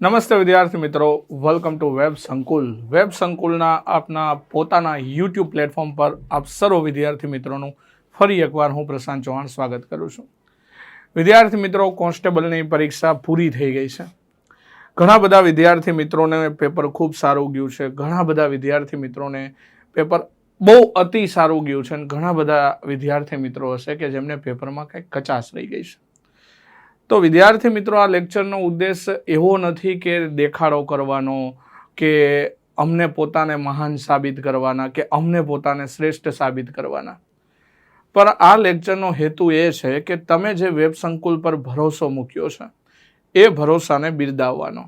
નમસ્તે વિદ્યાર્થી મિત્રો, વેલકમ ટુ વેબ સંકુલ. વેબ સંકુલના આપના પોતાના યુટ્યુબ પ્લેટફોર્મ પર આપ સર્વ વિદ્યાર્થી મિત્રોનું ફરી એકવાર હું પ્રશાંત ચૌહાણ સ્વાગત કરું છું. વિદ્યાર્થી મિત્રો, કોન્સ્ટેબલની પરીક્ષા પૂરી થઈ ગઈ છે. ઘણા બધા વિદ્યાર્થી મિત્રોને પેપર ખૂબ સારું ગયું છે. ઘણા બધા વિદ્યાર્થી મિત્રોને પેપર બહુ અતિ સારું ગયું છે અને ઘણા બધા વિદ્યાર્થી મિત્રો હશે કે જેમને પેપરમાં કંઈક કચાશ રહી ગઈ છે. તો વિદ્યાર્થી મિત્રો, આ લેક્ચરનો ઉદ્દેશ એવો નથી કે દેખાડો કરવાનો કે અમને પોતાને મહાન સાબિત કરવાના કે અમને પોતાને શ્રેષ્ઠ સાબિત કરવાના, પણ આ લેક્ચરનો હેતુ એ છે કે તમે જે વેબ સંકુલ પર ભરોસો મૂક્યો છે એ ભરોસાને બિરદાવવાનો.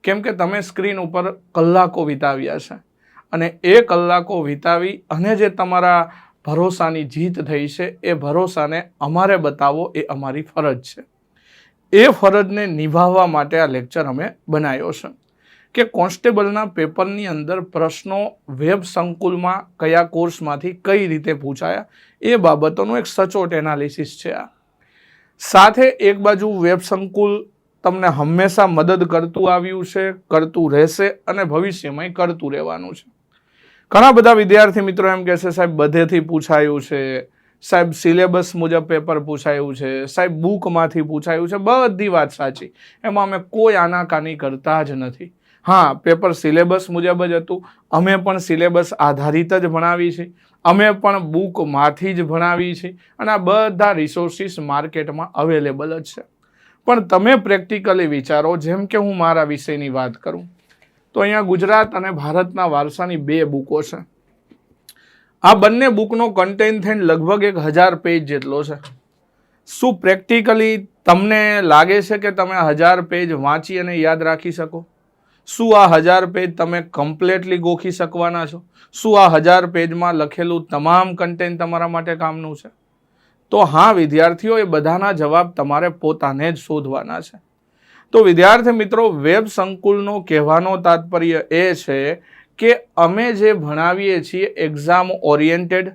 કેમ કે તમે સ્ક્રીન ઉપર કલાકો વિતાવ્યા છે અને એ કલાકો વિતાવી અને જે તમારા ભરોસાની જીત થઈ છે એ ભરોસાને અમારે બતાવવો એ અમારી ફરજ છે. એ ફરજને નિભાવવા માટે આ લેક્ચર અમે બનાવ્યો છે કે કોન્સ્ટેબલના પેપરની અંદર પ્રશ્નો વેબ સંકુલમાં કયા કોર્સમાંથી કઈ રીતે પૂછાયા એ બાબતોનું એક સચોટ એનાલિસિસ છે. આ સાથે એક બાજુ વેબ સંકુલ તમને હંમેશા મદદ કરતું આવ્યું છે, કરતું રહેશે અને ભવિષ્યમાં કરતું રહેવાનું છે. ઘણા બધા વિદ્યાર્થી મિત્રો એમ કહેશે, સાહેબ બધેથી પૂછાયું છે, સાહેબ સિલેબસ મુજબ પેપર પૂછાયું છે, સાહેબ બુકમાંથી પૂછાયું છે. બધી વાત સાચી, એમાં અમે કોઈ આનાકાની કરતા જ નથી. હા, પેપર સિલેબસ મુજબ જ હતું. અમે પણ સિલેબસ આધારિત જ ભણાવી છે, અમે પણ બુકમાંથી જ ભણાવી છે અને આ બધા રિસોર્સિસ માર્કેટમાં અવેલેબલ જ છે. પણ તમે પ્રેક્ટિકલી વિચારો, જેમ કે હું મારા વિષયની વાત કરું તો અહીંયા ગુજરાત અને ભારતના વારસાની 2 બુકો છે. આ બંને બુકનો કન્ટેન્ટ થઈને લગભગ 1000 પેજ જેટલો છે. શું પ્રેક્ટિકલી તમને લાગે છે કે તમે 1000 પેજ વાંચી અને યાદ રાખી શકો? શું આ 1000 પેજ તમે કમ્પ્લીટલી ગોખી શકવાના છો? શું આ 1000 પેજમાં લખેલું તમામ કન્ટેન્ટ તમારા માટે કામનું છે? તો હા વિદ્યાર્થીઓ, એ બધાના જવાબ તમારે પોતાને જ શોધવાના છે. તો વિદ્યાર્થી મિત્રો, વેબ સંકુલનો કહેવાનો તાત્પર્ય એ છે કે અમે જે ભણાવીએ છીએ એક્ઝામ ઓરિએન્ટેડ,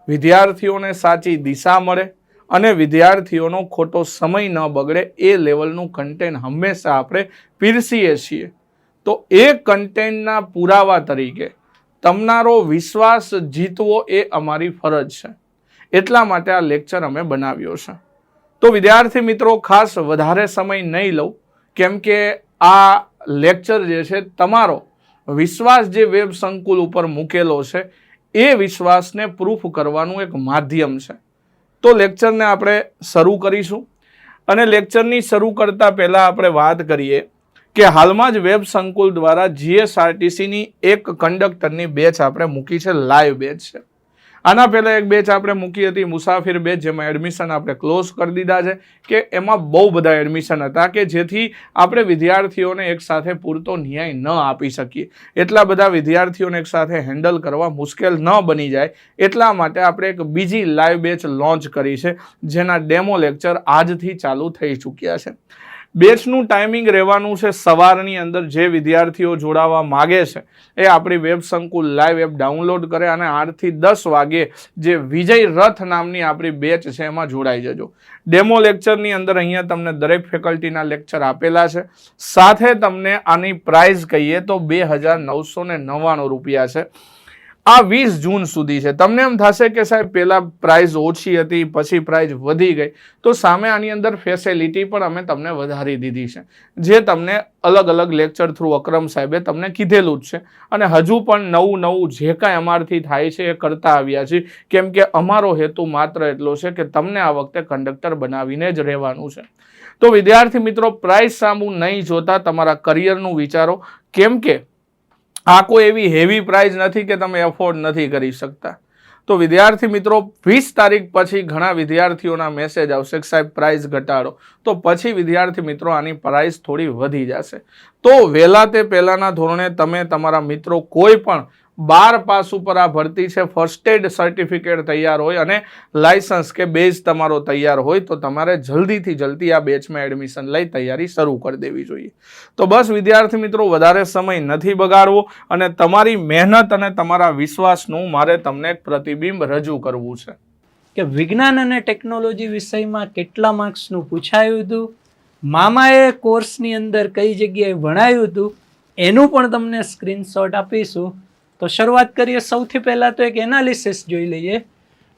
વિદ્યાર્થીઓને સાચી દિશા મળે અને વિદ્યાર્થીઓનો ખોટો સમય ન બગડે એ લેવલનું કન્ટેન્ટ હંમેશા આપણે પીરસીએ છીએ. તો એ કન્ટેન્ટના પુરાવા તરીકે તમારો વિશ્વાસ જીતવો એ અમારી ફરજ છે. એટલા માટે આ લેક્ચર અમે બનાવ્યો છે. તો વિદ્યાર્થી મિત્રો, ખાસ વધારે સમય નહીં લઉં, કેમ કે આ લેક્ચર જે છે તમારો વિશ્વાસ જે વેબ સંકુલ ઉપર મૂકેલો છે એ વિશ્વાસને પ્રૂફ કરવાનું એક માધ્યમ છે. તો લેક્ચરને આપણે શરૂ કરીશું અને લેક્ચરની શરૂ કરતા પહેલાં આપણે વાત કરીએ કે હાલમાં જ વેબ સંકુલ દ્વારા જીએસઆરટીસીની એક કંડક્ટરની બેચ આપણે મૂકી છે, લાઈવ બેચ છે. આના પહેલાં એક બેચ આપણે મૂકી હતી મુસાફિર બેચ, જેમાં એડમિશન આપણે ક્લોઝ કરી દીધા છે કે એમાં બહુ બધા એડમિશન હતા કે જેથી આપણે વિદ્યાર્થીઓને એકસાથે પૂરતો ન્યાય ન આપી શકીએ. એટલા બધા વિદ્યાર્થીઓને એકસાથે હેન્ડલ કરવા મુશ્કેલ ન બની જાય એટલા માટે આપણે એક બીજી લાઈવ બેચ લોન્ચ કરી છે, જેના ડેમો લેક્ચર આજથી ચાલુ થઈ ચૂક્યા છે. બેચનું ટાઈમિંગ રહેવાનું છે સવારની અંદર. જે વિદ્યાર્થીઓ જોડાવા માગે છે એ આપણી વેબ સંકુલ લાઈવ એપ ડાઉનલોડ કરે અને 8 થી 10 વાગે જે વિજય રથ નામની આપણી બેચ છે એમાં જોડાઈ જજો. ડેમો લેક્ચરની અંદર અહીંયા તમને દરેક ફેકલ્ટીના લેક્ચર આપેલા છે. સાથે તમને આની પ્રાઇસ કહીએ તો 2999 રૂપિયા છે. આ 20 જૂન સુધી છે. તમને એમ થશે કે સાહેબ પહેલાં પ્રાઇસ ઓછી હતી પછી પ્રાઇસ વધી ગઈ, તો સામે આની અંદર ફેસિલિટી પણ અમે તમને વધારી દીધી છે, જે તમને અલગ અલગ લેક્ચર થ્રુ અકરમ સાહેબે તમને કીધેલું જ છે. અને હજુ પણ નવું જે કાંઈ અમારથી થાય છે એ કરતા આવ્યા છીએ, કેમ કે અમારો હેતુ માત્ર એટલો છે કે તમને આ વખતે કંડક્ટર બનાવીને જ રહેવાનું છે. તો વિદ્યાર્થી મિત્રો, પ્રાઇસ સામું નહીં જોતા તમારા કરિયરનું વિચારો, કેમ કે આ કોઈ એવી હેવી પ્રાઇઝ નથી કે તમે એફોર્ડ નથી કરી શકતા. તો વિદ્યાર્થી મિત્રો, 20 તારીખ પછી ઘણા વિદ્યાર્થીઓના મેસેજ આવશે કે સાહેબ પ્રાઇઝ ઘટાડો, તો પછી વિદ્યાર્થી મિત્રો આની પ્રાઇઝ થોડી વધી જશે. તો વહેલા તે પહેલાંના ધોરણે તમે તમારા મિત્રો કોઈ પણ 12 પાસ ઉપર આ ભરતી છે, ફર્સ્ટ એડ સર્ટિફિકેટ તૈયાર હોય અને લાયસન્સ કે બેઝ તમારો તૈયાર હોય તો તમારે જલ્દીથી જલ્દી આ બેચમાં એડમિશન લઈ તૈયારી શરૂ કરી દેવી જોઈએ. તો બસ વિદ્યાર્થી મિત્રો, વધારે સમય નથી બગાડવો અને તમારી મહેનત અને તમારા વિશ્વાસનું મારે તમને એક પ્રતિબિંબ રજૂ કરવું છે કે વિજ્ઞાન અને ટેકનોલોજી વિષયમાં કેટલા માર્ક્સનું પૂછાયું હતું મામાએ કોર્સની અંદર કઈ જગ્યાએ ભણાવ્યું હતું એનું પણ તમને સ્ક્રીનશોટ આપીશું. તો શરૂઆત કરીએ. સૌથી પહેલાં તો એક એનાલિસિસ જોઈ લઈએ.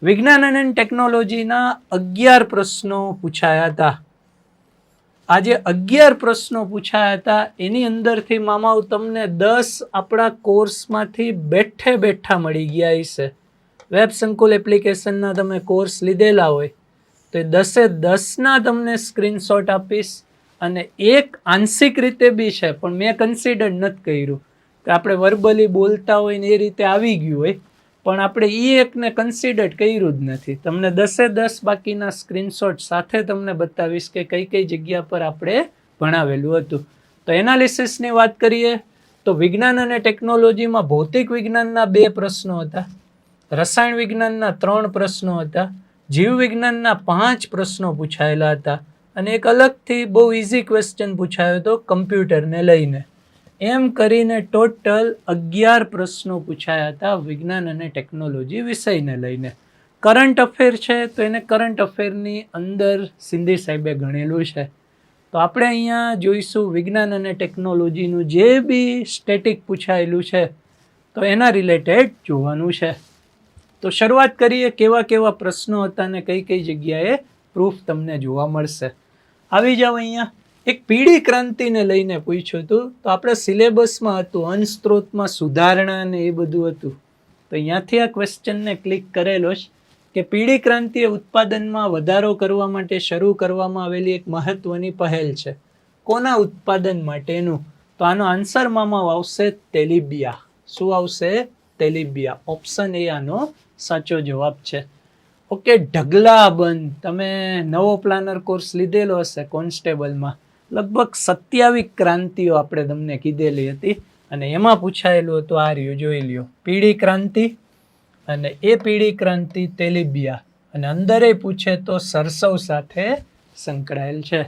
વિજ્ઞાન અને ટેકનોલોજીના 11 પ્રશ્નો પૂછાયા હતા. આ જે 11 પ્રશ્નો પૂછાયા હતા એની અંદરથી મામાઓ તમને 10 આપણા કોર્સમાંથી બેઠે બેઠા મળી ગયા હશે. વેબ સંકુલ એપ્લિકેશનના તમે કોર્સ લીધેલા હોય તો એ 10 તમને સ્ક્રીનશોટ આપીશ. અને એક આંશિક રીતે બી છે પણ મેં કન્સિડર નથી કર્યું કે આપણે વર્બલી બોલતા હોય ને એ રીતે આવી ગયું હોય, પણ આપણે એ એકને કન્સિડર કર્યું જ નથી. તમને 10 બાકીના સ્ક્રીનશોટ સાથે તમને બતાવીશ કે કઈ કઈ જગ્યા પર આપણે ભણાવેલું હતું. તો એનાલિસિસની વાત કરીએ તો વિજ્ઞાન અને ટેકનોલોજીમાં ભૌતિક વિજ્ઞાનના 2 પ્રશ્નો હતા, રસાયણ વિજ્ઞાનના 3 પ્રશ્નો હતા, જીવ વિજ્ઞાનના 5 પ્રશ્નો પૂછાયેલા હતા અને એક અલગથી બહુ ઇઝી ક્વેશ્ચન પૂછાયો હતો કમ્પ્યુટરને લઈને. એમ કરીને ટોટલ 11 પ્રશ્નો પૂછાયા હતા વિજ્ઞાન અને ટેકનોલોજી વિષયને લઈને. કરંટ અફેર છે તો એને કરંટ અફેરની અંદર સિંધી સાહેબે ગણેલું છે. તો આપણે અહીંયા જોઈશું વિજ્ઞાન અને ટેકનોલોજીનું જે બી સ્ટેટિક પૂછાયેલું છે તો એના રિલેટેડ જોવાનું છે. તો શરૂઆત કરીએ કેવા કેવા પ્રશ્નો હતા અને કઈ કઈ જગ્યાએ પ્રૂફ તમને જોવા મળશે. આવી જાવ. અહીંયા એક પીળી ક્રાંતિને લઈને પૂછ્યું હતું. તો આપણે સિલેબસમાં હતું, અંશ સ્ત્રોતમાં સુધારણા ને એ બધું હતું. તો અહીંયાથી આ ક્વેશ્ચનને ક્લિક કરેલો છે કે પીળી ક્રાંતિ એ ઉત્પાદનમાં વધારો કરવા માટે શરૂ કરવામાં આવેલી એક મહત્વની પહેલ છે. કોના ઉત્પાદન માટેનું? તો આનો આન્સર મામા આવશે તેલીબિયા. શું આવશે? તેલીબિયા. ઓપ્શન એ આનો સાચો જવાબ છે. ઓકે, ઢગલા બંધ. તમે નવો પ્લાનર કોર્સ લીધેલો હશે કોન્સ્ટેબલમાં, લગભગ 27 ક્રાંતિઓ આપણે તમને કીધેલી હતી અને એમાં પૂછાયેલું હતું આ રહ્યું, જોઈ લ્યો, પીળી ક્રાંતિ અને એ પીળી ક્રાંતિ તેલીબિયા અને અંદરે પૂછે તો સરસવ સાથે સંકળાયેલ છે.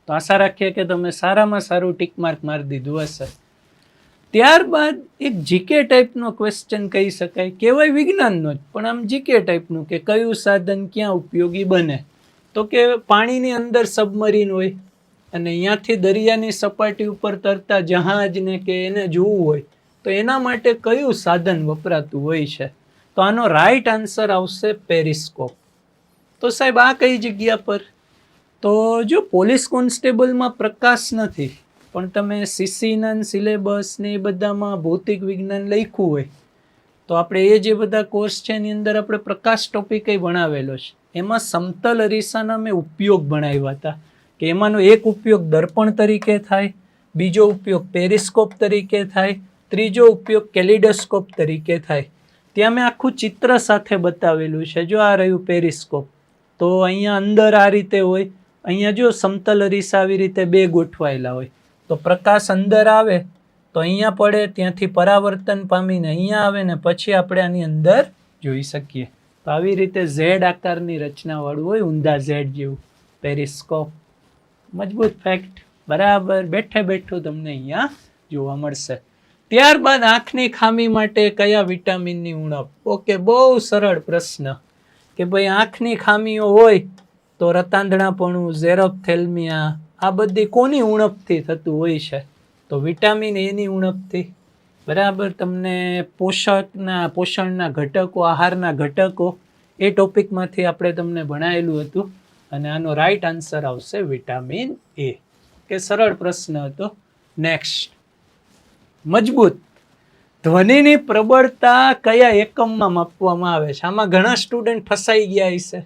તો આશા રાખીએ કે તમે સારામાં સારું ટીક માર્ક મારી દીધું હશે. ત્યારબાદ એક જીકે ટાઈપનો ક્વેશ્ચન કહી શકાય, કહેવાય વિજ્ઞાનનો જ પણ આમ જીકે ટાઈપનું કે કયું સાધન ક્યાં ઉપયોગી બને. તો કે પાણીની અંદર સબમરીન હોય અને અહીંયાથી દરિયાની સપાટી ઉપર તરતા જહાજને કે એને જોવું હોય તો એના માટે કયું સાધન વપરાતું હોય છે? તો આનો રાઈટ આન્સર આવશે પેરિસ્કોપ. તો સાહેબ આ કઈ જગ્યા પર? તો જો પોલીસ કોન્સ્ટેબલમાં પ્રકાશ નથી પણ તમે સીસીના સિલેબસ ને એ બધામાં ભૌતિક વિજ્ઞાન લખ્યું હોય તો આપણે એ જે બધા કોર્સ છે એની અંદર આપણે પ્રકાશ ટોપિક ભણાવેલો છે. એમાં સમતલ અરીસાના મેં ઉપયોગ ભણાવ્યા હતા કે એમાંનો એક ઉપયોગ દર્પણ તરીકે થાય, બીજો ઉપયોગ પેરિસ્કોપ તરીકે થાય, ત્રીજો ઉપયોગ કેલિડોસ્કોપ તરીકે થાય. ત્યાં મેં આખું ચિત્ર સાથે બતાવેલું છે. જો આ રહ્યું પેરિસ્કોપ, તો અહીંયા અંદર આ રીતે હોય, અહીંયા જો સમતલ અરીસા આવી રીતે 2 ગોઠવાયેલા હોય તો પ્રકાશ અંદર આવે તો અહીંયા પડે, ત્યાંથી પરાવર્તન પામીને અહીંયા આવે ને પછી આપણે આની અંદર જોઈ શકીએ. તો આવી રીતે ઝેડ આકારની રચનાવાળું હોય, ઊંધા ઝેડ જેવું પેરિસ્કોપ. મજબૂત ફેક્ટ, બરાબર. બેઠે બેઠું તમને અહીંયા જોવા મળશે. ત્યારબાદ આંખની ખામી માટે કયા વિટામિનની ઉણપ? ઓકે, બહુ સરળ પ્રશ્ન કે ભાઈ આંખની ખામીઓ હોય તો રતાંધણાપણું, ઝેરોપ્થેલ્મિયા, આ બધી કોની ઉણપથી થતું હોય છે? તો વિટામિન એની ઉણપથી. બરાબર. તમને પોષણના ઘટકો, આહારના ઘટકો એ ટોપિકમાંથી આપણે તમને ભણાયેલું હતું અને આનો રાઈટ આન્સર આવશે વિટામિન એ. કે સરળ પ્રશ્ન હતો. નેક્સ્ટ, મજબૂત. ધ્વનિની પ્રબળતા કયા એકમમાં માપવામાં આવે છે? આમાં ઘણા સ્ટુડન્ટ ફસાઈ ગયા હશે.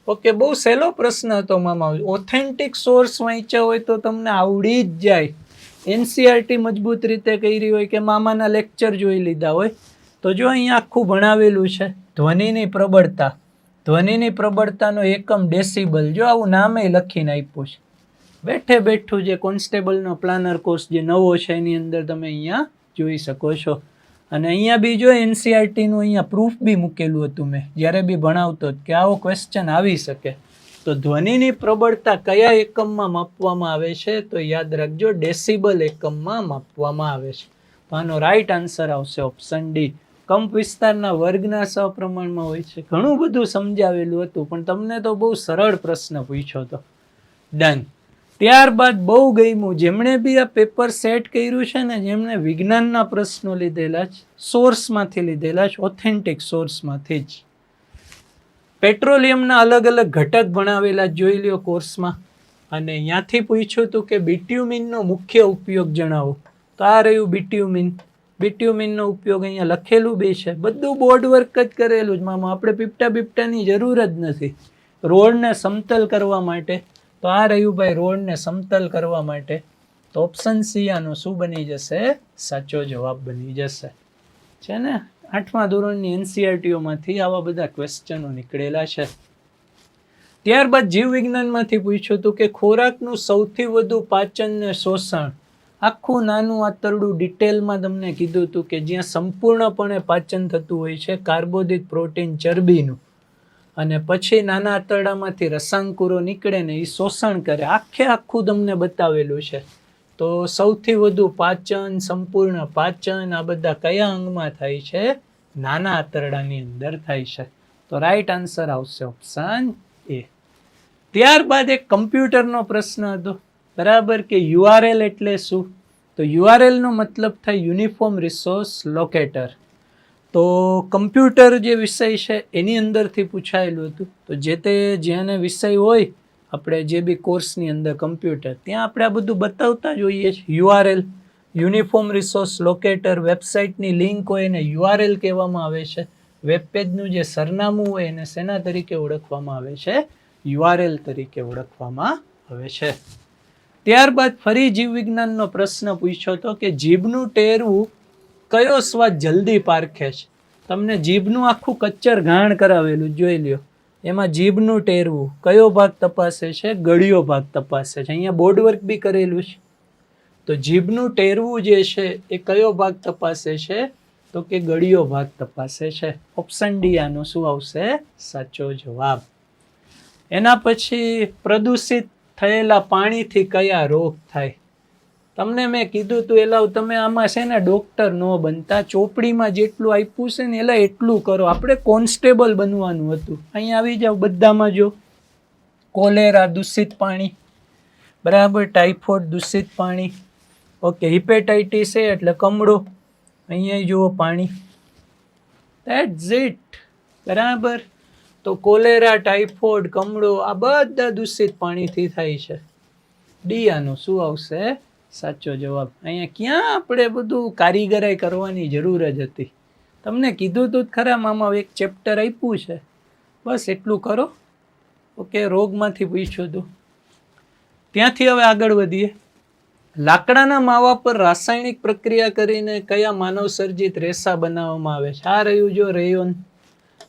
ઓકે, બહુ સહેલો પ્રશ્ન હતો મામા. ઓથેન્ટિક સોર્સ વાંચ્યા હોય તો તમને આવડી જ જાય. એનસીઆરટી મજબૂત રીતે કરી હોય કે મામાના લેક્ચર જોઈ લીધા હોય તો જો અહીંયા આખું ભણાવેલું છે ધ્વનિની પ્રબળતા. ધ્વનિની પ્રબળતાનો એકમ ડેસિબલ. જો આવું નામે લખીને આપ્યું છે. બેઠે બેઠું જે કોન્સ્ટેબલનો પ્લાનર કોર્સ જે નવો છે એની અંદર તમે અહીંયા જોઈ શકો છો. અને અહીંયા બી જો એનસીઆરટીનું અહીંયા પ્રૂફ બી મૂકેલું હતું મેં જ્યારે બી ભણાવતો કે આવો ક્વેશ્ચન આવી શકે. તો ધ્વનિની પ્રબળતા કયા એકમમાં માપવામાં આવે છે? તો યાદ રાખજો, ડેસિબલ એકમમાં માપવામાં આવે છે. તો આનો રાઈટ આન્સર આવશે ઓપ્શન ડી. કંપ વિસ્તારના વર્ગના સપ્રમાણમાં હોય છે. ઘણું બધું સમજાવેલું હતું પણ તમને તો બહુ સરળ પ્રશ્ન પૂછ્યો હતો. ડન. ત્યારબાદ બહુ ગમ્યું જેમણે બી આ પેપર સેટ કર્યું છે ને, જેમણે વિજ્ઞાનના પ્રશ્નો લીધેલા જ, સોર્સમાંથી લીધેલા જ, ઓથેન્ટિક સોર્સમાંથી જ. પેટ્રોલિયમના અલગ અલગ ઘટક ભણાવેલા જોઈ લ્યો કોર્સમાં. અને અહીંયાથી પૂછ્યું હતું કે બિટ્યુમિનનો મુખ્ય ઉપયોગ જણાવો. તો આ રહ્યું બિટ્યુમિન. બિટ્યુમિનનો ઉપયોગ અહીંયા લખેલું બી છે. બધું બોર્ડ વર્ક જ કરેલું જ મામા. આપણે પીપટાની જરૂર જ નથી રોડને સમતલ કરવા માટે. તો આ રહ્યું ભાઈ રોડને સમતલ કરવા માટે. તો ઓપ્શન સી આનો શું બની જશે? સાચો જવાબ બની જશે. છે ને, 8મા ધોરણની NCERT-ઓમાંથી આવા બધા ક્વેશ્ચનો નીકળેલા છે. ત્યારબાદ જીવ વિજ્ઞાનમાંથી પૂછ્યું હતું કે ખોરાકનું સૌથી વધુ પાચન ને શોષણ. આખું નાનું આંતરડું ડિટેલમાં તમને કીધું હતું કે જ્યાં સંપૂર્ણપણે પાચન થતું હોય છે કાર્બોદિત, પ્રોટીન, ચરબીનું, અને પછી નાના આંતરડામાંથી રસાંકુરો નીકળે ને એ શોષણ કરે. આખું તમને બતાવેલું છે. તો સૌથી વધુ પાચન, સંપૂર્ણ પાચન આ બધા કયા અંગમાં થાય છે? નાના આંતરડાની અંદર થાય છે. તો રાઈટ આન્સર આવશે ઓપ્શન એ. ત્યારબાદ એક કમ્પ્યુટરનો પ્રશ્ન હતો, બરાબર, કે URL એટલે શું? તો URL નો મતલબ થાય યુનિફોર્મ રિસોર્સ લોકેટર. તો કમ્પ્યુટર જે વિષય છે એની અંદરથી પૂછાયેલું હતું. તો જે તે જેને વિષય હોય આપણે જે બી કોર્સની અંદર કમ્પ્યુટર, ત્યાં આપણે આ બધું બતાવતા જોઈએ છીએ. URL યુનિફોર્મ રિસોર્સ લોકેટર, વેબસાઇટની લિંક હોય એને URL કહેવામાં આવે છે. વેબ પેજનું જે સરનામું હોય એને શેના તરીકે ઓળખવામાં આવે છે? URL તરીકે ઓળખવામાં આવે છે. ત્યારબાદ ફરી જીવ વિજ્ઞાનનો પ્રશ્ન પૂછ્યો હતો કે જીભનું ટેરવું કયો સ્વાદ જલ્દી પારખે છે? તમને જીભનું આખું કચ્ચર ઘાણ કરાવેલું જોઈ લ્યો. એમાં જીભનું ટેરવું કયો ભાગ તપાસે છે? ગળિયો ભાગ તપાસે છે. અહીંયા બોર્ડ વર્ક બી કરેલું છે. તો જીભનું ટેરવું જે છે એ કયો ભાગ તપાસે છે? તો કે ગળિયો ભાગ તપાસે છે. ઓપ્શન ડી આનો શું આવશે? સાચો જવાબ. એના પછી પ્રદૂષિત થયેલા પાણીથી કયા રોગ થાય? તમને મેં કીધું તું એલાવ તમે આમાં છે ને ડોક્ટર ન બનતા. ચોપડીમાં જેટલું આપ્યું છે ને એલા એટલું કરો. આપણે કોન્સ્ટેબલ બનવાનું હતું. અહીંયા આવી જાવ બધામાં જો. કોલેરા દૂષિત પાણી, બરાબર, ટાઇફોઇડ દૂષિત પાણી, ઓકે, હિપેટાઇટિસ એ એટલે કમળો, અહીંયા જુઓ પાણી. ધેટ્સ ઇટ, બરાબર. તો કોલેરા, ટાઇફોઇડ, કમળો આ બધા દૂષિત પાણીથી થાય છે. ડી આનો શું આવશે? સાચો જવાબ. અહીંયા ક્યાં આપણે બધું કારીગરાઈ કરવાની જરૂર જ હતી. તમને કીધું તું ખરા મામા, એક ચેપ્ટર આપ્યું છે, બસ એટલું કરો. ઓકે, રોગમાંથી પૂછ્યું હતું. ત્યાંથી હવે આગળ વધીએ. લાકડાના માવા પર રાસાયણિક પ્રક્રિયા કરીને કયા માનવ સર્જિત રેસા બનાવવામાં આવે છે? આ રહ્યું જો રેયોન.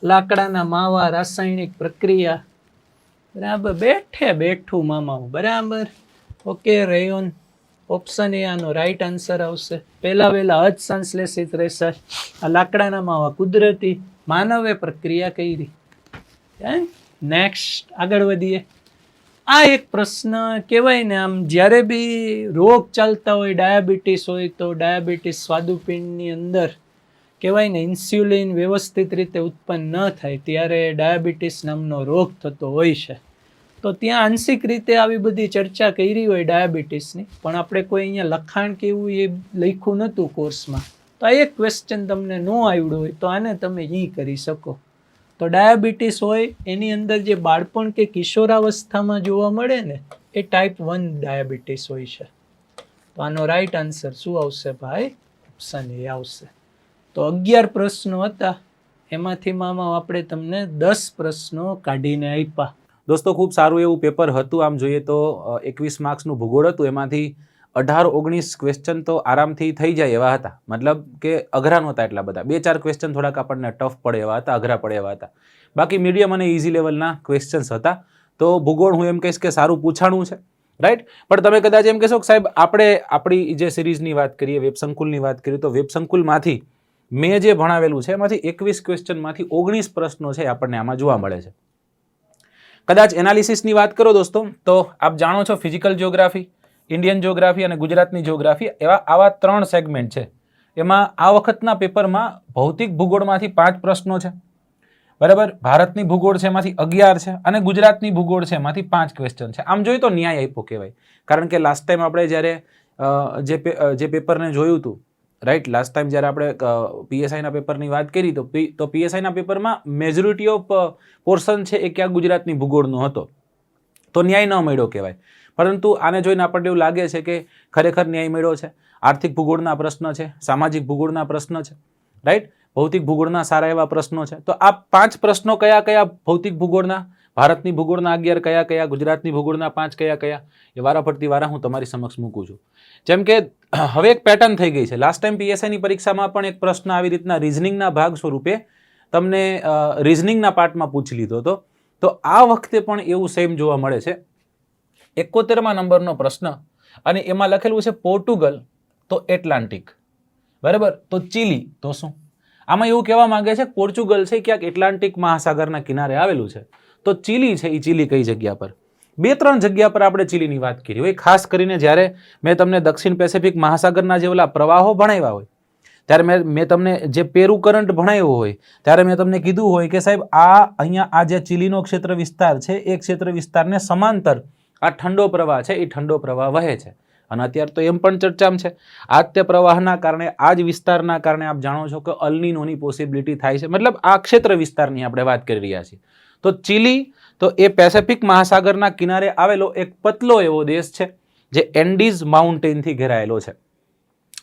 લાકડાના માવા, રાસાયણિક પ્રક્રિયા, બરાબર, બેઠું મામાઓ, બરાબર. Okay, rayon. ઓપ્શન એ આનો રાઈટ આન્સર આવશે. પહેલા અજ સંશ્લેષિત રેસા. આ લાકડાના માવા કુદરતી, માનવે પ્રક્રિયા કરી. નેક્સ્ટ આગળ વધીએ. આ એક પ્રશ્ન કહેવાય ને, આમ જ્યારે બી રોગ ચાલતા હોય, ડાયાબિટીસ હોય, તો ડાયાબિટીસ સ્વાદુપિંડની અંદર કહેવાય ને ઇન્સ્યુલિન વ્યવસ્થિત રીતે ઉત્પન્ન ન થાય ત્યારે ડાયાબિટીસ નામનો રોગ થતો હોય છે. તો ત્યાં આંશિક રીતે આવી બધી ચર્ચા કરી હોય ડાયાબિટીસની, પણ આપણે કોઈ અહીંયા લખાણ કેવું એ લખ્યું નહોતું કોર્સમાં. તો આ એક ક્વેશ્ચન તમને ન આવડ્યું હોય તો આને તમે ઈ કરી શકો. તો ડાયાબિટીસ હોય એની અંદર જે બાળપણ કે કિશોરાવસ્થામાં જોવા મળે ને એ ટાઈપ 1 ડાયાબિટીસ હોય છે. તો આનો રાઈટ આન્સર શું આવશે ભાઈ? ઓપ્શન એ આવશે. તો 11 પ્રશ્નો હતા, એમાંથી મામા આપણે તમને 10 પ્રશ્નો કાઢીને આપ્યા. દોસ્તો ખૂબ સારું એવું પેપર હતું. આમ જોઈએ તો 21 માર્ક્સનું ભૂગોળ હતું, એમાંથી 18-19 ક્વેશ્ચન તો આરામથી થઈ જાય એવા હતા. મતલબ કે અઘરા નહોતા એટલા બધા. 2-4 ક્વેશ્ચન થોડાક આપણને ટફ પડે એવા હતા, અઘરા પડે એવા હતા. બાકી મીડિયમ અને ઇઝી લેવલના ક્વેશ્ચન્સ હતા. તો ભૂગોળ હું એમ કહીશ કે સારું પૂછાણું છે, રાઈટ. પણ તમે કદાચ એમ કહેશો કે સાહેબ આપણે આપણી જે સિરીઝની વાત કરીએ, વેબ સંકુલની વાત કરીએ, તો વેબ સંકુલમાંથી મેં જે ભણાવેલું છે એમાંથી 21 ક્વેશ્ચનમાંથી 19 પ્રશ્નો છે આપણને આમાં જોવા મળે છે. કદાચ એનાલિસિસની વાત કરો દોસ્તો, તો આપ જાણો છો ફિઝિકલ જિયોગ્રાફી, ઇન્ડિયન જિયોગ્રાફી અને ગુજરાતની જિયોગ્રાફી આવા 3 સેગમેન્ટ છે. એમાં આ વખતના પેપરમાં ભૌતિક ભૂગોળમાંથી 5 પ્રશ્નો છે, બરાબર, ભારતની ભૂગોળ છે એમાંથી 11 છે અને ગુજરાતની ભૂગોળ છે એમાંથી 5 ક્વેશ્ચન છે. આમ જોઈએ તો ન્યાય આપ્યો કહેવાય, કારણ કે લાસ્ટ ટાઈમ આપણે જ્યારે જે પેપરને જોયું હતું, રાઈટ, લાસ્ટ ટાઈમ જ્યારે આપણે પીએસઆઈના પેપરની વાત કરી તો પીએસઆઈના પેપરમાં મેજોરિટી ઓફ પોર્શન છે એ ક્યાં ગુજરાતની ભૂગોળનો હતો, તો ન્યાય ન મળ્યો કહેવાય. પરંતુ આને જોઈને આપણને એવું લાગે છે કે ખરેખર ન્યાય મળ્યો છે. આર્થિક ભૂગોળના પ્રશ્ન છે, સામાજિક ભૂગોળના પ્રશ્ન છે, રાઈટ, ભૌતિક ભૂગોળના સારા એવા પ્રશ્નો છે. તો આ 5 પ્રશ્નો કયા કયા ભૌતિક ભૂગોળના, ભારતની ભૂગોળના 11 કયા કયા, ગુજરાતની ભૂગોળના 5 કયા કયા, એ વારાફરતી વારા હું તમારી સમક્ષ મૂકું છું. જેમ કે હવે એક પેટર્ન થઈ ગઈ છે. લાસ્ટ ટાઈમ પીએસઆઈની પરીક્ષામાં પણ એક પ્રશ્ન આવી રીતના રિઝનિંગના ભાગ સ્વરૂપે તમને રિઝનિંગના પાર્ટમાં પૂછી લીધો હતો. તો આ વખતે પણ એવું સેમ જોવા મળે છે. 71મા નંબરનો પ્રશ્ન અને એમાં લખેલું છે પોર્ટુગલ તો એટલાન્ટિક, બરાબર, તો ચીલી તો શું? આમાં એવું કહેવા માંગે છે કે પોર્ચુગલ છે ક્યાંક એટલાન્ટિક મહાસાગરના કિનારે આવેલું છે, તો ચીલી છે એ ચીલી કઈ જગ્યા પર? 2-3 જગ્યા પર આપણે ચીલીની વાત કરી હોય. ખાસ કરીને જ્યારે મેં તમને દક્ષિણ પેસિફિક મહાસાગરના જે ઓલા પ્રવાહો ભણાવ્યા હોય ત્યારે મેં તમને જે પેરુ કરંટ ભણાવ્યો હોય ત્યારે મેં તમને કીધું હોય કે સાહેબ અહીંયા આ જે ચીલીનો ક્ષેત્ર વિસ્તાર છે એ ક્ષેત્ર વિસ્તારને સમાંતર આ ઠંડો પ્રવાહ છે એ ઠંડો પ્રવાહ વહે છે. અને અત્યારે તો એમ પણ ચર્ચામાં છે આ જ તે પ્રવાહના કારણે, આ જ વિસ્તારના કારણે આપ જાણો છો કે અલ્નિનોની પોસિબિલિટી થાય છે. મતલબ આ ક્ષેત્ર વિસ્તારની આપણે વાત કરી રહ્યા છીએ. તો ચીલી તો એ પેસિફિક મહાસાગરના કિનારે આવેલો એક પતલો એવો દેશ છે જે એન્ડીઝ માઉન્ટેનથી ઘેરાયેલો છે.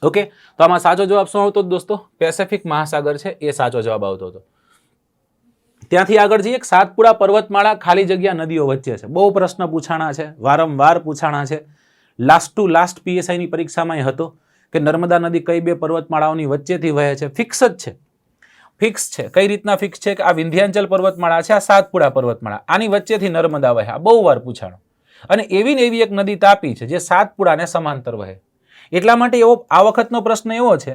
ઓકે, તો આમાં સાચો જવાબ શું આવતો દોસ્તો? પેસિફિક મહાસાગર છે એ સાચો જવાબ આવતો હતો. ત્યાંથી આગળ જઈએ, સાતપુડા પર્વતમાળા ખાલી જગ્યા નદીઓ વચ્ચે છે. બહુ પ્રશ્ન પૂછાણા છે, વારંવાર પૂછાણા છે. લાસ્ટ ટુ લાસ્ટ પીએસઆઈની પરીક્ષામાં એ હતો કે નર્મદા નદી કઈ 2 પર્વતમાળાઓની વચ્ચેથી વહે છે. ફિક્સ જ છે, ફિક્સ છે. કઈ રીતના ફિક્સ છે કે આ વિંધ્યાચલ પર્વતમાળા છે, આ સાતપુડા પર્વતમાળા, આની વચ્ચેથી નર્મદા વહે. આ બહુ વાર પૂછાણો. અને એવી ને એવી એક નદી તાપી છે જે સાતપુડાને સમાંતર વહે. એટલા માટે આ વખતનો પ્રશ્ન એવો છે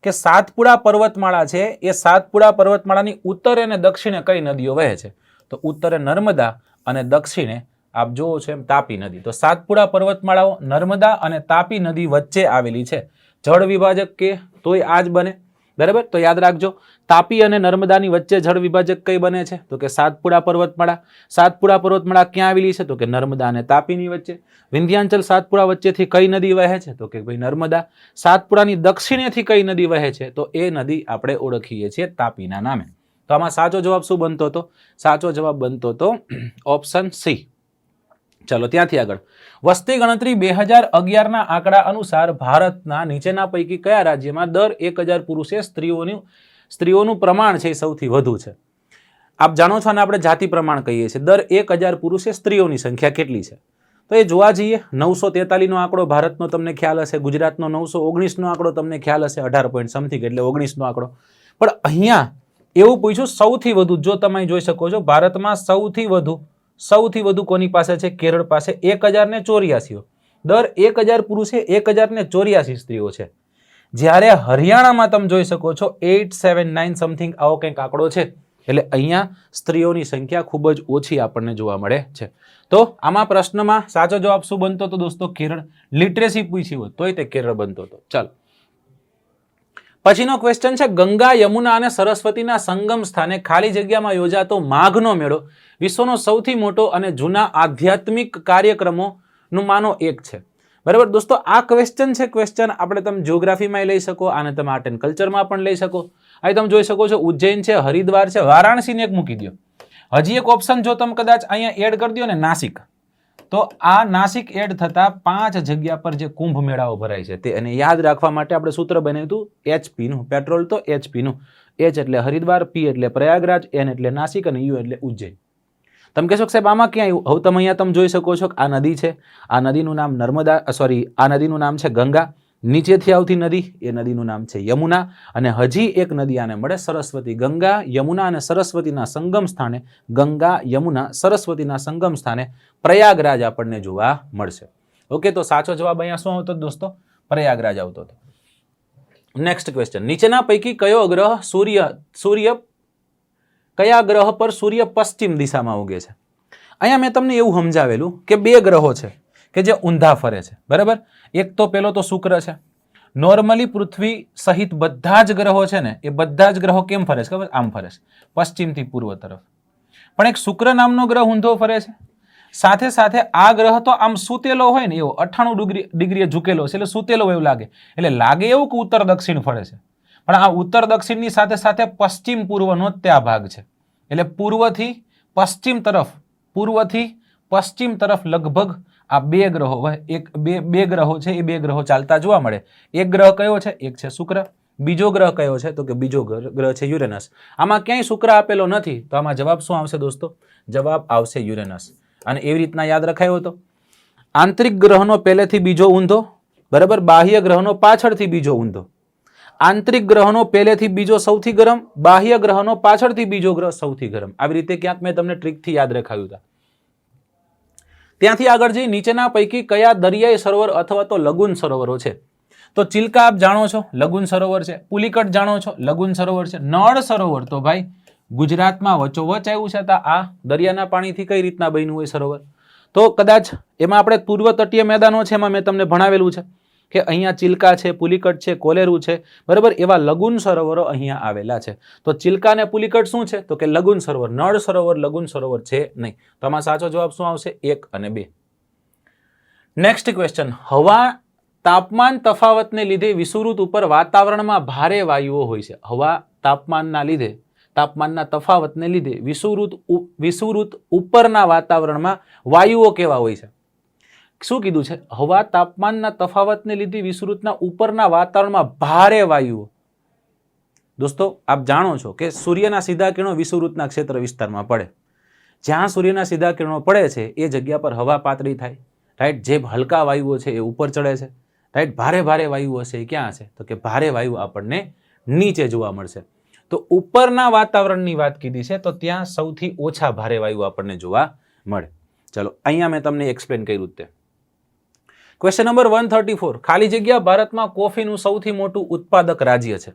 કે સાતપુડા પર્વતમાળા છે એ સાતપુડા પર્વતમાળાની ઉત્તરે અને દક્ષિણે કઈ નદીઓ વહે છે? તો ઉત્તરે નર્મદા અને દક્ષિણે આપ જોવો છો એમ તાપી નદી. તો સાતપુડા પર્વતમાળાઓ નર્મદા અને તાપી નદી વચ્ચે આવેલી છે. જળ વિભાજક કે તોય આ જ બને, બરાબર. તો યાદ રાખજો, તાપી અને નર્મદાની વચ્ચે જળ વિભાજક કઈ બને છે? તો કે સાતપુડા પર્વતમાળા. સાતપુડા પર્વતમાળા ક્યાં આવેલી છે? તો કે નર્મદા અને તાપીની વચ્ચે. વિંધ્યાચલ સાતપુડા વચ્ચેથી કઈ નદી વહે છે? તો કે ભાઈ નર્મદા. સાતપુડાની દક્ષિણેથી કઈ નદી વહે છે? તો એ નદી આપણે ઓળખીએ છીએ તાપીના નામે. તો આમાં સાચો જવાબ શું બનતો હતો? સાચો જવાબ બનતો હતો ઓપ્શન સી. ચાલો ત્યાંથી આગળ, વસ્તી ગણતરી 2011ના આંકડા અનુસાર ભારતના નીચેના પૈકી કયા રાજ્યમાં દર 1000 પુરુષે સ્ત્રીઓનું પ્રમાણ છે એ સૌથી વધુ છે? આપ જાણો છો અને આપણે જાતિ પ્રમાણ કહીએ છીએ. દર 1000 પુરુષે સ્ત્રીઓની સંખ્યા કેટલી છે? તો એ જોવા જઈએ, 943નો આંકડો ભારતનો તમને ખ્યાલ હશે, ગુજરાતનો 919નો આંકડો તમને ખ્યાલ હશે, 18 પોઈન્ટ સમથિંગ એટલે 19નો આંકડો. પણ અહીંયા એવું પૂછ્યું સૌથી વધુ. જો તમે જોઈ શકો છો ભારતમાં સૌથી વધુ કોની પાસે છે? કેરળ પાસે 1084. દર 1000 પુરુષે 1084 સ્ત્રીઓ છે. જ્યારે હરિયાણામાં તમે જોઈ શકો છો 879 સમથિંગ આવો કંઈક આંકડો છે. એટલે અહીંયા સ્ત્રીઓની સંખ્યા ખૂબ જ ઓછી આપણને જોવા મળે છે. તો આમાં પ્રશ્નમાં સાચો જવાબ શું બનતો હતો દોસ્તો? કેરળ. લિટરેસી પૂછી હોત તોય તે કેરળ બનતો હતો. ચાલો પછીનો ક્વેશ્ચન છે, ગંગા, યમુના અને સરસ્વતીના સંગમ સ્થાને ખાલી જગ્યામાં યોજાતો માઘનો મેળો વિશ્વનો સૌથી મોટો અને જૂના આધ્યાત્મિક કાર્યક્રમોનું માનો એક છે. બરાબર દોસ્તો, આ ક્વેશ્ચન છે. ક્વેશ્ચન આપણે તમે જ્યોગ્રાફીમાં લઈ શકો, આને તમે આર્ટ એન્ડ કલ્ચરમાં પણ લઈ શકો. અહીં તમે જોઈ શકો છો ઉજ્જૈન છે, હરિદ્વાર છે, વારાણસીને એક મૂકી દો. હજી એક ઓપ્શન જો તમે કદાચ અહીંયા એડ કરી દો ને, નાસિક. તો આ નાસિક એડ થતા 5 જગ્યા પર જે કુંભ મેળાઓ ભરાય છે તે, અને યાદ રાખવા માટે આપણે સૂત્ર બનાવ્યું હતું HP નું. પેટ્રોલ તો HP નું. H એટલે હરિદ્વાર, P એટલે પ્રયાગરાજ, N એટલે નાસિક અને U એટલે ઉજ્જૈન. તમે કહેશો કે સાહેબ આમાં ક્યાં આવ્યું? હવે તમે અહીંયા તમે જોઈ શકો છો કે આ નદી છે, આ નદીનું નામ આ નદીનું નામ છે ગંગા. નીચેથી આવતી નદી, એ નદીનું નામ છે યમુના. અને હજી એક નદી આને મળે સરસ્વતી. ગંગા, યમુના અને સરસ્વતીના સંગમ સ્થાને, ગંગા, યમુના, સરસ્વતીના સંગમ સ્થાને પ્રયાગરાજ આપણને જોવા મળશે. ઓકે, તો સાચો જવાબ અહીંયા શું આવતો દોસ્તો? પ્રયાગરાજ આવતો હતો. નેક્સ્ટ ક્વેશ્ચન, નીચેના પૈકી કયો ગ્રહ કયા ગ્રહ પર સૂર્ય પશ્ચિમ દિશામાં ઉગે છે? અહીંયા મેં તમને એવું સમજાવેલું કે 2 ગ્રહો છે કે જે ઊંધા ફરે છે. બરાબર, એક તો પેલો તો શુક્ર છે. નોર્મલી પૃથ્વી સહિત બધા જ ગ્રહો છે ને એ બધા જ ગ્રહો કેમ ફરે છે ખબર? આમ ફરે છે, પશ્ચિમથી પૂર્વ તરફ. પણ એક શુક્ર નામનો ગ્રહ ઊંધો ફરે છે. સાથે સાથે આ ગ્રહ તો આમ સૂતેલો હોય ને એવો 98 ડિગ્રીએ ઝૂકેલો છે, એટલે સૂતેલો એવું લાગે, એટલે લાગે એવું કે ઉત્તર દક્ષિણ ફરે છે. પણ આ ઉત્તર દક્ષિણની સાથે સાથે પશ્ચિમ પૂર્વનો જ ત્યાં ભાગ છે. એટલે પૂર્વથી પશ્ચિમ તરફ લગભગ આ બે ગ્રહો બે ગ્રહો છે, એ બે ગ્રહો ચાલતા જોવા મળે. એક ગ્રહ કયો છે? એક છે શુક્ર. બીજો ગ્રહ કયો છે? તો કે બીજો ગ્રહ છે યુરેનસ. આમાં ક્યાંય શુક્ર આપેલો નથી, તો આમાં જવાબ શું આવશે દોસ્તો? જવાબ આવશે યુરેનસ. અને એવી રીતના યાદ રખાયો હતો. આંતરિક ગ્રહનો પહેલેથી બીજો ઊંધો, બરાબર, બાહ્ય ગ્રહનો પાછળથી બીજો ઊંધો. આંતરિક ગ્રહનો પહેલેથી બીજો સૌથી ગરમ, બાહ્ય ગ્રહનો પાછળથી બીજો ગ્રહ સૌથી ગરમ. આવી રીતે ક્યાંક મેં તમને ટ્રીકથી યાદ રખાવ્યું હતા. ત્યાંથી આગળ જઈ નીચેના પૈકી કયા દરિયાઈ સરોવર અથવા તો લગુન સરોવરો છે? તો ચિલ્કા આપ જાણો છો, લગુન સરોવર છે. પુલિકટ જાણો છો, લગુન સરોવર છે. નળ સરોવર તો ભાઈ ગુજરાતમાં વચ્ચોવચ આવ્યું છે, આ દરિયાના પાણીથી કઈ રીતના બન્યું હોય સરોવર? તો કદાચ એમાં આપણે પૂર્વ તટીય મેદાનો છે, એમાં મેં તમને ભણાવેલું છે કે અહીંયા ચિલ્કા છે, પુલિકટ છે, કોલેરું છે, બરાબર, એવા લગુન સરોવરો અહીંયા આવેલા છે. તો ચિલ્કા અને પુલિકટ શું છે? તો કે લગુન સરોવર. નળ સરોવર લગુન સરોવર છે નહીં. તો આમાં સાચો જવાબ શું આવશે? 1 અને 2. Next question. હવા તાપમાન તફાવતને લીધે વિષુવવૃત્ત ઉપર વાતાવરણમાં ભારે વાયુઓ હોય છે. હવા તાપમાનના લીધે, તાપમાનના તફાવતને લીધે વિષુવવૃત્ત ઉપરના વાતાવરણમાં વાયુઓ કેવા હોય છે? શું કીધું છે? હવા તાપમાનના તફાવતને લીધે વિષુવવૃત્તના ઉપરના વાતાવરણમાં ભારે વાયુઓ. દોસ્તો આપ જાણો છો કે સૂર્યના સીધા કિરણો વિષુવવૃત્તના ક્ષેત્ર વિસ્તારમાં પડે. જ્યાં સૂર્યના સીધા કિરણો પડે છે એ જગ્યા પર હવા પાતળી થાય, રાઈટ. જે હલકા વાયુઓ છે એ ઉપર ચડે છે, રાઈટ. ભારે વાયુઓ છે એ ક્યાં છે? તો કે ભારે વાયુ આપણને નીચે જોવા મળશે. તો ઉપરના વાતાવરણની વાત કીધી છે, તો ત્યાં સૌથી ઓછા ભારે વાયુ આપણને જોવા મળે. ચલો અહીંયા મેં તમને એક્સપ્લેન કર્યું તે. Question number 134. ખાલી જગ્યા ભારતમાં કોફીનું સૌથી મોટું ઉત્પાદક રાજ્ય છે.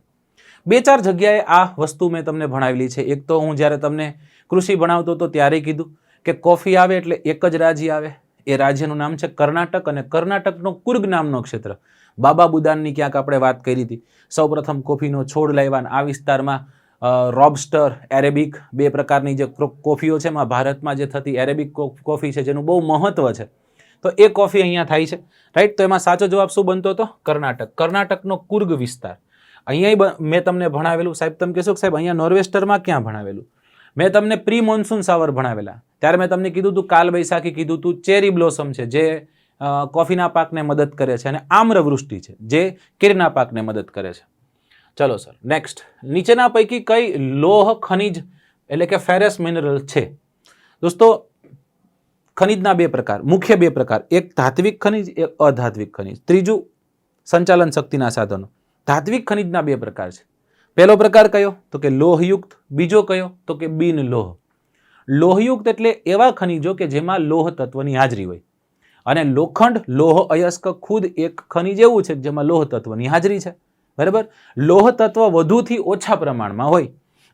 2-4 જગ્યાએ આ વસ્તુ મેં તમને ભણાવેલી છે. એક તો હું જ્યારે તમને કૃષિ ભણાવતો હતો ત્યારે કીધું કે કોફી આવે એટલે એક જ રાજ્ય આવે. એ રાજ્યનું નામ છે કર્ણાટક, અને કર્ણાટકનો કુર્ગ નામનો ક્ષેત્ર. બાબા બુદાનની ક્યાંક આપણે વાત કરી હતી. સૌપ્રથમ કોફીનો છોડ લાવ્યા. આ વિસ્તારમાં રોબસ્ટર, એરેબિક, બે પ્રકારની જે કોફીઓ છે, એમાં ભારતમાં જે થતી એરેબિક કોફી છે જેનું બહુ મહત્વ છે. તો એ કોફી અહીંયા થાય છે, રાઈટ. તો એમાં સાચો જવાબ શું બનતો હતો? કર્ણાટક. કર્ણાટકનો કુર્ગ વિસ્તાર. અહીંયા મેં તમને ભણાવેલું. સાહેબ તમે કહેશો કે સાહેબ અહીંયા નોર્વેસ્ટરમાં ક્યાં ભણાવેલું? મેં તમને પ્રી મોન્સૂન સાવર ભણાવેલા. ત્યારે મેં તમને કીધું હતું કાલ વૈશાખી, કીધું હતું ચેરી બ્લોસમ છે જે કોફીના પાકને મદદ કરે છે, અને આમ્રવૃષ્ટિ છે જે કેરીના પાકને મદદ કરે છે. ચલો સર નેક્સ્ટ. નીચેના પૈકી કઈ લોહ ખનિજ એટલે કે ફેરસ મિનરલ છે? દોસ્તો ખનિજના બે પ્રકાર, મુખ્ય બે પ્રકાર. એક ધાત્વિક ખનિજ, એક અધાત્વિક ખનિજ. ત્રીજું સંચાલન શક્તિના સાધનો. ધાત્વિક ખનિજના બે પ્રકાર છે. પહેલો પ્રકાર કયો? તો કે લોહયુક્ત. બીજો કયો? તો કે બિન લોહ. લોહયુક્ત એટલે એવા ખનિજો કે જેમાં લોહ તત્વની હાજરી હોય. અને લોખંડ, લોહ અયસ્ક ખુદ એક ખનિજ એવું છે જેમાં લોહ તત્વની હાજરી છે, બરાબર. લોહ તત્વ વધુથી ઓછા પ્રમાણમાં હોય,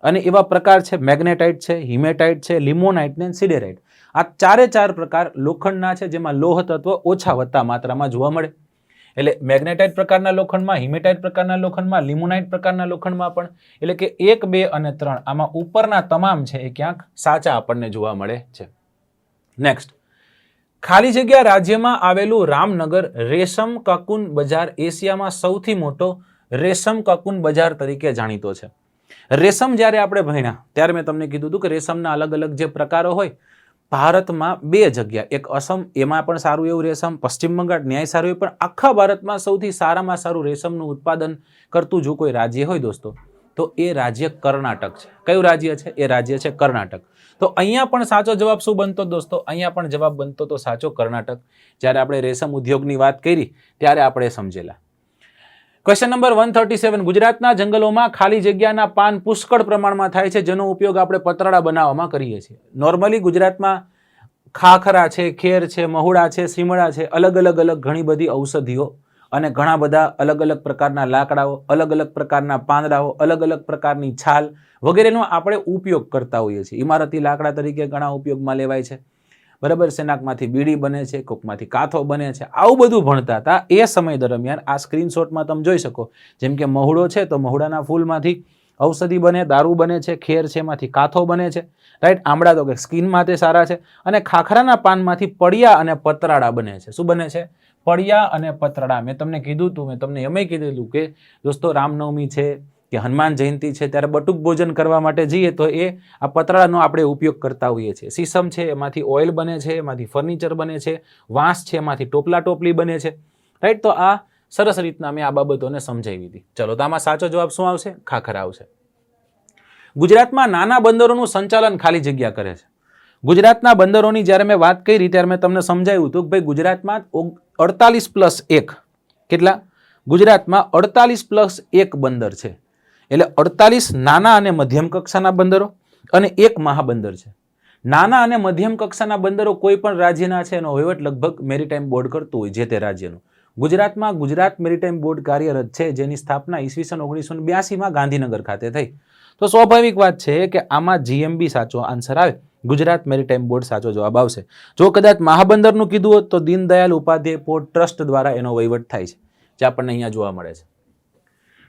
અને એવા પ્રકાર છે મેગ્નેટાઇટ છે, હિમેટાઇટ છે, લિમોનાઇટ ને સિડેરાઇટ. આ 4 પ્રકાર લોખંડના છે જેમાં લોહ તત્વ ઓછા વત્તા માત્રામાં જોવા મળે. એટલે મેગ્નેટાઇટ પ્રકારના લોખંડમાં, હિમેટાઇટ પ્રકારના લોખંડમાં, લિમોનાઇટ પ્રકારના લોખંડમાં પણ. એટલે કે 1, 2 અને 3 આમાં ઉપરના તમામ છે એ ક્યાંક સાચા આપણને જોવા મળે છે. નેક્સ્ટ. ખાલી જગ્યા રાજ્યમાં આવેલું રામનગર રેશમ કકુન બજાર એશિયામાં સૌથી મોટો રેશમ કકુન બજાર તરીકે જાણીતો છે. રેશમ જ્યારે આપણે ભણ્યા ત્યારે મેં તમને કીધું હતું કે રેશમના અલગ અલગ જે પ્રકારો હોય, ભારતમાં 2 જગ્યા, એક અસમ, એમાં પણ સારું એવું રેશમ, પશ્ચિમ બંગાળ ન્યાય સારું એવું, પણ આખા ભારતમાં સૌથી સારામાં સારું રેશમનું ઉત્પાદન કરતું જો કોઈ રાજ્ય હોય દોસ્તો, તો એ રાજ્ય કર્ણાટક છે. કયું રાજ્ય છે? એ રાજ્ય છે કર્ણાટક. તો અહીંયા પણ સાચો જવાબ શું બનતો દોસ્તો? અહીંયા પણ જવાબ બનતો તો સાચો કર્ણાટક. જ્યારે આપણે રેશમ ઉદ્યોગની વાત કરી ત્યારે આપણે સમજેલા. Question number 137. ગુજરાતના જંગલોમાં ખાલી જગ્યાના પાન પુષ્કળ પ્રમાણમાં થાય છે, જેનો ઉપયોગ આપણે પતરાળા બનાવવામાં કરીએ છીએ. નોર્મલી ગુજરાતમાં ખાખરા છે, ખેર છે, મહુડા છે, સીમડા છે, અલગ અલગ ઘણી બધી ઔષધિઓ અને ઘણા બધા અલગ અલગ પ્રકારના લાકડાઓ, અલગ અલગ પ્રકારના પાંદડાઓ, અલગ અલગ પ્રકારની છાલ વગેરેનો આપણે ઉપયોગ કરતા હોઈએ છીએ. ઇમારતી લાકડા તરીકે ઘણા ઉપયોગમાં લેવાય છે. બરાબર, શેનાકમાંથી બીડી બને છે, કોકમાંથી કાથો બને છે, આવું બધું ભણતા હતા એ સમય દરમિયાન. આ સ્ક્રીનશોટમાં તમે જોઈ શકો, જેમ કે મહુડો છે તો મહુડાના ફૂલમાંથી ઔષધિ બને, દારૂ બને છે, ખેર છે એમાંથી કાથો બને છે, રાઈટ. આમળા તો કે સ્કિન માટે સારા છે, અને ખાખરાના પાનમાંથી પડિયા અને પતરાળા બને છે. શું બને છે? પડિયા અને પતરાળા. મેં તમને કીધું હતું, મેં તમને એમય કીધેલું કે દોસ્તો રામનવમી છે કે હનુમાન જયંતિ છે ત્યારે બટુક ભોજન કરવા માટે જઈએ તો એ આ પતરાળાનો આપણે ઉપયોગ કરતા હોઈએ છીએ. સીસમ છે એમાંથી ઓઇલ બને છે, એમાંથી ફર્નિચર બને છે, વાંસ છે એમાંથી ટોપલા ટોપલી બને છે, રાઈટ. તો આ સરસ રીતના મેં આ બાબતોને સમજાવી હતી. ચલો, તો આમાં સાચો જવાબ શું આવશે? ખાખરા આવશે. ગુજરાતમાં નાના બંદરોનું સંચાલન ખાલી જગ્યા કરે છે. ગુજરાતના બંદરોની જ્યારે મેં વાત કરી ત્યારે મેં તમને સમજાવ્યું હતું કે ભાઈ ગુજરાતમાં 48+1 કેટલા? ગુજરાતમાં 48+1 બંદર છે. એટલે 48 નાના અને મધ્યમ કક્ષાના બંદરો અને 1 મહાબંદર છે. નાના અને મધ્યમ કક્ષાના બંદરો કોઈ પણ રાજ્યના છે એનો વહીવટ લગભગ મેરીટાઈમ બોર્ડ કરતું હોય જે તે રાજ્યનું. ગુજરાતમાં ગુજરાત મેરીટાઈમ બોર્ડ કાર્યરત છે, જેની સ્થાપના ઈસવીસન 1982માં ગાંધીનગર ખાતે થઈ. તો સ્વાભાવિક વાત છે કે આમાં જીએમબી સાચો આન્સર આવે, ગુજરાત મેરીટાઈમ બોર્ડ સાચો જવાબ આવશે. જો કદાચ મહાબંદરનું કીધું હોત તો દીનદયાલ ઉપાધ્યાય પોર્ટ ટ્રસ્ટ દ્વારા એનો વહીવટ થાય છે, જે આપણને અહીંયા જોવા મળે છે.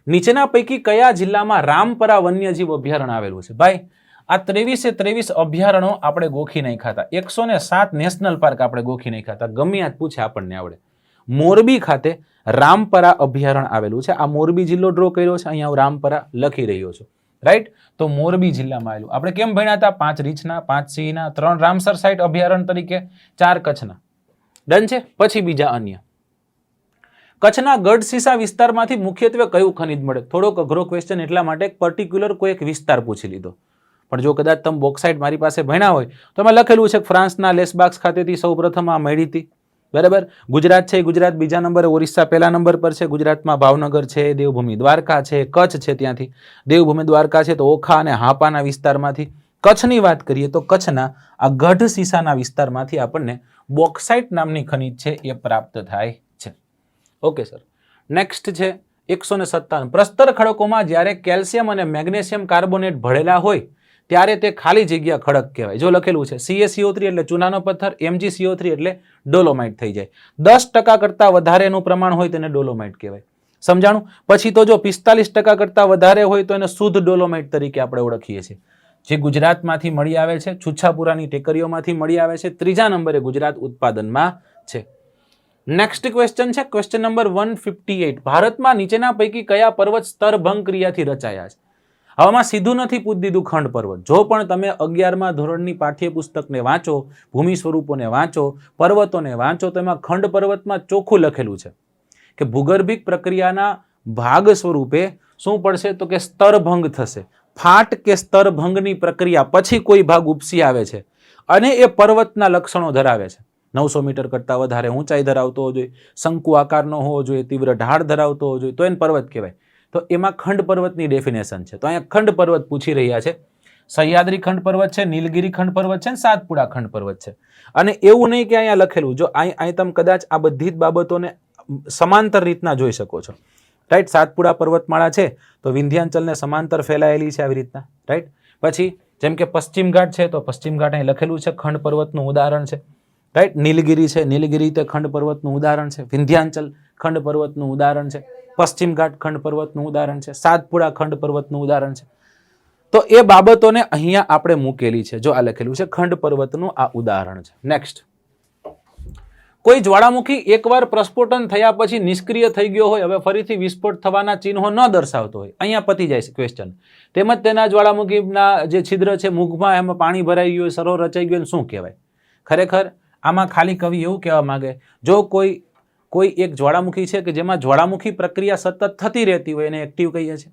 નીચેના પૈકી કયા જિલ્લામાં રામપરા વન્યજીવ અભયારણ્ય આવેલું છે? ભાઈ આ 23 અભયારણ્યો આપણે ગોખી નહીં ખાતા, 107 નેશનલ પાર્ક આપણે ગોખી નહીં ખાતા, ગમે યાદ પૂછે આપણને આવડે. મોરબી ખાતે રામપરા અભયારણ્ય આવેલું છે. આ મોરબી જિલ્લો ડ્રો કર્યો છે, અહીંયા હું રામપરા લખી રહ્યો છું, રાઈટ. તો મોરબી જિલ્લામાં આવેલું. આપણે કેમ ભણ્યા હતા? 5 રીંછના, 5 સિંહના, 3 રામસર સાઇટ અભયારણ્ય તરીકે, 4 કચ્છના. ડન છે. પછી બીજા અન્ય. કચ્છના ગઢસીસા વિસ્તારમાંથી મુખ્યત્વે કયું ખનિજ મળે? થોડોક અઘરો ક્વેશ્ચન એટલા માટે પર્ટિક્યુલર કોઈ એક વિસ્તાર પૂછી લીધો. પણ જો કદાચ તમે બોક્સાઇટ મારી પાસે ભણ્યા હોય તો એમાં લખેલું છે કે ફ્રાન્સના લેસબાક્સ ખાતેથી સૌપ્રથમ આ મળી હતી, બરાબર. ગુજરાત છે, ગુજરાત બીજા નંબરે, ઓરિસ્સા પહેલા નંબર પર છે. ગુજરાતમાં ભાવનગર છે, દેવભૂમિ દ્વારકા છે, કચ્છ છે, ત્યાંથી દેવભૂમિ દ્વારકા છે તો ઓખા અને હાપાના વિસ્તારમાંથી. કચ્છની વાત કરીએ તો કચ્છના આ ગઢસીસાના વિસ્તારમાંથી આપણને બોક્સાઇટ નામની ખનિજ છે એ પ્રાપ્ત થાય છે. Okay sir. નેક્સ્ટ છે 157. પ્રસ્તર ખડકોમાં જ્યારે કેલ્શિયમ અને મેગ્નેશિયમ કાર્બોનેટ ભળેલા હોય ત્યારે તે ખાલી જગ્યા ખડક કહેવાય. જો લખેલું છે CaCO3 એટલે ચૂનાનો પથ્થર, MgCO3 એટલે ડોલોમાઇટ થઈ જાય. 10% કરતાં વધારેનું પ્રમાણ હોય તેને ડોલોમાઇટ કહેવાય. સમજાણું? પછી તો જો 45% કરતાં વધારે હોય તો એને શુદ્ધ ડોલોમાઇટ તરીકે આપણે ઓળખીએ છીએ, જે ગુજરાતમાંથી મળી આવે છે, છુછાપુરાની ટેકરીઓમાંથી મળી આવે છે. ત્રીજા નંબરે ગુજરાત ઉત્પાદનમાં છે. નેક્સ્ટ ક્વેશ્ચન છે ક્વેશ્ચન નંબર 158. ભારતમાં નીચેના પૈકી કયા પર્વત સ્તરભંગ ક્રિયાથી રચાયા છે? આમાં સીધું નથી પૂછી દીધું ખંડ પર્વત. જો પણ તમે 11મા ધોરણની પાઠ્યપુસ્તકને વાંચો, ભૂમિ સ્વરૂપોને વાંચો, પર્વતોને વાંચો, તો એમાં ખંડ પર્વતમાં ચોખ્ખું લખેલું છે કે ભૂગર્ભિક પ્રક્રિયાના ભાગ સ્વરૂપે શું પડશે તો કે સ્તરભંગ થશે. ફાટ કે સ્તરભંગની પ્રક્રિયા પછી કોઈ ભાગ ઉપસી આવે છે અને એ પર્વતના લક્ષણો ધરાવે છે. 900 મીટર કરતાં વધારે ઊંચાઈ ધરાવતો હોવો જોઈએ, શંકુ આકારનો હોવો જોઈએ, તીવ્ર ઢાળ ધરાવતો હોવો જોઈએ, તો એને પર્વત કહેવાય. તો એમાં ખંડ પર્વતની ડેફિનેશન છે. તો અહીંયા ખંડ પર્વત પૂછી રહ્યા છે. સહ્યાદ્રી ખંડ પર્વત છે, નીલગિરી ખંડ પર્વત છે, સાતપુડા ખંડ પર્વત છે. અને એવું નહીં કે અહીંયા લખેલું, જો અહીં તમે કદાચ આ બધી જ બાબતોને સમાંતર રીતના જોઈ શકો છો, રાઈટ. સાતપુડા પર્વતમાળા છે તો વિંધ્યાચલને સમાંતર ફેલાયેલી છે આવી રીતના, રાઈટ. પછી જેમ કે પશ્ચિમ ઘાટ છે તો પશ્ચિમ ઘાટ અહીં લખેલું છે, ખંડ પર્વતનું ઉદાહરણ છે, રાઈટ. નીલગિરી છે, નીલગિરી તે ખંડ પર્વતનું ઉદાહરણ છે. વિંધ્યાચલ ખંડ પર્વતનું ઉદાહરણ છે. પશ્ચિમ ઘાટ ખંડ પર્વતનું ઉદાહરણ છે. સાતપુડા ખંડ પર્વતનું ઉદાહરણ છે. તો એ બાબતોને અહીંયા આપણે મૂકેલી છે. જો આ લખેલું છે ખંડ પર્વતનું આ ઉદાહરણ છે. નેક્સ્ટ, કોઈ જ્વાળામુખી એકવાર પ્રસ્ફોટન થયા પછી નિષ્ક્રિય થઈ ગયો હોય, હવે ફરીથી વિસ્ફોટ થવાના ચિહ્નો ન દર્શાવતો હોય, અહીંયા પતી જાય છે ક્વેશ્ચન. તેમજ તેના જ્વાળામુખીના જે છિદ્ર છે મુખમાં એમાં પાણી ભરાઈ ગયું હોય, સરોવર રચાઈ ગયું, શું કહેવાય? ખરેખર આમાં ખાલી કવિ એવું કહેવા માંગે, જો કોઈ એક જ્વાળામુખી છે કે જેમાં જ્વાળામુખી પ્રક્રિયા સતત થતી રહેતી હોય એને એક્ટિવ કહીએ છીએ.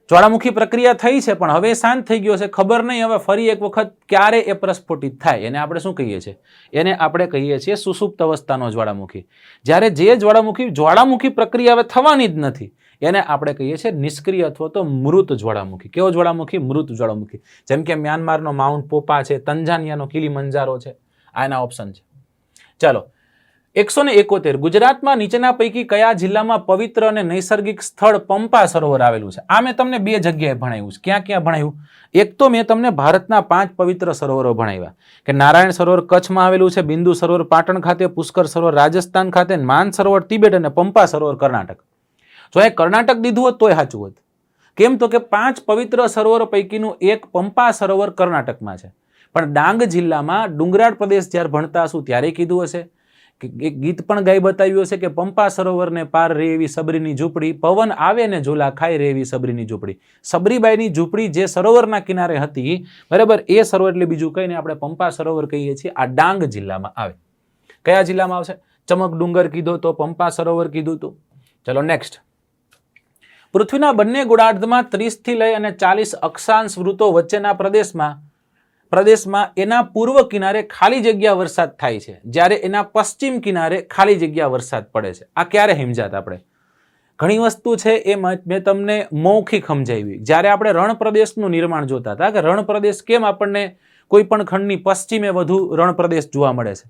જ્વાળામુખી પ્રક્રિયા થઈ છે પણ હવે શાંત થઈ ગયો છે, ખબર નહીં હવે ફરી એક વખત ક્યારે એ પ્રસ્ફોટિત થાય, એને આપણે શું કહીએ છીએ? એને આપણે કહીએ છીએ સુષુપ્ત અવસ્થાનો જ્વાળામુખી. જ્યારે જે જ્વાળામુખી પ્રક્રિયા હવે થવાની જ નથી એને આપણે કહીએ છીએ નિષ્ક્રિય અથવા તો મૃત જ્વાળામુખી. કેવો જ્વાળામુખી? મૃત જ્વાળામુખી. જેમ કે મ્યાનમારનો માઉન્ટ પોપા છે, તંજાનિયાનો કિલીમંજારો છે, આ એના ઓપ્શન છે. ચાલો 171 ગુજરાતમાં નીચેના પૈકી કયા જિલ્લામાં પવિત્ર અને નૈસર્ગિક સ્થળ પંપા સરોવર આવેલું છે? આ મેં તમને 2 જગ્યાએ ભણાવ્યું છે. ક્યાં ક્યાં ભણાવ્યું? એક તો મેં તમને ભારતના 5 પવિત્ર સરોવરો ભણાવ્યા કે નારાયણ સરોવર કચ્છમાં આવેલું છે, બિંદુ સરોવર પાટણ ખાતે, પુષ્કર સરોવર રાજસ્થાન ખાતે, માન સરોવર તિબેટ અને પંપા સરોવર કર્ણાટક. જો એ કર્ણાટક દીધું હોત તોય સાચું હોત. કેમ તો કે 5 પવિત્ર સરોવરો પૈકીનું એક પંપા સરોવર કર્ણાટકમાં છે. પણ ડાંગ જિલ્લામાં ડુંગરાળ પ્રદેશ જ્યારે ભણતા હશું ત્યારે કીધું હશે કે એક ગીત પણ ગાઈ બતાવ્યું હશે કે પંપા સરોવરને પાર રે એવી સબરીની ઝૂંપડી, પવન આવે ને ઝોલા ખાય રે એવી સબરીની ઝૂંપડી. સબરીબાઈની ઝૂંપડી જે સરોવરના કિનારે હતી, બરાબર, એ સરોવર એટલે બીજું કહીને આપણે પંપા સરોવર કહીએ છીએ. આ ડાંગ જિલ્લામાં આવે. કયા જિલ્લામાં આવશે? ચમક ડુંગર કીધો તો પંપા સરોવર કીધું તો. ચલો નેક્સ્ટ. પૃથ્વીના બંને ગોળાર્ધમાં 30 થી લઈ અને 40 અક્ષાંશ વૃત્તો વચ્ચેના પ્રદેશમાં એના પૂર્વ કિનારે ખાલી જગ્યા વરસાદ થાય છે, જ્યારે એના પશ્ચિમ કિનારે ખાલી જગ્યા વરસાદ પડે છે. આ ક્યારે સમજાત? આપણે ઘણી વસ્તુ છે એ મેં તમને મૌખિક સમજાવી. જ્યારે આપણે રણ પ્રદેશનું નિર્માણ જોતા હતા કે રણ પ્રદેશ કેમ આપણને કોઈ પણ ખંડની પશ્ચિમે વધુ રણ પ્રદેશ જોવા મળે છે,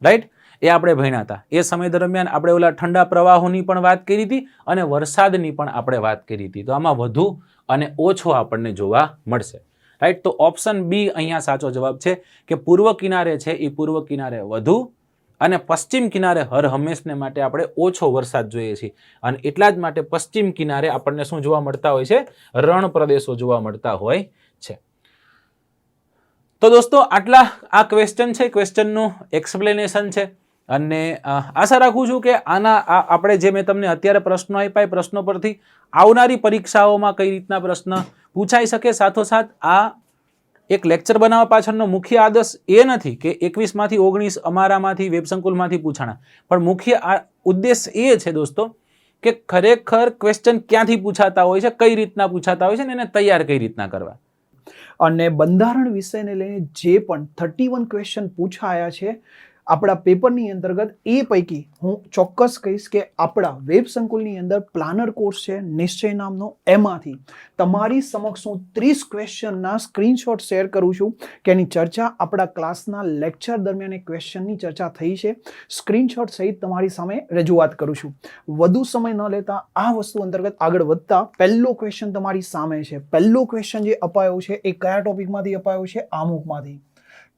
રાઈટ, એ આપણે ભણ્યા હતા. એ સમય દરમિયાન આપણે ઓલા ઠંડા પ્રવાહોની પણ વાત કરી હતી અને વરસાદની પણ આપણે વાત કરી હતી. તો આમાં વધુ અને ઓછો આપણને જોવા મળશે, રાઈટ. તો ઓપ્શન બી અહીંયા સાચો જવાબ છે કે પૂર્વ કિનારે છે એ પૂર્વ કિનારે વધુ અને પશ્ચિમ કિનારે હર હંમેશને માટે આપણે ઓછો વરસાદ જોઈએ છીએ. અને એટલા જ માટે પશ્ચિમ કિનારે આપણને શું જોવા મળતા હોય છે? રણ પ્રદેશો જોવા મળતા હોય છે. તો દોસ્તો આટલા આ ક્વેશ્ચન છે, ક્વેશ્ચનનું એક્સપ્લેનેશન છે. અને આશા રાખું છું કે આના આપણે જે મેં તમને અત્યારે પ્રશ્નો આપ્યા એ પ્રશ્નો પરથી આવનારી પરીક્ષાઓમાં કઈ રીતના પ્રશ્ન પૂછાઈ શકે. સાથોસાથ આ એક લેક્ચર બનાવવા પાછળનો મુખ્ય આદર્શ એ નથી કે 21 માંથી 19 અમારામાંથી વેબસંકુલમાંથી પૂછાણા, પણ મુખ્ય ઉદ્દેશ એ છે દોસ્તો કે ખરેખર ક્વેશ્ચન ક્યાંથી પૂછાતા હોય છે, કઈ રીતના પૂછાતા હોય છે ને એને તૈયાર કઈ રીતના કરવા. અને બંધારણ વિષયને લઈને જે પણ 31 ક્વેશ્ચન પૂછાયા છે આપણા પેપરની અંતર્ગત, એ પૈકી હું ચોક્કસ કહીશ કે આપણા વેબ સંકુલની અંદર પ્લાનર કોર્સ છે નિશ્ચય નામનો, એમાંથી તમારી સમક્ષ હું 30 ક્વેશ્ચનના સ્ક્રીનશોટ શેર કરું છું કે એની ચર્ચા આપણા ક્લાસના લેક્ચર દરમિયાન એ ક્વેશ્ચનની ચર્ચા થઈ છે. સ્ક્રીનશોટ સહિત તમારી સામે રજૂઆત કરું છું. વધુ સમય ન લેતા આ વસ્તુ અંતર્ગત આગળ વધતા પહેલો ક્વેશ્ચન તમારી સામે છે. પહેલો ક્વેશ્ચન જે અપાયો છે એ કયા ટોપિકમાંથી અપાયો છે? આમુખમાંથી.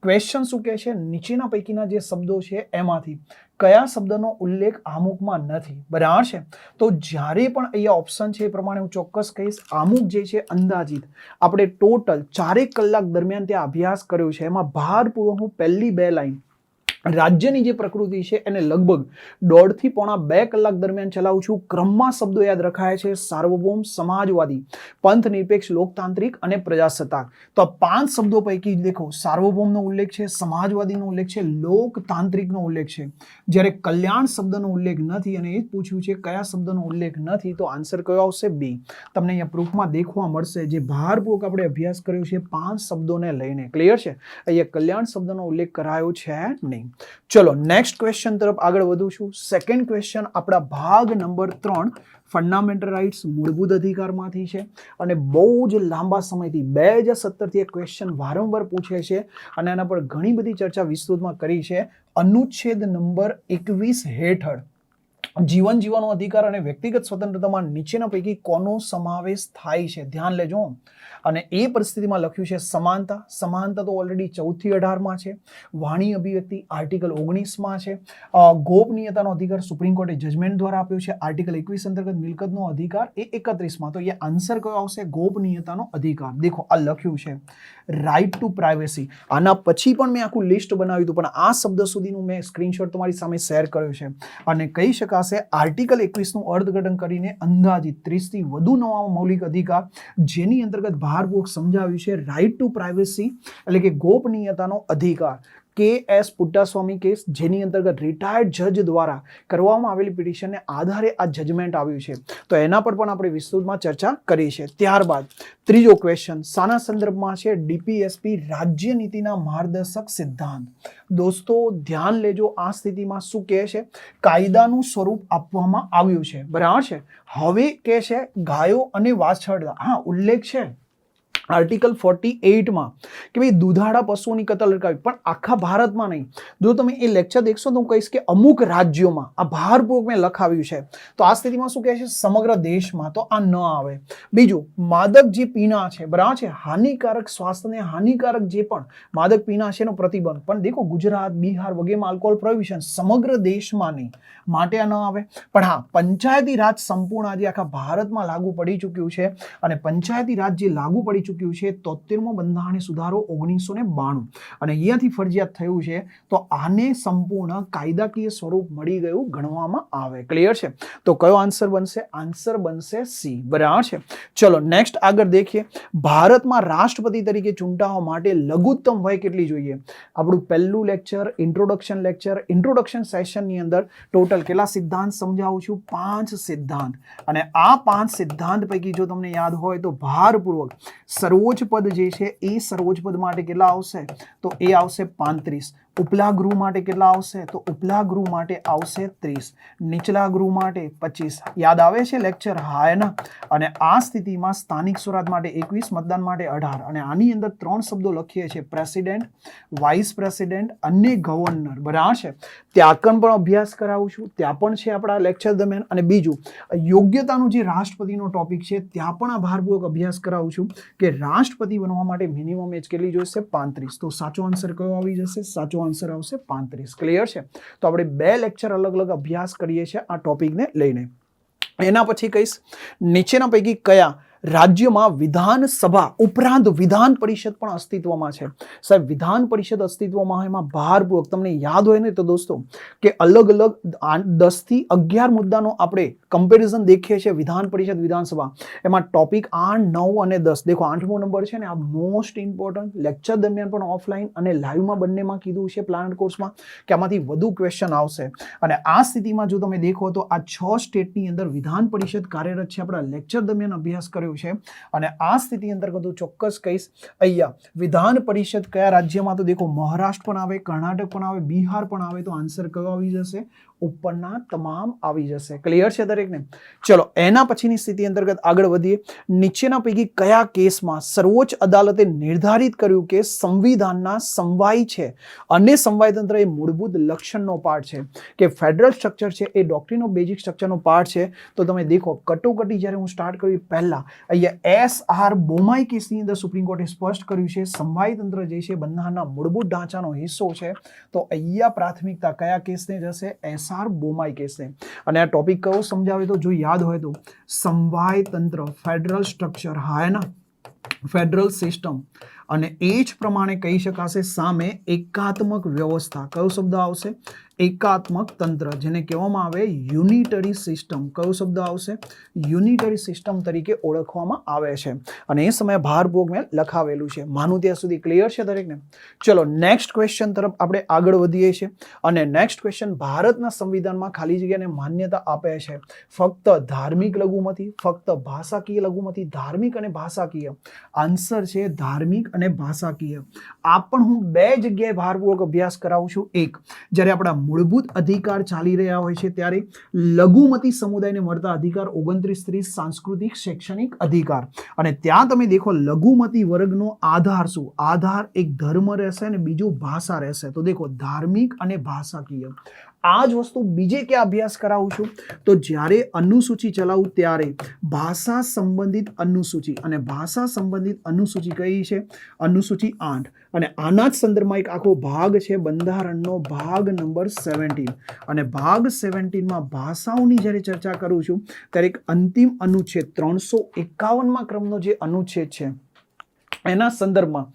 ક્વેશ્ચન શું કહે છે? નીચેના પૈકીના જે શબ્દો છે એમાંથી કયા શબ્દનો ઉલ્લેખ આમુખમાં નથી? બરાબર છે. તો જ્યારે પણ અહીંયા ઓપ્શન છે એ પ્રમાણે હું ચોક્કસ કહીશ. આમુખ જે છે અંદાજિત આપણે ટોટલ 4 કલાક દરમિયાન ત્યાં અભ્યાસ કર્યો છે. એમાં ભારપૂર્વક હું પહેલી 2 લાઈન રાજ્યની જે પ્રકૃતિ છે એને લગભગ 1.5 થી પોણા 2 કલાક દરમિયાન ચલાવું છું. ક્રમમાં શબ્દો યાદ રખાય છે: સાર્વભૌમ, સમાજવાદી, પંથ નિરપેક્ષ, લોકતાંત્રિક અને પ્રજાસત્તાક. તો આ 5 શબ્દો પૈકી દેખો, સાર્વભૌમનો ઉલ્લેખ છે, સમાજવાદીનો ઉલ્લેખ છે, લોકતાંત્રિકનો ઉલ્લેખ છે, જ્યારે કલ્યાણ શબ્દનો ઉલ્લેખ નથી. અને એ જ પૂછ્યું છે કયા શબ્દનો ઉલ્લેખ નથી, તો આન્સર કયો આવશે? બી. તમને અહીંયા પ્રૂફમાં દેખવા મળશે. જે ભારપૂર્વક આપણે અભ્યાસ કર્યો છે 5 શબ્દોને લઈને. ક્લિયર છે? અહીંયા કલ્યાણ શબ્દનો ઉલ્લેખ કરાયો છે નહીં. ચલો નેક્સ્ટ ક્વેશ્ચન તરફ આગળ વધું છું. સેકન્ડ ક્વેશ્ચન આપણા ભાગ નંબર 3 ફંડામેન્ટલ રાઇટ્સ મૂળભૂત અધિકારમાંથી છે. અને બહુ જ લાંબા સમયથી 2017 થી એક ક્વેશ્ચન વારંવાર પૂછે છે અને આના પર ઘણી બધી ચર્ચા વિસ્તૃતમાં કરી છે. અનુચ્છેદ નંબર 21 હેઠળ જીવન જીવવાનો અધિકાર અને વ્યક્તિગત સ્વતંત્રતામાં નીચેના પૈકી કોનો સમાવેશ થાય છે? ધ્યાન લેજો. અને એ પરિસ્થિતિમાં લખ્યું છે સમાનતા. સમાનતા તો ઓલરેડી 14 થી 18માં છે. વાણી અભિવ્યક્તિ આર્ટિકલ 19માં છે. ગોપનીયતાનો અધિકાર સુપ્રીમ કોર્ટે જજમેન્ટ દ્વારા આપ્યો છે. આર્ટિકલ 21 અંતર્ગત મિલકતનો અધિકાર એ 31માં. તો એ આન્સર કયો આવશે? ગોપનીયતાનો અધિકાર. દેખો આ લખ્યું છે રાઇટ ટુ પ્રાઇવેસી. આના પછી પણ મેં આખું લિસ્ટ બનાવ્યું હતું, પણ આ શબ્દ સુધીનું મેં સ્ક્રીનશોટ તમારી સામે શેર કર્યો છે. અને કહી શકાશે આર્ટિકલ 21નું અર્થઘટન કરીને અંદાજિત 30 થી વધુ નવા મૌલિક અધિકાર જેની અંતર્ગત ભારપૂર્વક સમજાવ્યું છે રાઇટ ટુ પ્રાઇવેસી એટલે કે ગોપનીયતાનો અધિકાર. કે.એસ. પુટ્ટાસ્વામી કેસ, જેની અંતર્ગત રિટાયર્ડ જજ દ્વારા કરવામાં આવેલી પિટિશનને આધારે આ જજમેન્ટ આવ્યું છે. તો એના પર પણ આપણે વિસ્તૃતમાં ચર્ચા કરી છે. ત્યારબાદ ત્રીજો ક્વેશ્ચન શાના સંદર્ભમાં છે? ડીપીએસપી રાજ્ય નીતિના માર્ગદર્શક સિદ્ધાંત. દોસ્તો ધ્યાન લેજો, આ સ્થિતિમાં શું કહે છે? કાયદાનું સ્વરૂપ આપવામાં આવ્યું છે. બરાબર છે. હવે કહે છે ગાયો અને વાછરડા. હા, ઉલ્લેખ છે આર્ટિકલ 48માં કે ભાઈ દુધાળા પશુઓની કતલ અટકાવી, પણ આખા ભારતમાં નહીં. જો તમે એ લેક્ચર દેખશો તો હું કહીશ કે અમુક રાજ્યોમાં આ ભારપૂર્વક મેં લખાવ્યું છે. તો આ સ્થિતિમાં શું કહે છે, સમગ્ર દેશમાં તો આ ન આવે. બીજું, માદક જે પીણા છે, બરાબર છે, હાનિકારક સ્વાસ્થ્યને હાનિકારક જે પણ માદક પીણા છે એનો પ્રતિબંધ. પણ દેખો ગુજરાત, બિહાર વગેરેમાં આલ્કોહોલ પ્રોહિબિશન, સમગ્ર દેશમાં નહીં, માટે આ ન આવે. પણ હા, પંચાયતી રાજ સંપૂર્ણ આજે આખા ભારતમાં લાગુ પડી ચૂક્યું છે. અને પંચાયતી રાજ જે લાગુ પડી ચૂક્યું છે 73મો બંધારણીય સુધારો 1992, અને અહીંયાથી ફરજિયાત થયું છે. તો આને સંપૂર્ણ કાયદાકીય સ્વરૂપ મળી ગયું ગણવામાં આવે. ક્લિયર છે? તો કયો આન્સર બનશે? આન્સર બનશે સી. બરાબર છે. ચલો નેક્સ્ટ આગળ દેખીએ. ભારતમાં રાષ્ટ્રપતિ તરીકે ચૂંટાવા માટે લઘુત્તમ વય કેટલી જોઈએ? આપણું પહેલું લેક્ચર ઇન્ટ્રોડક્શન સેશનની અંદર ટોટલ કેટલા સિદ્ધાંત સમજાવું છું? 5 સિદ્ધાંત. અને આ 5 સિદ્ધાંત પૈકી જો તમને યાદ હોય તો ભારપૂર્વક સર્વોચ્ચ પદ જે છે એ સર્વોચ્ચ પદ માટે કેટલા આવશે? તો એ આવશે 35. ઉપલા ગૃહ માટે કેટલા આવશે? તો ઉપલા ગૃહ માટે આવશે 30. નીચલા ગૃહ માટે 25. યાદ આવે છે લેક્ચર? હા એના. અને આ સ્થિતિમાં સ્થાનિક સ્વરાજ માટે 21, મતદાન માટે 18. અને આની અંદર 3 શબ્દો લખીએ છીએ, પ્રેસિડેન્ટ, વાઇસ પ્રેસિડેન્ટ અને ગવર્નર. બરાબર છે. ત્યાં પણ અભ્યાસ કરાવું છું, ત્યાં પણ છે આપણા લેક્ચર દરમિયાન. અને બીજું, યોગ્યતાનું જે રાષ્ટ્રપતિનો ટોપિક છે ત્યાં પણ આ ભારપૂર્વક અભ્યાસ કરાવું છું કે રાષ્ટ્રપતિ બનવા માટે મિનિમમ એજ કેટલી જોઈશે? 35. તો સાચો આન્સર કયો આવી જશે? સાચો આન્સર આવશે 35. ક્લિયર છે? તો આપણે 2 લેક્ચર અલગ અલગ અભ્યાસ કરીએ છીએ આ ટોપિકને લઈને. એના પછી કહીશ, નીચેના પૈકી કયા રાજ્યમાં વિધાનસભા ઉપરાંત વિધાન પરિષદ પણ અસ્તિત્વમાં છે? સાહેબ, વિધાન પરિષદ અસ્તિત્વમાં એમાં ભારપૂર્વક તમને યાદ હોય ને તો દોસ્તો કે અલગ અલગ 10 થી 11 મુદ્દાનો આપણે કમ્પેરિઝન દેખીએ છીએ. વિધાન પરિષદ, વિધાનસભા, એમાં ટોપિક 8, 9 અને 10. દેખો 8મો નંબર છે ને, આ મોસ્ટ ઇમ્પોર્ટન્ટ. લેક્ચર દરમિયાન પણ ઓફલાઈન અને લાઈવમાં બંનેમાં કીધું છે પ્લાન કોર્સમાં કે આમાંથી વધુ ક્વેશ્ચન આવશે. અને આ સ્થિતિમાં જો તમે દેખો તો આ 6 સ્ટેટની અંદર વિધાન પરિષદ કાર્યરત છે. આપણા લેક્ચર દરમિયાન અભ્યાસ કર્યો છે. અને આ સ્થિતિ અંતર્ગત હું ચોક્કસ કહીશ, અહીંયા વિધાન પરિષદ કયા રાજ્યમાં? તો દેખો મહારાષ્ટ્ર પણ આવે, કર્ણાટક પણ આવે, બિહાર પણ આવે. તો આન્સર કયો આવી જશે? ઉપરના તમામ આવી જશે. ક્લિયર છે દરેકને? ચલો એના પછીની સ્થિતિ અંતર્ગત આગળ વધીએ. નીચેના પૈકી કયા કેસમાં સર્વોચ્ચ અદાલતે નિર્ધારિત કર્યું કે સંવિધાનના સમવાય છે અને સમવાય તંત્ર એ મૂળભૂત લક્ષણનો પાર્ટ છે, કે ફેડરલ સ્ટ્રક્ચર છે એ ડોક્ટ્રિન ઓફ બેઝિક સ્ટ્રક્ચરનો પાર્ટ છે? તો તમે દેખો કટોકટી જ્યારે હું સ્ટાર્ટ કર્યું પહેલા અહીંયા SR બોમાઈ કેસની અંદર સુપ્રીમ કોર્ટે સ્પષ્ટ કર્યું છે સમવાય તંત્ર જે છે બંધારણના મૂળભૂત ઢાંચાનો હિસ્સો છે. તો અહીંયા પ્રાથમિકતા કયા કેસને જશે? SR બોમાઈ કેસને. અને આ ટોપિક કયો સમજાવે તો જો યાદ હોય તો સમવાય તંત્ર, ફેડરલ સ્ટ્રક્ચર, હા એના ફેડરલ સિસ્ટમ. અને એ જ પ્રમાણે કહી શકાશે સામે એકાત્મક વ્યવસ્થા. કયો શબ્દ આવશે? એકાત્મક તંત્ર, જેને કહેવામાં આવે યુનિટરી સિસ્ટમ. કયો શબ્દ આવશે? યુનિટરી સિસ્ટમ તરીકે ઓળખવામાં આવે છે. અને એ સમયે ભારપૂર્વક મેં લખાવેલું છે. માનું ત્યાં સુધી ક્લિયર છે દરેકને? ચલો નેક્સ્ટ ક્વેશ્ચન તરફ આપણે આગળ વધીએ છીએ. અને નેક્સ્ટ ક્વેશ્ચન, ભારતના સંવિધાનમાં ખાલી જગ્યાને માન્યતા આપે છે ફક્ત ધાર્મિક લઘુમતી, ફક્ત ભાષાકીય લઘુમતી, ધાર્મિક અને ભાષાકીય? આન્સર છે ધાર્મિક અને ભાષાકીય. આ પણ હું 2 જગ્યાએ ભારપૂર્વક અભ્યાસ કરાવું છું. એક, જ્યારે આપણા મૂળભૂત અધિકાર ચાલી રહ્યા હોય છે ત્યારે લઘુમતી સમુદાયને મળતા અધિકાર 29-30 સાંસ્કૃતિક શૈક્ષણિક અધિકાર. અને ત્યાં તમે દેખો લઘુમતી વર્ગનો આધાર શું? આધાર એક ધર્મ રહેશે અને બીજું ભાષા રહેશે. તો દેખો ધાર્મિક અને ભાષાકીય. આ જ વસ્તુ બીજે ક્યાં અભ્યાસ કરાવું છું? તો જ્યારે અનુસૂચિ ચલાવું ત્યારે ભાષા સંબંધિત અનુસૂચિ. અને ભાષા સંબંધિત અનુસૂચિ કઈ છે? અનુસૂચિ 8. અને આના જ સંદર્ભમાં એક આખો ભાગ છે બંધારણનો ભાગ નંબર 17. અને ભાગ 17માં ભાષાઓની જ્યારે ચર્ચા કરું છું ત્યારે એક અંતિમ અનુચ્છેદ 351માં ક્રમનો જે અનુચ્છેદ છે એના સંદર્ભમાં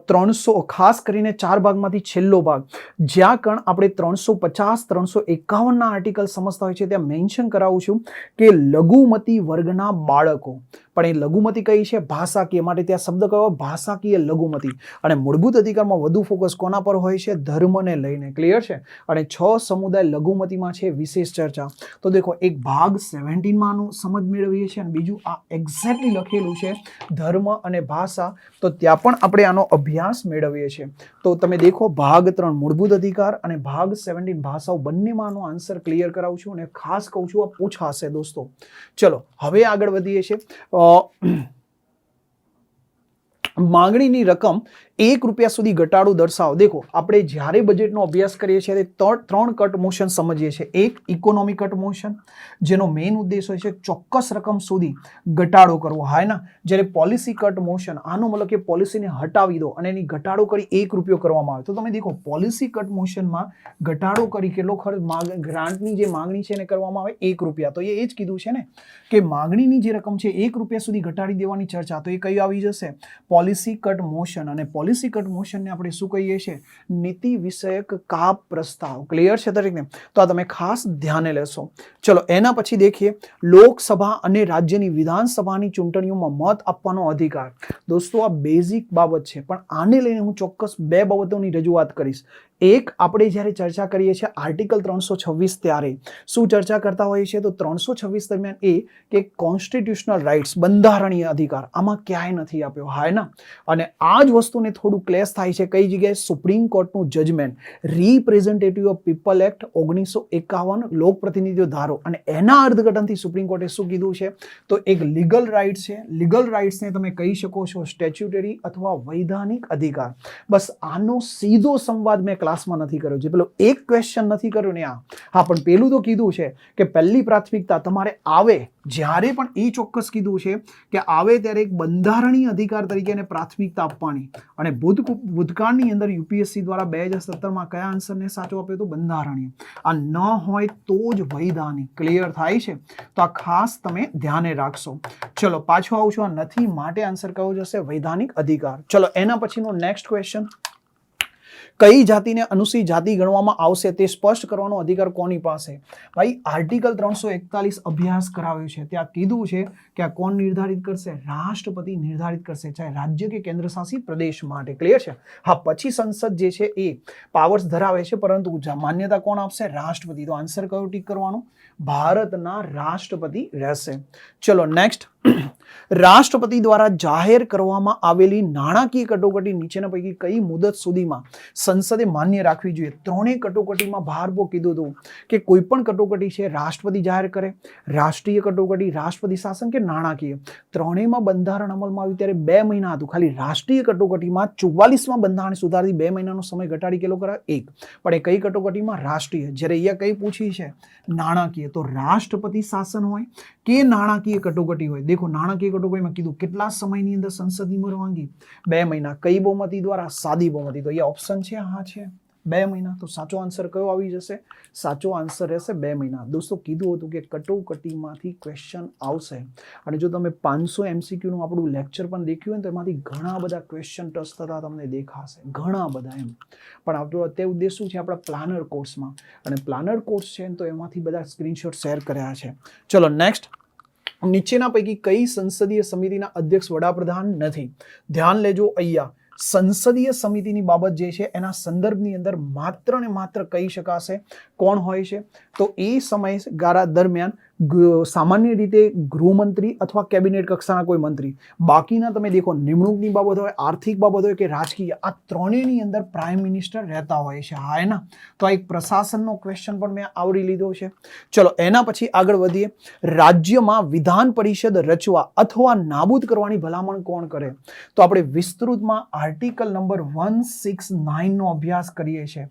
300 ખાસ કરીને 4 ભાગમાંથી છેલ્લો ભાગ, જ્યાં કણ આપણે 350, 351ના આર્ટિકલ સમજતા હોય છે ત્યાં મેન્શન કરાવું છું કે લઘુમતી વર્ગના બાળકો. પણ એ લઘુમતી કઈ છે? ભાષાકીય. માટે ત્યાં શબ્દ કયો? ભાષાકીય લઘુમતી. અને મૂળભૂત અધિકારમાં વધુ ફોકસ કોના પર હોય છે? ધર્મને લઈને. ક્લિયર છે? અને 6 સમુદાય લઘુમતીમાં છે વિશેષ ચર્ચા. તો દેખો એક ભાગ 17માં આનું સમજ મેળવીએ છીએ અને બીજું આ એક્ઝેક્ટલી લખેલું છે ધર્મ અને ભાષા. તો ત્યાં પણ આપણે આનો અભ્યાસ મેળવીએ છીએ. તો તમે દેખો ભાગ 3 મૂળભૂત અધિકાર અને ભાગ 17 ભાષાઓ, બંનેમાં આનો આન્સર ક્લિયર કરાવું છું. અને ખાસ કહું છું આ પૂછાશે દોસ્તો. ચલો હવે આગળ વધીએ છીએ. માંગણીની રકમ ₹1 સુધી ઘટાડો દર્શાવો. દેખો આપણે જ્યારે બજેટનો અભ્યાસ કરીએ છીએ ત્યારે ત્રણ કટ મોશન સમજીએ છીએ. એક ઇકોનોમી કટ મોશન, જેનો મેઇન ઉદ્દેશ હોય છે ચોક્કસ રકમ સુધી ઘટાડો કરવો, હા ના. જ્યારે પોલિસી કટ મોશન, આનો મતલબ કે પોલિસીને હટાવી દો અને એની ઘટાડો કરી ₹1 કરવામાં આવે. તો તમે દેખો પોલિસી કટ મોશનમાં ઘટાડો કરી કેટલો ખર્ચ, ગ્રાન્ટની જે માંગણી છે એને કરવામાં આવે ₹1. તો એ જ કીધું છે ને કે માંગણીની જે રકમ છે ₹1 સુધી ઘટાડી દેવાની ચર્ચા, તો એ કઈ આવી જશે? Policy cut motion. અને પોલિસી કટ મોશનને આપણે શું કહીએ છીએ? નીતિ વિષયક કાપ પ્રસ્તાવ. ક્લિયર છે દરેકને? તો આ તમે ખાસ ધ્યાને લેશો. ચલો એના પછી દેખીએ લોકસભા અને રાજ્યની વિધાનસભાની ચૂંટણીઓમાં મત આપવાનો અધિકાર. દોસ્તો આ બેઝિક બાબત છે, પણ આને લઈને હું ચોક્કસ 2 બાબતોની રજૂઆત કરીશ. એક, આપણે જ્યારે ચર્ચા કરીએ છીએ આર્ટિકલ 326, ત્યારે શું ચર્ચા કરતા હોઈએ છીએ? તો 326 દરમિયાન એ કે કોન્સ્ટિટ્યુશનલ રાઇટ્સ, બંધારણીય અધિકાર, આમાં ક્યાંય નથી આપ્યો, હા ના. અને આ જ વસ્તુને થોડું ક્લેશ થાય છે કઈ જગ્યાએ? સુપ્રીમ કોર્ટનું judgement representative of people act 1951, લોક પ્રતિનિધિઓ ધારો, અને એના અર્થઘટનથી સુપ્રીમ કોર્ટે શું કીધું છે? તો એક લીગલ રાઇટ છે. લીગલ રાઇટ્સને તમે કહી શકો છો સ્ટેચ્યુટરી અથવા વૈધાનિક અધિકાર. બસ આનો સીધો સંવાદ મેં ક્લાસમાં નથી કર્યો. જે પેલો એક ક્વેશ્ચન નથી કર્યો ને આ, હા, પણ પેલું તો કીધું છે કે પહેલી પ્રાથમિકતા તમારે આવે જ્યારે પણ એ ચોક્કસ કીધું છે કે આવે ત્યારે એક બંધારણીય અધિકાર તરીકે એને પ્રાથમિકતા આપવાની. અને ભૂતકાળની અંદર યુપીએસસી દ્વારા 2017માં કયા આન્સરને સાચો આપ્યો? તો બંધારણીય. આ ન હોય તો જ વૈધાનિક. ક્લિયર થાય છે? તો આ ખાસ તમે ધ્યાને રાખશો. ચલો પાછો આવું છું. આ નથી માટે આન્સર કયો જશે? વૈધાનિક અધિકાર. ચલો એના પછીનો નેક્સ્ટ ક્વેશ્ચન, કઈ જાતિને અનુસૂચિત જાતિ ગણવામાં આવશે તે સ્પષ્ટ કરવાનો અધિકાર કોની પાસે? ભાઈ આર્ટિકલ 341 અભ્યાસ કરાવ્યો છે, ત્યાં કીધું છે કે આ કોણ નિર્ધારિત કરશે? રાષ્ટ્રપતિ નિર્ધારિત કરશે, ચાહે રાજ્ય કે કેન્દ્ર શાસિત પ્રદેશ માટે. ક્લિયર છે? હા, પછી સંસદ જે છે એ પાવર્સ ધરાવે છે, પરંતુ માન્યતા કોણ આપશે? રાષ્ટ્રપતિ. તો આન્સર કયો ટીક કરવાનો? ભારતના રાષ્ટ્રપતિ રહેશે. ચલો નેક્સ્ટ, રાષ્ટ્રપતિ દ્વારા જાહેર કરવામાં આવેલી નાણાકીય કટોકટી નીચેના પૈકી કઈ મુદત સુધીમાં સંસદે માન્ય રાખવી જોઈએ? ત્રણેય કટોકટીમાં ભારપૂર્વક કીધું હતું કે કોઈ પણ કટોકટી છે રાષ્ટ્રપતિ જાહેર કરે, રાષ્ટ્રીય કટોકટી, રાષ્ટ્રપતિ શાસન કે નાણાકીય. ત્રણેયમાં બંધારણ અમલમાં આવ્યું ત્યારે 2 મહિના હતું. ખાલી રાષ્ટ્રીય કટોકટીમાં 44માં બંધારણ સુધારી 2 મહિનાનો સમય ઘટાડી કેટલો કરાય? 1. પણ એ કઈ કટોકટીમાં? રાષ્ટ્રીય. જ્યારે અહીંયા કઈ પૂછી છે? નાણાકીય. તો રાષ્ટ્રપતિ શાસન હોય કે નાણાકીય કટોકટી હોય, દેખો નાણાકીય કટોકટીમાં કીધું કેટલા સમયની અંદર સંસદની પરવાનગી? 2 મહિના. કઈ બહુમતી દ્વારા? સાદી બહુમતી. તો અહીંયા ઓપ્શન છે, હા છે, 2 મહિના. તો સાચો આન્સર કયો આવી જશે? સાચો આન્સર રહેશે 2 મહિના. દોસ્તો કીધું હતું કે કટોકટીમાંથી ક્વેશ્ચન આવશે, અને જો તમે 500 MCQ નું આપણું લેક્ચર પણ દેખ્યું હોય તો એમાંથી ઘણા બધા ક્વેશ્ચન ટચ થતા તમને દેખાશે, ઘણા બધા એમ. પણ આપણો અત્યારે ઉદ્દેશ શું છે? આપણા પ્લાનર કોર્સમાં, અને પ્લાનર કોર્સ છે તો એમાંથી બધા સ્ક્રીનશોટ શેર કર્યા છે. ચલો નેક્સ્ટ, નીચેના પૈકી કઈ સંસદીય સમિતિના અધ્યક્ષ વડાપ્રધાન નથી? ધ્યાન લેજો, અહીંયા સંસદીય સમિતિની બાબત જે છે એના સંદર્ભની અંદર માત્ર ને માત્ર કહી શકાશે કોણ હોય છે? તો એ સમયગાળા દરમિયાન સામાન્ય રીતે ગૃહમંત્રી અથવા કેબિનેટ કક્ષાના કોઈ મંત્રી. બાકીના તમે દેખો નિમણૂકની બાબત હોય, આર્થિક બાબત હોય કે રાજકીય, આ ત્રણેયની અંદર પ્રાઇમ મિનિસ્ટર રહેતા હોય છે, હા એના. તો આ એક પ્રશાસનનો ક્વેશ્ચન પણ મેં આવરી લીધો છે. ચલો એના પછી આગળ વધીએ. રાજ્યમાં વિધાન પરિષદ રચવા અથવા નાબૂદ કરવાની ભલામણ કોણ કરે? તો આપણે વિસ્તૃતમાં આર્ટિકલ નંબર 169 નો અભ્યાસ કરીએ છીએ.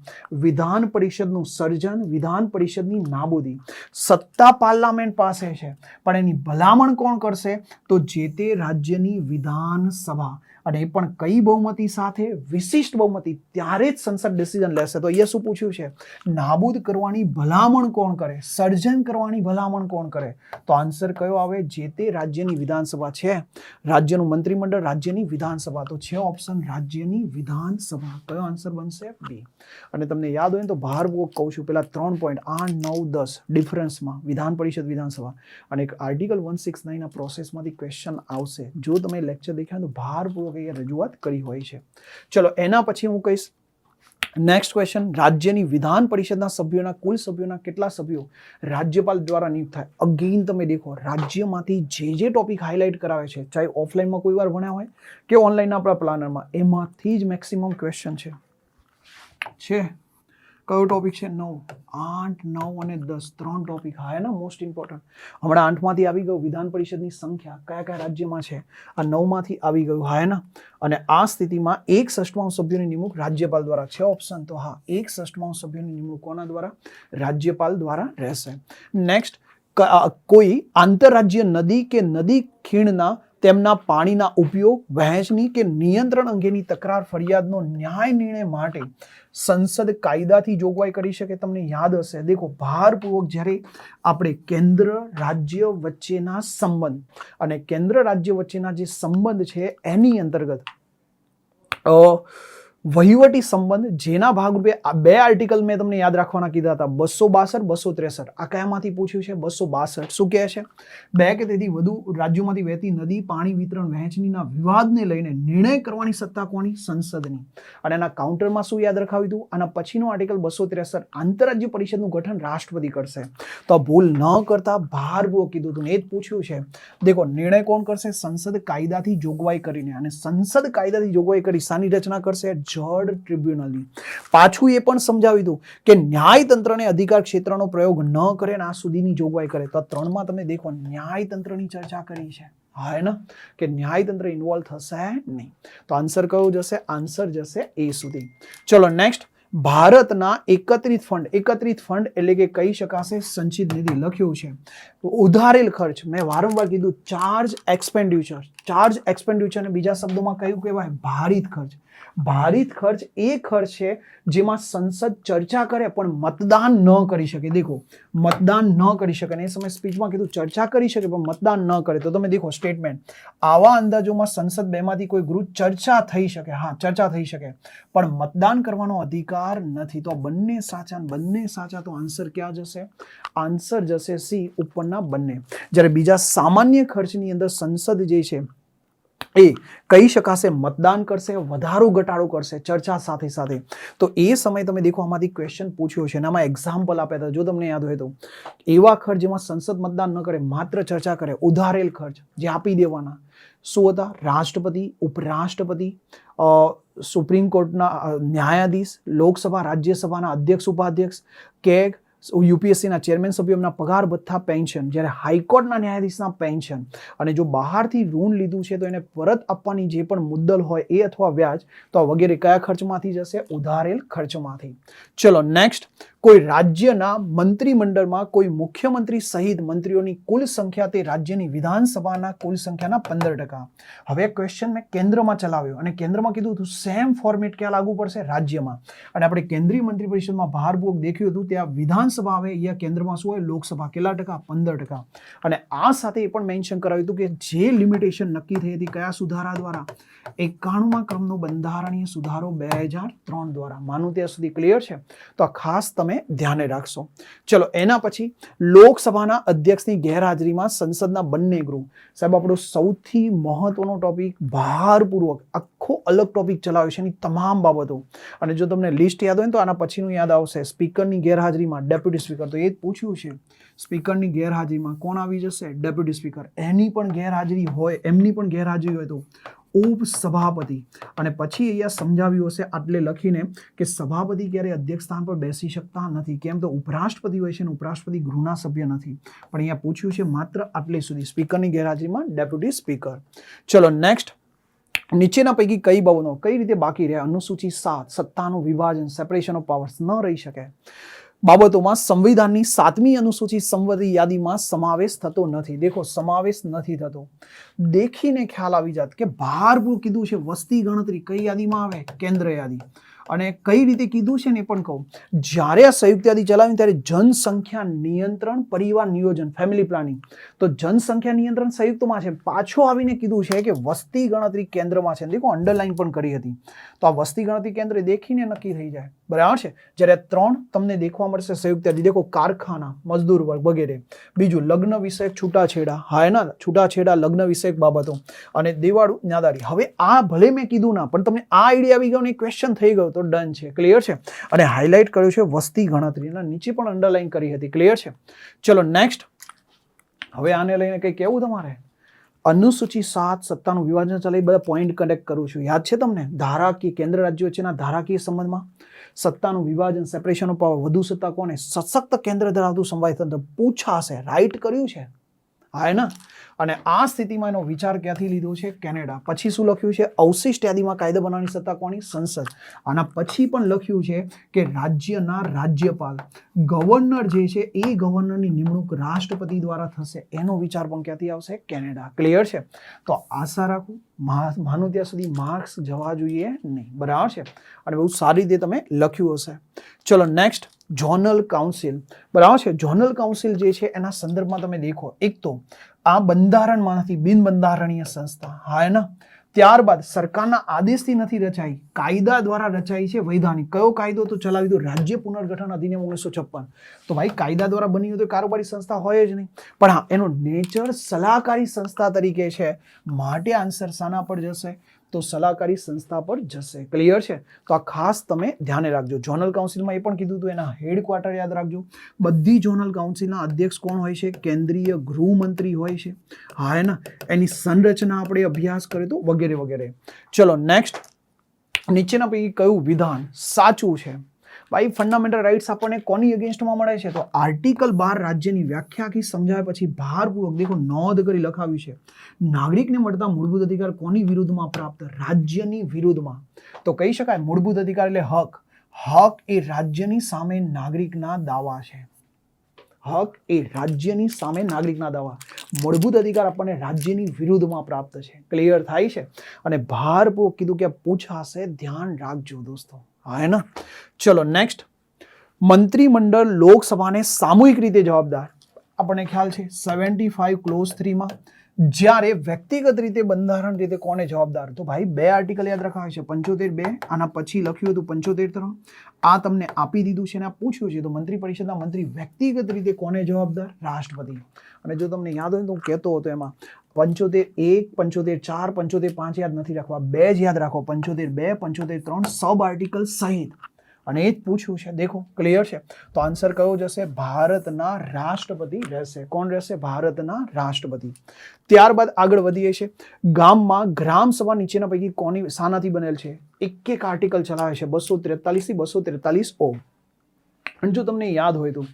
વિધાન પરિષદનું સર્જન, વિધાન પરિષદની નાબૂદી. સત્તા પાર્લામેન્ટ પાસે છે, પણ એની ભલામણ કોણ કરશે? તો જે તે રાજ્યની વિધાનસભા. અને એ પણ કઈ બહુમતી સાથે? વિશિષ્ટ બહુમતી. ત્યારે જ સંસદ ડિસિઝન લેશે. તો અહીંયા શું પૂછ્યું છે? નાબૂદ કરવાની ભલામણ કોણ કરે? સર્જન કરવાની ભલામણ કોણ કરે? તો આન્સર કયો આવે? જે તે રાજ્યની વિધાનસભા છે, રાજ્યનું મંત્રીમંડળ, રાજ્યની વિધાનસભા. તો છે ઓપ્શન રાજ્યની વિધાનસભા. કયો આન્સર બનશે? બી. અને તમને યાદ હોય તો ભારપૂર્વક કહું છું, પેલા 3 પોઈન્ટ 8, 9, 10 ડિફરન્સમાં વિધાન પરિષદ, વિધાનસભા અને એક આર્ટિકલ 169 ના પ્રોસેસમાંથી ક્વેશ્ચન આવશે. જો તમે લેક્ચર દેખ્યા તો ભારપૂર્વક અહીંયા રજૂઆત કરી હોય છે. ચલો એના પછી હું કહીશ નેક્સ્ટ ક્વેશ્ચન, રાજ્યની વિધાન પરિષદના સભ્યોના કુલ સભ્યોના કેટલા સભ્યો રાજ્યપાલ દ્વારા નિયુક્ત થાય? અગેઇન તમે દેખો રાજ્યમાંથી જે ટોપિક હાઇલાઇટ કરાવે છે, ચાહે ઓફલાઈનમાં કોઈ વાર ભણ્યા હોય કે ઓનલાઈન આપણા પ્લાનરમાં, એમાંથી જ મેક્સિમમ ક્વેશ્ચન છે. કયો ટોપિક છે? 9, 8, 9 અને 10 3 ટોપિક. હા ને, મોસ્ટ ઇમ્પોર્ટન્ટ. હમણાં 8માંથી આવી ગયું વિધાન પરિષદની સંખ્યા કયા કયા રાજ્યમાં છે, આ 9માંથી આવી ગયું. હા ને, અને આ સ્થિતિમાં 1/6 સભ્યોની નિમણૂક રાજ્યપાલ દ્વારા છે ઓપ્શન. તો હા, 1/6 સભ્યોની નિમણૂક કોના દ્વારા? રાજ્યપાલ દ્વારા રહેશે. નેક્સ્ટ, કોઈ આંતરરાજ્ય નદી કે નદી ખીણના તેમના પાણીના ઉપયોગ, વહેંચણી કે નિયંત્રણ અંગેની તકરાર ફરિયાદનો ન્યાય નિર્ણય માટે સંસદ કાયદાથી જોગવાઈ કરી શકે. તમને યાદ હશે, દેખો ભારપૂર્વક જ્યારે આપણે કેન્દ્ર રાજ્ય વચ્ચેના સંબંધ અને કેન્દ્ર રાજ્ય વચ્ચેના જે સંબંધ છે એની અંતર્ગત વહીવટી સંબંધ, જેના ભાગરૂપે આ 2 આર્ટિકલ મેં તમને યાદ રાખવાના કીધા હતા, 262, 263. આ કયામાંથી પૂછ્યું છે? 262. શું કહે છે? 2 કે તેથી વધુ રાજ્યોમાંથી વહેતી નદી પાણી વિતરણ વહેંચણીના વિવાદને લઈને નિર્ણય કરવાની સત્તા કોની? સંસદની. અને એના કાઉન્ટરમાં શું યાદ રખાવ્યું હતું? આના પછીનો આર્ટિકલ 263, આંતરરાજ્ય પરિષદનું ગઠન રાષ્ટ્રપતિ કરશે. તો આ ભૂલ ન કરતા ભારપૂર્વક કીધું હતું ને, એ જ પૂછ્યું છે. દેખો, નિર્ણય કોણ કરશે? સંસદ કાયદાથી જોગવાઈ કરીને. અને સંસદ કાયદાથી જોગવાઈ કરી શાની રચના કરશે? જજ ટ્રિબ્યુનલની. પાછું એ પણ સમજાવ્યું હતું કે ન્યાયતંત્રને અધિકાર ક્ષેત્રનો પ્રયોગ ન કરે અને આ સુધીની જોગવાઈ કરે. તો 3માં તમે દેખો ન્યાયતંત્રની ચર્ચા કરી છે. હા ને, કે ન્યાયતંત્ર ઇન્વોલ્વ થશે નહીં. તો આન્સર કયો જશે? આન્સર જશે એ સુધી. ચલો નેક્સ્ટ, ભારતના એકત્રિત ફંડ એટલે કે કહી શકાશે સંચિત નિધિ. લખ્યું છે ઉધારેલ ખર્ચ. મેં વારંવાર કીધું ચાર્જ એક્સપેન્ડિચર ને બીજા શબ્દોમાં કયું કહેવાય? ભારિત ખર્ચ. ભારિત ખર્ચ એ ખર્ચ છે જેમાં સંસદ ચર્ચા કરે પણ મતદાન ન કરી શકે. દેખો, મતદાન ન કરી શકે. એ સમય સ્પીચમાં કીધું ચર્ચા કરી શકે પણ મતદાન ન કરે. તો તમે દેખો સ્ટેટમેન્ટ, આવા અંદાજોમાં સંસદ 2માંથી કોઈ ગૃહ ચર્ચા થઈ શકે. હા, ચર્ચા થઈ શકે પણ મતદાન કરવાનો અધિકાર નથી. તો બંને સાચા. તો આન્સર ક્યાં જશે? આન્સર જશે સી, ઉપરના બંને. જ્યારે બીજા સામાન્ય ખર્ચની અંદર સંસદ જે છે એ કહી શકાશે મતદાન કરશે, વધારો ઘટાડો કરશે ચર્ચા સાથે સાથે. તો એ સમય તમે દેખો આમાંથી ક્વેશ્ચન પૂછ્યો છે, એનામાં એક્ઝામ્પલ આપ્યા હતા, જો તમને યાદ હોય તો. એવા ખર્ચ જેમાં સંસદ મતદાન ન કરે, માત્ર ચર્ચા કરે, ઉધારેલ ખર્ચ જે આપી દેવાના. શું હતા? રાષ્ટ્રપતિ, ઉપરાષ્ટ્રપતિ, સુપ્રીમ કોર્ટના ન્યાયાધીશ, લોકસભા રાજ્યસભાના અધ્યક્ષ ઉપાધ્યક્ષ, કેગ, યુપીએસસીના ચેરમેન સભ્યો, એમના પગાર ભથ્થા, પેન્શન. જ્યારે હાઈકોર્ટના ન્યાયાધીશના પેન્શન. અને જો બહારથી ઋણ લીધું છે તો એને પરત આપવાની જે પણ મુદ્દલ હોય એ અથવા વ્યાજ, તો આ વગેરે કયા ખર્ચમાંથી જશે? ઉધારેલ ખર્ચમાંથી. ચલો નેક્સ્ટ, કોઈ રાજ્યના મંત્રીમંડળમાં કોઈ મુખ્યમંત્રી સહિત મંત્રીઓની કુલ સંખ્યા તે રાજ્યની વિધાનસભાના કુલ સંખ્યાના 15%. હવે ક્વેશ્ચન મેં કેન્દ્રમાં ચલાવ્યો અને કેન્દ્રમાં કીધું હતું સેમ ફોર્મેટ ક્યાં લાગુ પડશે? રાજ્યમાં. અને આપણે કેન્દ્રીય મંત્રી પરિષદમાં ભારપૂર્વક દેખ્યું હતું ત્યાં વિધાનસભા આવે, અહીંયા કેન્દ્રમાં શું હોય? લોકસભા. કેટલા ટકા? 15%. અને આ સાથે એ પણ મેન્શન કરાવ્યું હતું કે જે લિમિટેશન નક્કી થઈ હતી કયા સુધારા દ્વારા? 91મા ક્રમનો બંધારણીય સુધારો 2003 દ્વારા. માનું ત્યાં સુધી ક્લિયર છે? તો આ ખાસ તમે ધ્યાને રાખશો. ચલો, એના પછી લોકસભાના અધ્યક્ષની ગેરહાજરીમાં સંસદના બંને ગૃહ. સાહેબ, આપણો સૌથી મહત્વનો ટોપિક, ભારપૂર્વક આખો અલગ ટોપિક ચલાવ્યો છે એની તમામ બાબતો. અને જો તમને લિસ્ટ યાદ હોય તો આના પછીનું યાદ આવશે. સ્પીકરની ગેરહાજરીમાં ડેપ્યુટી સ્પીકર. તો એ જ પૂછ્યું છે, સ્પીકરની ગેરહાજરીમાં કોણ આવી જશે? Deputy speaker. એની પણ ગેરહાજરી હોય, એમની પણ ગેરહાજરી હોય તો ઉપસભાપતિ. અને પછી અહીંયા સમજાવ્યું હશે આટલે લખીને કે સભાપતિ ક્યારે અધ્યક્ષ સ્થાન પર બેસી શકતા નથી. કેમ? તો ઉપરાષ્ટ્રપતિ હોય છે અને ઉપરાષ્ટ્રપતિ ગૃહના સભ્ય નથી. પણ અહીંયા પૂછ્યું છે માત્ર આટલે સુધી, સ્પીકરની ગેરહાજરીમાં ડેપ્યુટી સ્પીકર. ચલો નેક્સ્ટ, નીચેના પૈકી કઈ બાબતો કઈ રીતે બાકી રહે? અનુસૂચિ 7, સત્તાનું વિભાજન, સેપરેશન ઓફ પાવર્સ ન રહી શકે. બાબતોમાં સંવિધાનની 7મી અનુસૂચિ સંવદી યાદીમાં સમાવેશ થતો નથી. દેખો, સમાવેશ નથી થતો. દેખીને ખ્યાલ આવી જાત કે ભારપૂર્વક કીધું છે વસ્તી ગણતરી કઈ યાદીમાં આવે? કેન્દ્ર યાદી. અને કઈ રીતે કીધું છે ને એ પણ કહું. જ્યારે આ સંયુક્ત યાદી ચલાવી ત્યારે જનસંખ્યા નિયંત્રણ, પરિવાર નિયોજન, ફેમિલી પ્લાનિંગ. તો જનસંખ્યા નિયંત્રણ સંયુક્તમાં છે. પાછો આવીને કીધું છે કે વસ્તી ગણતરી કેન્દ્રમાં છે. દેખો, અંડરલાઈન પણ કરી હતી. તો આ વસ્તી ગણતરી કેન્દ્ર દેખીને નક્કી થઈ જાય. બરાબર છે? જ્યારે 3 તમને દેખવા મળશે સંયુક્ત યાદી. દેખો, કારખાના, મજદૂર વર્ગ વગેરે. બીજું લગ્ન વિષયક છૂટાછેડા. હા, એના છૂટાછેડા, લગ્ન વિષયક બાબતો અને દેવાળું, ન્યાદારી. હવે આ ભલે મેં કીધું ના, પણ તમને આ આઈડિયા આવી ગયો ને ક્વેશ્ચન થઈ ગયો તો ડન છે. ક્લિયર છે? અને હાઇલાઇટ કર્યું છે વસ્તી ગણતરી, નીચે પણ અંડરલાઈન કરી હતી. ક્લિયર છે? ચલો નેક્સ્ટ, હવે આને લઈને કંઈ કહેવું તમારે? અનુસૂચિ 7 સત્તાનું વિભાજન ચાલે એ બધા પોઈન્ટ કનેક્ટ કરું છું. યાદ છે તમને? ધારાકીય કેન્દ્ર રાજ્યો વચ્ચેના ધારાકીય સંબંધમાં સત્તાનું વિભાજન, સેપરેશન ઓફ પાવર, વધુ સત્તા કોને? સશક્ત કેન્દ્ર ધરાવતું સમવાય તંત્ર. પૂછાશે, રાઈટ કર્યું છે, હા ને? અને આ સ્થિતિમાં એનો વિચાર ક્યાંથી લીધો છે? કેનેડા. પછી શું લખ્યું છે? અવશિષ્ટ યાદીમાં કાયદા બનાવવાની સત્તા કોની? સંસદ. આના પછી પણ લખ્યું છે કે રાજ્યના રાજ્યપાલ, ગવર્નર જે છે એ ગવર્નરની નિમણૂક રાષ્ટ્રપતિ દ્વારા થશે. એનો વિચાર પણ ક્યાંથી આવશે? કેનેડા. ક્લિયર છે? તો આશા રાખું માનું ત્યાં સુધી માર્ક્સ જવા જોઈએ નહીં. બરાબર છે? અને બહુ સારી રીતે તમે લખ્યું હશે. ચલો નેક્સ્ટ, ઝોનલ કાઉન્સિલ. બરાબર છે? ઝોનલ કાઉન્સિલ જે છે એના સંદર્ભમાં તમે દેખો, એક તો આ બંધારણમાં નથી, બિન બંધારણીય સંસ્થા, હા ને? ત્યારબાદ સરકારના આદેશથી નથી રચાઈ, કાયદા દ્વારા રચાઈ છે. વૈધાનિક. કયો કાયદો તો ચલાવી દો? રાજ્ય પુનર્ગઠન અધિનિયમ 1956. તો ભાઈ કાયદા દ્વારા બની હોય તો કારોબારી સંસ્થા હોય જ નહીં. પણ હા, એનો નેચર સલાહકારી સંસ્થા તરીકે છે, માટે આન્સર શાના પર જશે? તો સલાહકારી સંસ્થા પર જશે. ક્લિયર છે? તો આ ખાસ તમે ધ્યાને રાખજો. ઝોનલ કાઉન્સિલમાં એ પણ કીધું હતું, એના હેડક્વાર્ટર યાદ રાખજો. બધી ઝોનલ કાઉન્સિલના અધ્યક્ષ કોણ હોય છે? કેન્દ્રીય ગૃહમંત્રી હોય છે, હા ને? એની સંરચના આપણે અભ્યાસ કરીએ તો વગેરે વગેરે. ચલો નેક્સ્ટ, નીચેના પૈકી કયું વિધાન સાચું છે? ભાઈ ફંડામેન્ટલ રાઇટ્સ આપણને કોની અગેન્સ્ટમાં મળે છે? તો આર્ટિકલ 12 રાજ્યની વ્યાખ્યા આખી સમજાવ્યા પછી ભારપૂર્વક દેખો નોંધ કરી લખાવ્યું છે, નાગરિકને મળતા મૂળભૂત અધિકાર કોની વિરુદ્ધમાં પ્રાપ્ત? રાજ્યની વિરુદ્ધમાં. તો કહી શકાય મૂળભૂત અધિકાર એટલે હક. હક એ રાજ્યની સામે નાગરિકના દાવા છે. હક એ રાજ્યની સામે નાગરિકના દાવા. મૂળભૂત અધિકાર આપણને રાજ્યની વિરુદ્ધમાં પ્રાપ્ત છે. ક્લિયર થાય છે? અને ભારપૂર્વક કીધું કે પૂછાશે, ધ્યાન રાખજો દોસ્તો, હા ને? ચલો નેક્સ્ટ, મંત્રીમંડળ લોકસભાને સામૂહિક રીતે જવાબદાર. આપણને ખ્યાલ છે 75 ક્લોઝ 3 માં જ્યારે વ્યક્તિગત રીતે બંધારણ રીતે કોને જવાબદાર? તો ભાઈ બે આર્ટિકલ યાદ રખાય છે, 75(2), આના પછી લખ્યું હતું 75(3). આ તમને આપી દીધું છે અને આ પૂછ્યું છે. તો મંત્રી પરિષદના મંત્રી વ્યક્તિગત રીતે કોને જવાબદાર? રાષ્ટ્રપતિ. અને જો તમને યાદ હોય તો હું કહેતો હતો એમાં 75(1), 75(4), 75(5) યાદ નથી રાખવા, બે જ યાદ રાખો, 75(2), 75(3) સબ આર્ટિકલ સહિત. અને એ જ પૂછ્યું છે. દેખો ક્લિયર છે? તો આન્સર કયો જશે? ભારતના રાષ્ટ્રપતિ રહેશે. કોણ રહેશે? ભારતના રાષ્ટ્રપતિ. ત્યારબાદ આગળ વધીએ છીએ. ગામમાં ગ્રામ સભા નીચેના પૈકી કોની શાનાથી બનેલ છે? એક એક આર્ટિકલ ચલાવે છે, 243 થી 243O. અને જો તમને યાદ હોય તો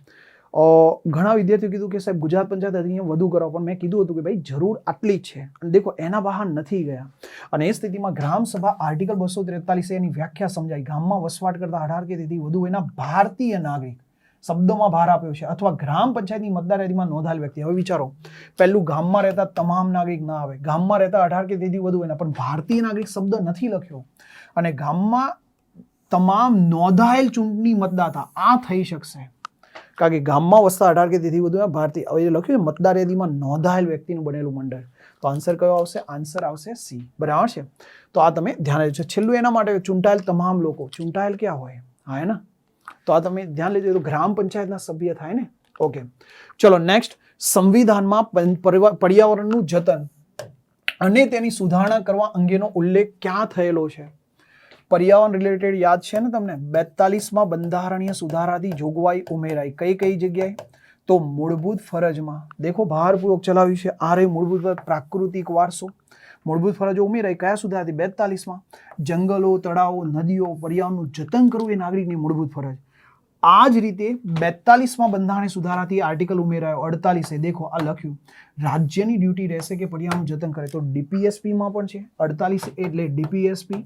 ઘણા વિદ્યાર્થીઓ કીધું કે સાહેબ ગુજરાત પંચાયત અધિનિયમ વધુ કરો, પણ મેં કીધું હતું કે ભાઈ જરૂર આટલી જ છે. અને દેખો એના બહાર નથી ગયા. અને એ સ્થિતિમાં ગ્રામ સભા આર્ટિકલ 243 એની વ્યાખ્યા સમજાય. ગામમાં વસવાટ કરતા 18 કે તેથી વધુ એના ભારતીય નાગરિક, શબ્દોમાં ભાર આપ્યો છે, અથવા ગ્રામ પંચાયતની મતદાર યાદીમાં નોંધાયેલ વ્યક્તિ. હવે વિચારો, પહેલું ગામમાં રહેતા તમામ નાગરિક ના આવે, ગામમાં રહેતા 18 કે તેથી વધુ એના, પણ ભારતીય નાગરિક શબ્દ નથી લખ્યો. અને ગામમાં તમામ નોંધાયેલ ચૂંટણી મતદાતા આ થઈ શકશે, કારણ કે ગામમાં વસતા 18 કે તેથી વધુ ભારતીય. હવે લખ્યું મતદાર યાદીમાં નોંધાયેલ વ્યક્તિનું બનેલું મંડળ. તો આન્સર કયો આવશે? આન્સર આવશે સી. બરાબર છે? તો આ તમે ધ્યાન લેજો. છેલ્લું એના માટે ચૂંટાયેલ તમામ લોકો. ચૂંટાયેલ ક્યાં હોય? હા ને? તો આ તમે ધ્યાન લેજો. તો ગ્રામ પંચાયતના સભ્ય થાય ને. ઓકે, ચલો નેક્સ્ટ, સંવિધાનમાં પર્યાવરણનું જતન અને તેની સુધારણા કરવા અંગેનો ઉલ્લેખ ક્યાં થયેલો છે? પર્યાવરણ રિલેટેડ યાદ છે ને તમને? 42માં બંધારણીય સુધારાથી જોગવાઈ ઉમેરાઈ. કઈ કઈ જગ્યાએ? તો મૂળભૂત ફરજમાં. દેખો ભારપૂર્વક ચલાવ્યું છે. આ રે મૂળભૂત પ્રાકૃતિક વારસો, મૂળભૂત ફરજો ઉમેરાઈ. કયા સુધારાથી? 42માં. જંગલો, તળાવો, નદીઓ, પર્યાવરણનું જતન કરવું એ નાગરિકની મૂળભૂત ફરજ. આ જ રીતે 42માં બંધારણીય સુધારાથી આર્ટિકલ ઉમેરાયો 48. દેખો આ લખ્યું, રાજ્યની ડ્યુટી રહેશે કે પર્યાવરણનું જતન કરે. તો ડીપીએસપીમાં પણ છે 48 એટલે ડીપીએસપી,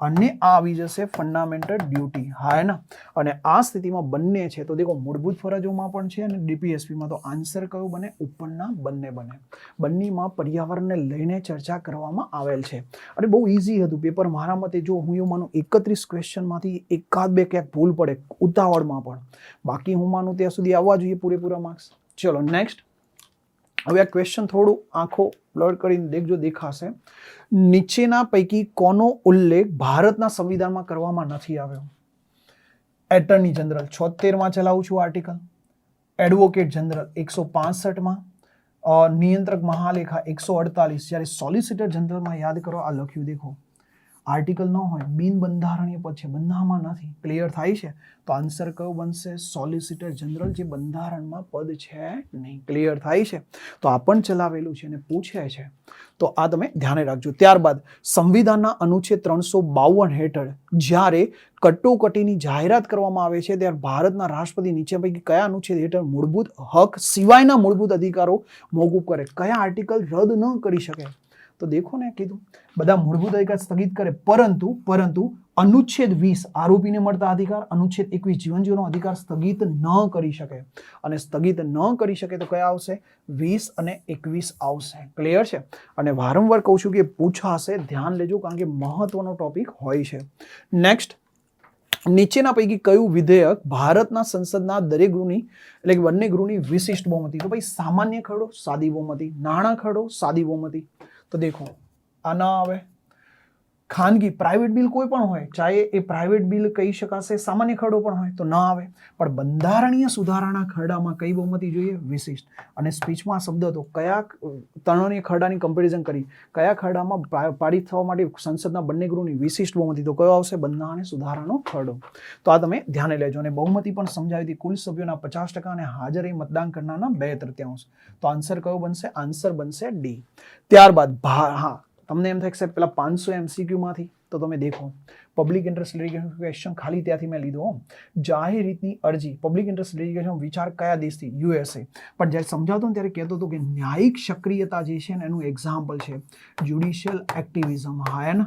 અને આ આવી જશે ફંડામેન્ટલ ડ્યુટી. હા ને? અને આ સ્થિતિમાં બંને છે. તો દેખો મૂળભૂત ફરજોમાં પણ છે અને ડીપીએસપીમાં. તો આન્સર કયો બને? ઉપરના બંને બને. બંનેમાં પર્યાવરણને લઈને ચર્ચા કરવામાં આવેલ છે. અને બહુ ઇઝી હતું પેપર મારા મતે. જો હું એવું માનું 31 ક્વેશ્ચનમાંથી એકાદ બે ક્યાંક ભૂલ પડે ઉતાવળમાં પણ, બાકી હું માનું ત્યાં સુધી આવવા જોઈએ પૂરેપૂરા માર્ક્સ. ચલો નેક્સ્ટ. હવે આ ક્વેશ્ચન થોડું આંખો બ્લર કરીને દેખજો, દેખાશે. નીચેના પૈકી કોનો ઉલ્લેખ ભારતના સંવિધાનમાં કરવામાં નથી આવ્યો? એટર્ની જનરલ 76માં ચલાવું છું આર્ટિકલ, એડવોકેટ જનરલ 165માં, નિયંત્રક મહાલેખા 148. જ્યારે સોલિસિટર જનરલમાં યાદ કરો આ લખ્યું. દેખો આર્ટિકલ ન હોય, બિન બંધારણીય પદ છે, બંધારણમાં નથી, ક્લિયર થાય છે? તો આન્સર કયો બનશે? સોલિસિટર જનરલ, જે બંધારણમાં પદ છે નહીં. ક્લિયર થાય છે? તો આ પણ ચલાવેલું છે અને પૂછે છે, તો આ તમે ધ્યાને રાખજો. ત્યારબાદ સંવિધાનના અનુચ્છેદ 352 હેઠળ જ્યારે કટોકટીની જાહેરાત કરવામાં આવે છે ત્યારે ભારતના રાષ્ટ્રપતિ નીચે પૈકી કયા અનુચ્છેદ હેઠળ મૂળભૂત હક સિવાયના મૂળભૂત અધિકારો મોકૂફ કરે? કયા આર્ટિકલ રદ ન કરી શકે? તો દેખો ને, કીધું બધા મૂળભૂત અધિકાર સ્થગિત કરે, પરંતુ અનુચ્છેદ 20 આરોપીને મળતા અધિકાર, અનુચ્છેદ 21 જીવન જીવવાનો અધિકાર સ્થગિત ન કરી શકે. અને સ્થગિત ન કરી શકે તો કયા આવશે? 20 અને 21 આવશે. ક્લિયર છે? અને વારંવાર કહું છું કે પૂછાશે, ધ્યાન લેજો, કારણ કે મહત્વનો ટોપિક હોય છે. નેક્સ્ટ, નીચેના પૈકી કયું વિધેયક ભારતના સંસદના દરેક ગૃહની એટલે કે બંને ગૃહની વિશિષ્ટ બહુમતી? તો ભાઈ સામાન્ય ખરડો, સાદી બહુમતી. નાણાં ખરડો, સાદી બહુમતી. તો દેખો, આ ના આવે. ખાનગી પ્રાઇવેટ બિલ કોઈ પણ હોય, ચાહે એ પ્રાઇવેટ બિલ કહી શકાશે, સામાન્ય ખરડો પણ હોય તો ના આવે. પણ બંધારણીય સુધારાના ખરડામાં કઈ બહુમતી જોઈએ? વિશિષ્ટ. અને સ્પીચમાં શબ્દ હતો, કયા ત્રણેય ખરડાની કમ્પેરિઝન કરી, કયા ખરડામાં પારિત થવા માટે સંસદના બંને ગૃહની વિશિષ્ટ બહુમતી? તો કયો આવશે? બંધારણીય સુધારાનો ખરડો. તો આ તમે ધ્યાને લેજો. અને બહુમતી પણ સમજાવી હતી, કુલ સભ્યોના 50% અને હાજર મતદાન કરનારના 2/3. તો આન્સર કયો બનશે? આન્સર બનશે ડી. ત્યારબાદ હા, તમને એમ થાય પેલા 500 MCQ માંથી, તો તમે દેખો, પબ્લિક ઇન્ટરેસ્ટ લિટિગેશન ક્વેશ્ચન ખાલી ત્યાંથી મેં લીધો. જાહેર હિતની અરજી, પબ્લિક ઇન્ટરેસ્ટ લિટિગેશન વિચાર કયા દેશથી? USA. પણ જ્યારે સમજાવતો ને ત્યારે કહેતો હતો કે ન્યાયિક સક્રિયતા જે છે ને એનું એક્ઝામ્પલ છે જ્યુડિશિયલ એક્ટિવિઝમ. હા, ને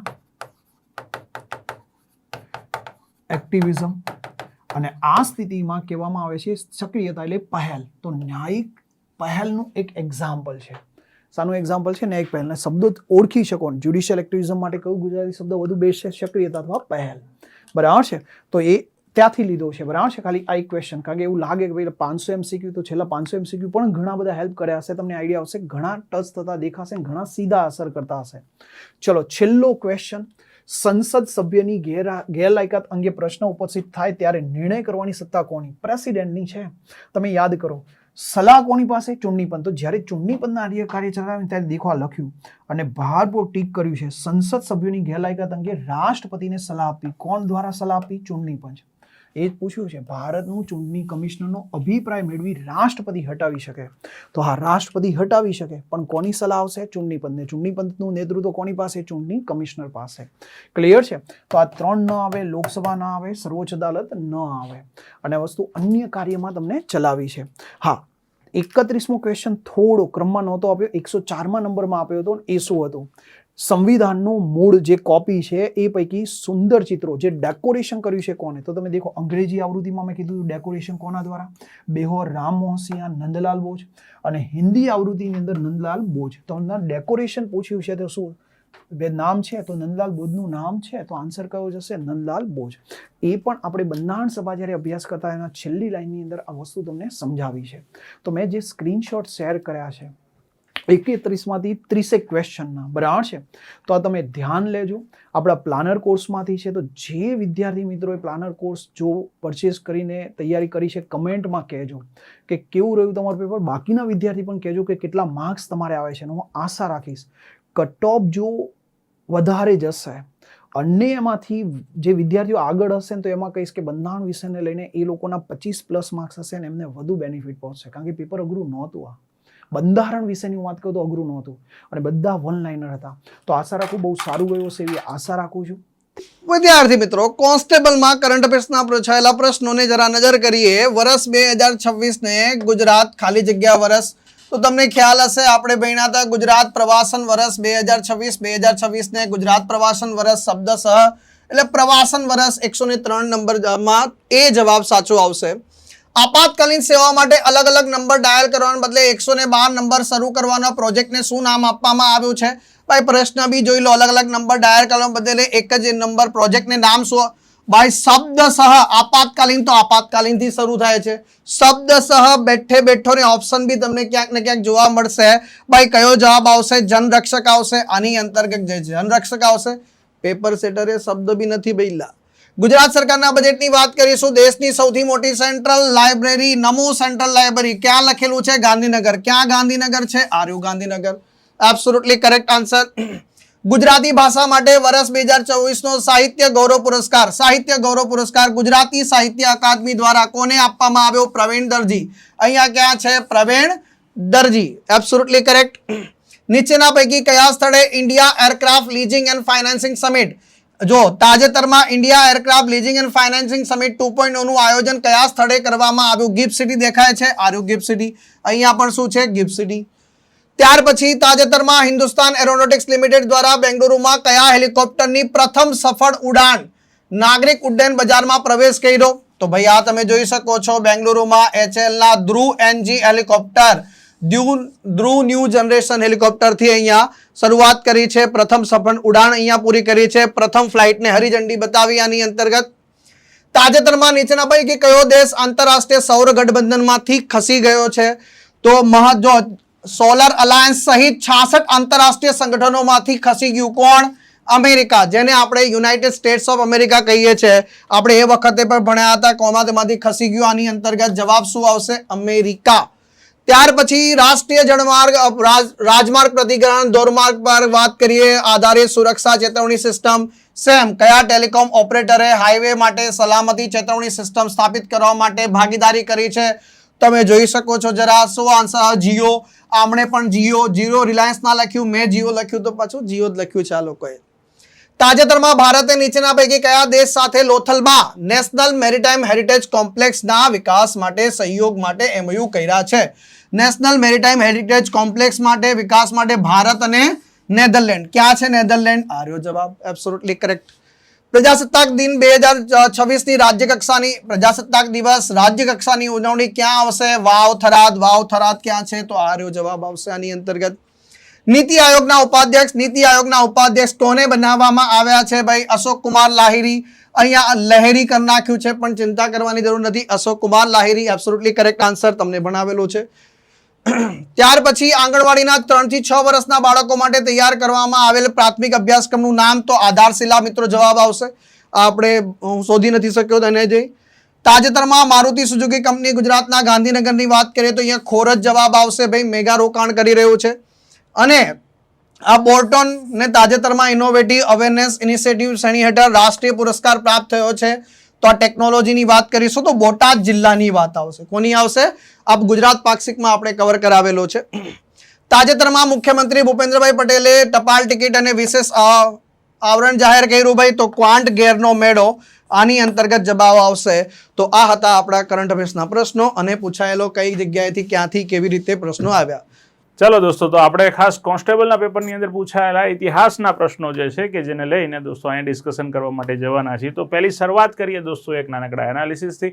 એક્ટિવિઝમ. અને આ સ્થિતિમાં કહેવામાં આવે છે સક્રિયતા એટલે પહેલ. તો ન્યાયિક પહેલનું એક એક્ઝામ્પલ છે. સાનું એક્ઝામ્પલ છે ને એક પહેલ. શબ્દો ઓળખી શકો. જ્યુડિશિયલ એક્ટિવિઝમ માટે કયું ગુજરાતી શબ્દ વધુ બેસ્ટ છે? સક્રિયતા અથવા પહેલ. બરાબર છે? તો એ ત્યાંથી લીધો છે. બરાબર છે? ખાલી આ એક ક્વેશ્ચન, કારણ કે એવું લાગે કે ભાઈ 500 MCQ, તો છેલ્લા 500 MCQ પણ ઘણા બધા હેલ્પ કર્યા હશે. તમને આઈડિયા આવશે, ઘણા ટચ થતા દેખાશે, ઘણા સીધા અસર કરતા હશે. ચલો, છેલ્લો ક્વેશ્ચન. સંસદ સભ્યની ગેરલાયકાત અંગે પ્રશ્ન ઉપસ્થિત થાય ત્યારે નિર્ણય કરવાની સત્તા કોની? પ્રેસિડેન્ટની છે. તમે યાદ કરો, સલાહ કોની પાસે? ચૂંટણી પંચ. તો જ્યારે ચૂંટણી પંચના કાર્ય ચલાવે ત્યારે દેખો આ લખ્યું અને ભારપૂર્વક ટીક કર્યું છે, સંસદ સભ્યોની ગેરલાયકાત અંગે રાષ્ટ્રપતિને સલાહ આપવી. કોણ દ્વારા સલાહ આપવી? ચૂંટણી પંચ. એ જ પૂછ્યું છે. ભારતનું ચૂંટણી કમિશનરનો અભિપ્રાય મેળવી રાષ્ટ્રપતિ હટાવી શકે. તો હા, રાષ્ટ્રપતિ હટાવી શકે, પણ કોની સલાહ આવશે? ચૂંટણી પંચને. ચૂંટણી પંચનું નેતૃત્વ કોની પાસે? ચૂંટણી કમિશનર પાસે. ક્લિયર છે? તો આ 3 ન આવે, લોકસભા ના આવે, સર્વોચ્ચ અદાલત ન આવે. અને વસ્તુ અન્ય કાર્યમાં તમને ચલાવી છે. હા, 31મો ક્વેશ્ચન થોડો ક્રમમાં નહોતો આપ્યો, 104મા નંબરમાં આપ્યો હતો. એ શું હતું? સંવિધાનનું મૂળ જે કોપી છે એ પૈકી સુંદર ચિત્રો જે ડેકોરેશન કર્યું છે કોને? તો તમે દેખો, અંગ્રેજી આવૃત્તિમાં મેં કીધું ડેકોરેશન કોના દ્વારા? બેહોર રામમોહન સિંહ, નંદલાલ બોઝ. અને હિન્દી આવૃત્તિની અંદર નંદલાલ બોઝ. તો ડેકોરેશન પૂછ્યું છે તો શું બે નામ છે? તો નંદલાલ બોઝનું નામ છે. તો આન્સર કયો જશે? નંદલાલ બોઝ. એ પણ આપણે બંધારણ સભા જ્યારે અભ્યાસ કરતા એના છેલ્લી લાઈનની અંદર આ વસ્તુ તમને સમજાવી છે. તો મેં જે સ્ક્રીનશોટ શેર કર્યા છે 31માંથી 30 ક્વેશ્ચનના, બરાબર છે? તો આ તમે ધ્યાન લેજો. આપણા પ્લાનર કોર્સમાંથી છે. તો જે વિદ્યાર્થી મિત્રોએ પ્લાનર કોર્સ જો પરચેસ કરીને તૈયારી કરી છે, કમેન્ટમાં કહેજો કે કેવું રહ્યું તમારું પેપર. બાકીના વિદ્યાર્થી પણ કહેજો કે કેટલા માર્ક્સ તમારે આવે છે. હું આશા રાખીશ કટ ઓફ જો વધારે જશે અને એમાંથી જે વિદ્યાર્થીઓ આગળ હશે ને, તો એમાં કહીશ કે બંધારણ વિષયને લઈને એ લોકોના 25+ માર્ક્સ હશે ને એમને વધુ બેનિફિટ પહોંચશે. કારણ કે પેપર અઘરું નહોતું. આ બંધારણ વિશેની વાત કરું તો અઘરું નહોતું અને બધા વન લાઇનર હતા. તો આશા રાખું બહુ સારું ગયું હશે એવી આશા રાખું છું. વિદ્યાર્થી મિત્રો, કોન્સ્ટેબલમાં કરંટ અફેર્સના પૂછાયેલા પ્રશ્નોને જરા નજર કરીએ. વર્ષ 2026 ને ગુજરાત ખાલી જગ્યા વર્ષ, તો તમને ખ્યાલ હશે આપણે ભણ્યા હતા ગુજરાત પ્રવાસન વર્ષ 2026 ને ગુજરાત પ્રવાસન વર્ષ શબ્દશઃ એટલે પ્રવાસન વર્ષ 103 નંબરમાં એ જવાબ સાચો આવશે. આપાતકાલીન સેવા માટે અલગ અલગ નંબર ડાયલ કરવાને બદલે 112 નંબર શરૂ કરવાના પ્રોજેક્ટને શું નામ આપવામાં આવ્યું છે? ભાઈ પ્રશ્ન બી જોઈ લો. અલગ અલગ નંબર ડાયલ કરવાને બદલે એક જ નંબર પ્રોજેક્ટને નામ શું? ભાઈ શબ્દશઃ. આપાતકાલીન તો આપાતકાલીન થી શરૂ થાય છે. શબ્દશઃ બેઠે બેઠો ને ઓપ્શન બી તમને ક્યાંક ને ક્યાંક જોવા મળશે. ભાઈ કયો જવાબ આવશે? જનરક્ષક આવશે. આની અંતર્ગત જે જનરક્ષક આવશે. પેપર સેટરે શબ્દ બી નથી બદલ્યા. ગુજરાત સરકારના બજેટની વાત કરીશું. દેશની સૌથી મોટી central library Namo central library ક્યાં લખેલું છે? ગાંધીનગર. ક્યાં ગાંધીનગર છે? આર્યુ Gandhinagar. Absolutely correct answer. Gujarati ભાષા માટે વર્ષ 2024 નો સાહિત્ય ગૌરવ પુરસ્કાર ગુજરાતી સાહિત્ય અકાદમી દ્વારા કોને આપવામાં આવ્યો? પ્રવીણ દરજી. અહીંયા ક્યાં છે? પ્રવીણ દરજી. Absolutely correct. નીચેના પૈકી કયા સ્થળે India aircraft leasing and financing summit, જો તાજેતરમાં India aircraft leasing and financing summit 2.0 નું આયોજન કયા સ્થળે કરવામાં આવ્યું? ગિફ્ટ સિટી દેખાય છે, આર્યુ ગિફ્ટ સિટી. અહીંયા પણ શું છે? Gift city. ત્યાર પછી તાજેતરમાં હિન્દુસ્તાન એરોનોટિક્સ લિમિટેડ દ્વારા બેંગલુરુમાં કયા હેલિકોપ્ટરની પ્રથમ સફળ ઉડાન નાગરિક ઉડ્ડયન બજારમાં પ્રવેશ કર્યો? તો ભાઈ આ તમે જોઈ શકો છો, બેંગલુરુમાં HAL ના ધ્રુવ NG હેલિકોપ્ટર, ધ્રુવ ન્યૂ જનરેશન હેલિકોપ્ટરથી અહીંયા શરૂઆત કરી છે, પ્રથમ સફળ ઉડાન અહીંયા પૂરી કરી છે, પ્રથમ ફ્લાઇટને હરી ઝંડી બતાવી. આની અંતર્ગત તાજેતરમાં નીચેના પૈકી કયો દેશ આંતરરાષ્ટ્રીય સૌર ગઠબંધનમાંથી ખસી ગયો છે? તો જો સોલર અલાયન્સ સહિત 66 આંતરરાષ્ટ્રીય સંગઠનોમાંથી ખસી ગયું. કોણ? અમેરિકા, જેને આપણે યુનાઇટેડ સ્ટેટ્સ ઓફ અમેરિકા કહીએ છીએ. આપણે એ વખતે પણ ભણ્યા હતા કોમાં તેમાંથી ખસી ગયું. આની અંતર્ગત જવાબ શું આવશે? અમેરિકા. ત્યાર પછી રાષ્ટ્રીય જળમાર્ગ રાજમાર્ગ પ્રાધિકરણ ધોરમાર્ગ પર વાત કરીએ. આધારિત સુરક્ષા ચેતવણી સિસ્ટમ સેમ કયા ટેલિકોમ ઓપરેટરે હાઈવે માટે સલામતી ચેતવણી સિસ્ટમ સ્થાપિત કરવા માટે ભાગીદારી કરી છે? તમે જોઈ શકો છો જરા. શું આન્સર? જીઓ. આમણે પણ જીઓ રિલાયન્સ ના લખ્યું, મેં જીઓ લખ્યું તો પાછું જીઓ જ લખ્યું છે આ લોકોએ. તાજેતરમાં ભારતે નીચેના પૈકી કયા દેશ સાથે લોથલમાં નેશનલ મેરીટાઈમ હેરિટેજ કોમ્પ્લેક્સના વિકાસ માટે સહયોગ માટે MOU કર્યા છે? નેશનલ મેરીટાઈમ હેરિટેજ કોમ્પ્લેક્સ માટે વિકાસ માટે ભારત અને નેધરલેન્ડ. ક્યાં છે નેધરલેન્ડ? આર્યો જવાબ. Absolutely correct. પ્રજાસત્તાક દિન 2026 ની રાજ્યકક્ષાની પ્રજાસત્તાક દિવસ રાજ્યકક્ષાની ઉજવણી ક્યાં આવશે? વાવ-થરાદ ક્યાં છે? તો આર્યો જવાબ આવશે આની અંતર્ગત. નીતિ આયોગના ઉપાધ્યક્ષ કોને બનાવવામાં આવ્યા છે? ભાઈ અશોક કુમાર લાહિરી. અહીંયા લહેરી કરી નાખ્યું છે પણ ચિંતા કરવાની જરૂર નથી. Ashok Kumar Lahiri absolutely correct answer, તમને ભણાવેલો છે. ત્યાર પછી આંગણવાડીના 3 થી 6 વર્ષના બાળકો માટે તૈયાર કરવામાં આવેલ પ્રાથમિક અભ્યાસક્રમનું નામ? તો આધારશિલા મિત્રો જવાબ આવશે. આપણે હું શોધી નથી શક્યો તો એને જઈ. તાજેતરમાં મારુતિ સુઝુકી કંપની ગુજરાતના ગાંધીનગરની વાત કરીએ તો અહીંયા ખોરજ જવાબ આવશે. ભાઈ મેગા રોકાણ કરી રહ્યું છે. અને આ બોર્ટોન ને તાજેતરમાં ઇનોવેટિવ અવેરનેસ ઇનિશિયેટિવ શ્રેણી હેઠળ રાષ્ટ્રીય પુરસ્કાર પ્રાપ્ત થયો છે. તો આ ટેકનોલોજીની વાત કરીશું તો બોટાદ જિલ્લાની વાત આવશે. કોની આવશે? આપ ગુજરાત પાક્ષિકમાં આપણે કવર કરાવેલો છે. તાજેતરમાં મુખ્યમંત્રી ભૂપેન્દ્રભાઈ પટેલે ટપાલ ટિકિટ અને વિશેષ આવરણ જાહેર કર્યું. ભાઈ તો ક્વાંટ ગેરનો મેળો. આની અંતર્ગત જવાબ આવશે. તો આ હતા આપણા કરંટ અફેર્સના પ્રશ્નો અને પૂછાયેલો કઈ જગ્યાએથી ક્યાંથી કેવી રીતે પ્રશ્નો આવ્યા. ચાલો દોસ્તો, તો આપણે ખાસ કોન્સ્ટેબલના પેપરની અંદર પૂછાયેલા ઇતિહાસના પ્રશ્નો જે છે કે જેને લઈને દોસ્તો અહીંયા ડિસ્કશન કરવા માટે જવાના છીએ. તો પહેલી શરૂઆત કરીએ દોસ્તો એક નાનકડા એનાલિસિસથી.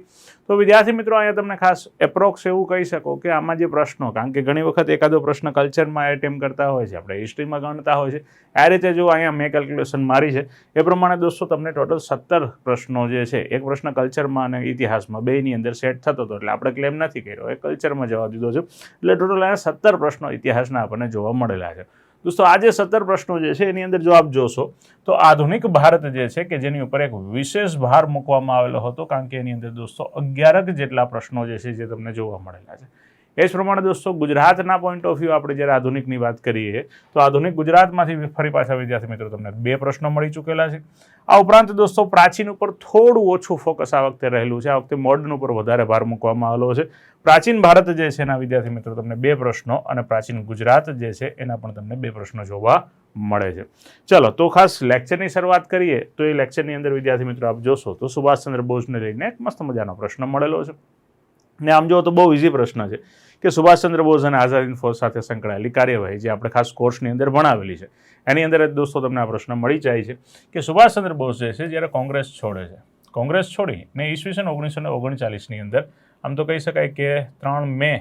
તો વિદ્યાર્થી મિત્રો, અહીંયા તમને ખાસ એપ્રોક્સ એવું કહી શકો કે આમાં જે પ્રશ્નો, કારણ કે ઘણી વખત એકાદો પ્રશ્ન કલ્ચરમાં એટેમ્પ કરતા હોય છે, આપણે હિસ્ટ્રીમાં ગણતા હોય છે. આ રીતે જો અહીંયા મેં કેલ્ક્યુલેશન મારી છે એ પ્રમાણે દોસ્તો તમને ટોટલ 17 પ્રશ્નો જે છે, એક પ્રશ્ન કલ્ચરમાં અને ઇતિહાસમાં બેયની અંદર સેટ થતો હતો, એટલે આપણે ક્લેમ નથી કર્યો, એ કલ્ચરમાં જવા દીધો છે. એટલે ટોટલ અહીંયા 17 પ્રશ્નો ઇતિહાસના આપણને જોવા મળેલા છે. દોસ્તો આ જે 17 પ્રશ્નો જે છે એની અંદર જો આપ જોશો તો આધુનિક ભારત જે છે કે જેની ઉપર એક વિશેષ ભાર મૂકવામાં આવેલો હતો, કારણ કે એની અંદર દોસ્તો 11 જેટલા પ્રશ્નો જે છે જે તમને જોવા મળેલા છે. એ જ પ્રમાણે દોસ્તો ગુજરાતના પોઈન્ટ ઓફ વ્યૂ આપણે જ્યારે આધુનિકની વાત કરીએ તો આધુનિક ગુજરાતમાંથી ફરી પાછા વિદ્યાર્થી મિત્રો તમને 2 પ્રશ્નો મળી ચૂકેલા છે. આ ઉપરાંત દોસ્તો પ્રાચીન ઉપર થોડું ઓછું ફોકસ આ વખતે રહેલું છે. આ વખતે મોડર્ન ઉપર વધારે ભાર મૂકવામાં આવેલો છે. પ્રાચીન ભારત જે છે એના વિદ્યાર્થી મિત્રો તમને 2 પ્રશ્નો અને પ્રાચીન ગુજરાત જે છે એના પણ તમને 2 પ્રશ્નો જોવા મળે છે. ચલો, તો ખાસ લેક્ચરની શરૂઆત કરીએ તો એ લેક્ચરની અંદર વિદ્યાર્થી મિત્રો આપ જોશો તો સુભાષચંદ્ર બોઝને લઈને એક મસ્ત મજાનો પ્રશ્ન મળેલો છે. ને આમ જો તો બહુ ઇઝી પ્રશ્ન છે કે સુભાષચંદ્ર બોઝ અને આઝાદ હિન્દ ફોજ સાથે સંકળાયેલી કાર્યવાહી જે આપણે ખાસ કોર્સની અંદર ભણાવેલી છે એની અંદર દોસ્તો તમને આ પ્રશ્ન મળી જાય છે કે સુભાષચંદ્ર બોઝ જે છે જ્યારે કોંગ્રેસ છોડે છે, કોંગ્રેસ છોડી ને ઈસવીસન 1939ની અંદર આમ તો કહી શકાય કે 3 મે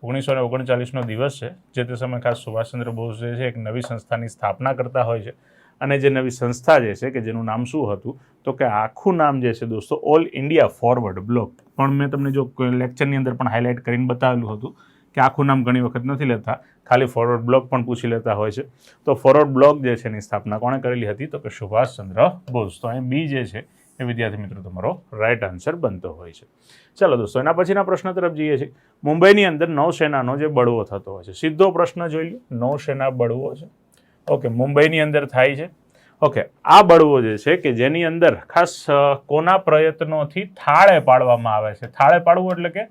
1939નો દિવસ છે, જે તે સમયે ખાસ સુભાષચંદ્ર બોઝ જે છે એક નવી સંસ્થાની સ્થાપના કરતા હોય છે. અને જે નવી સંસ્થા જે છે કે જેનું નામ શું હતું તો કે આખું નામ જે છે દોસ્તો ઓલ ઇન્ડિયા ફોરવર્ડ બ્લોક. પણ મેં તમને જો લેક્ચરની અંદર પણ હાઇલાઇટ કરીને બતાવેલું હતું કે આખું નામ ઘણી વખત નથી લેતા, ખાલી ફોરવર્ડ બ્લોક પણ પૂછી લેતા હોય છે. તો ફોરવર્ડ બ્લોક જે છે એની સ્થાપના કોણે કરેલી હતી તો કે સુભાષચંદ્ર બોઝ. તો અહીં બી જે છે એ વિદ્યાર્થી મિત્રો તમારો રાઈટ આન્સર બનતો હોય છે. ચાલો દોસ્તો, એના પછીના પ્રશ્ન તરફ જઈએ છીએ. મુંબઈની અંદર નૌસેનાનો જે બળવો થતો હોય છે, સીધો પ્રશ્ન જોઈ લો. નૌસેના બળવો છે ઓકે, મુંબઈની અંદર થાય છે. ઓકે, આ બળવો જે છે કે જેની અંદર ખાસ કોના પ્રયત્નોથી થાળે પાડવામાં આવે છે. થાળે પાડવું એટલે કે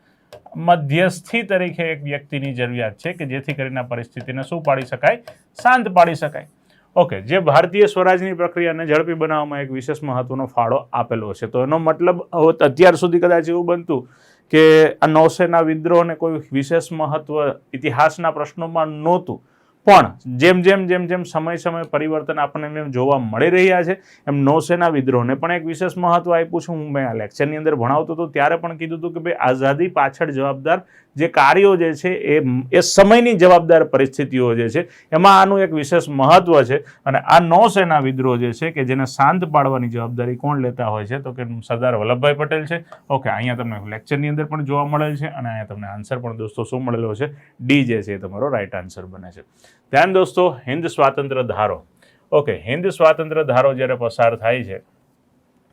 મધ્યસ્થી તરીકે એક વ્યક્તિની જરૂરિયાત છે કે જેથી કરીને આ પરિસ્થિતિને શું પાડી શકાય, શાંત પાડી શકાય. ઓકે, જે ભારતીય સ્વરાજની પ્રક્રિયાને ઝડપી બનાવવામાં એક વિશેષ મહત્વનો ફાળો આપેલો છે. તો એનો મતલબ અત્યાર સુધી કદાચ એવું બનતું કે આ નૌસેના વિદ્રોહને કોઈ વિશેષ મહત્વ ઇતિહાસના પ્રશ્નોમાં નહોતું, પણ જેમ સમય પરિવર્તન આપણને જોવા મળી રહ્યા છે એમ નૌસેના વિદ્રોહને પણ એક વિશેષ મહત્વ આપ્યું છે. હું મેં આ લેક્ચરની અંદર ભણાવતો હતો ત્યારે પણ કીધું હતું કે ભાઈ આઝાદી પાછળ જવાબદાર જે કાર્યો જે છે એ સમયની જવાબદાર પરિસ્થિતિઓ જે છે એમાં આનું એક વિશેષ મહત્વ છે. અને આ નૌસેના વિદ્રોહ જે છે કે જેને શાંત પાડવાની જવાબદારી કોણ લેતા હોય છે તો કે સરદાર વલ્લભભાઈ પટેલ છે. ઓકે, અહીંયા તમને લેક્ચરની અંદર પણ જોવા મળેલ છે અને અહીંયા તમને આન્સર પણ દોસ્તો શું મળેલો છે, ડી જે છે એ તમારો રાઈટ આન્સર બને છે. ધ્યાન દોસ્તો, હિન્દ સ્વાતંત્ર્ય ધારો. ઓકે, હિન્દ સ્વાતંત્ર્ય ધારો જ્યારે પસાર થાય છે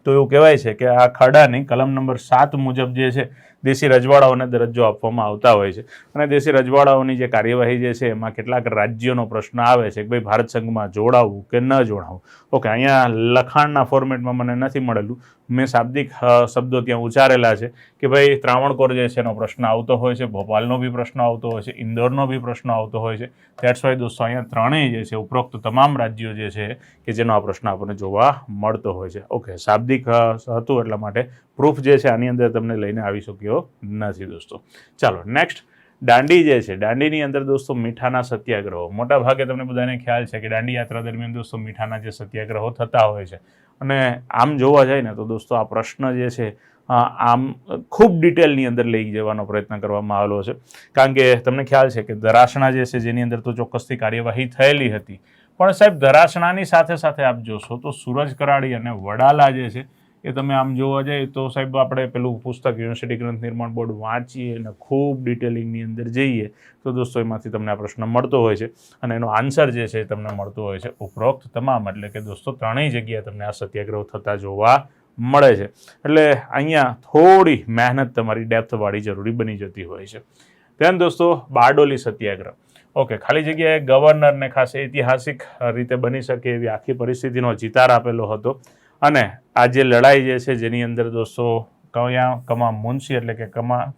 તો એવું કહેવાય છે કે આ ખરડાની કલમ નંબર 7 મુજબ જે છે દેશી રજવાડાઓને દરજ્જો આપવામાં આવતા હોય છે. અને દેશી રજવાડાઓની જે કાર્યવાહી જે છે એમાં કેટલાક રાજ્યોનો પ્રશ્ન આવે છે કે ભાઈ ભારત સંઘમાં જોડાવવું કે ન જોડાવવું. ઓકે, અહીંયા લખાણના ફોર્મેટમાં મને નથી મળેલું, મેં શાબ્દિક શબ્દો ત્યાં ઉચ્ચારેલા છે કે ભાઈ ત્રાવણકોર જે છે એનો પ્રશ્ન આવતો હોય છે, ભોપાલનો બી પ્રશ્ન આવતો હોય છે, ઇન્દોરનો બી પ્રશ્ન આવતો હોય છે. દેટ્સ વાય દોસ્તો અહીંયા ત્રણેય જે છે ઉપરોક્ત તમામ રાજ્યો જે છે કે જેનો આ પ્રશ્ન આપણને જોવા મળતો હોય છે. ઓકે, શાબ્દિક હતું એટલા માટે પ્રૂફ જે છે આની અંદર તમને લઈને આવી શક્યો નથી દોસ્તો. ચાલો નેક્સ્ટ, દાંડી જે છે, દાંડીની અંદર દોસ્તો મીઠાના સત્યાગ્રહો. મોટા ભાગે તમને બધાને ખ્યાલ છે કે દાંડી યાત્રા દરમિયાન દોસ્તો મીઠાના જે સત્યાગ્રહો થતા હોય છે. અને આમ જોવા જાય ને તો દોસ્તો આ પ્રશ્ન જે છે આમ ખૂબ ડિટેલની અંદર લઈ જવાનો પ્રયત્ન કરવામાં આવેલો છે. કારણ કે તમને ખ્યાલ છે કે ધરાસણા જે છે જેની અંદર તો ચોક્કસથી કાર્યવાહી થયેલી હતી, પણ સાહેબ ધરાસણાની સાથે સાથે આપ જોશો તો સૂરજ કરાડી અને વડાલા જે છે એ તમે આમ જોવા જાય તો સાહેબ આપણે પેલું પુસ્તક યુનિવર્સિટી ગ્રંથ નિર્માણ બોર્ડ વાંચીએ અને ખૂબ ડિટેલિંગની અંદર જઈએ તો દોસ્તો એમાંથી તમને આ પ્રશ્ન મળતો હોય છે અને એનો આન્સર જે છે તમને મળતો હોય છે ઉપરોક્ત તમામ. એટલે કે દોસ્તો ત્રણેય જગ્યાએ તમને આ સત્યાગ્રહ થતા જોવા મળે છે. એટલે અહીંયા થોડી મહેનત તમારી ડેપ્થવાળી જરૂરી બની જતી હોય છે. ધ્યાન દોસ્તો, બારડોલી સત્યાગ્રહ. ઓકે, ખાલી જગ્યાએ ગવર્નરને ખાસ ઐતિહાસિક રીતે બની શકે એવી આખી પરિસ્થિતિનો ચિતાર આપેલો હતો. અને આ જે લડાઈ જે છે જેની અંદર દોસ્તો કમા મુનશી એટલે કે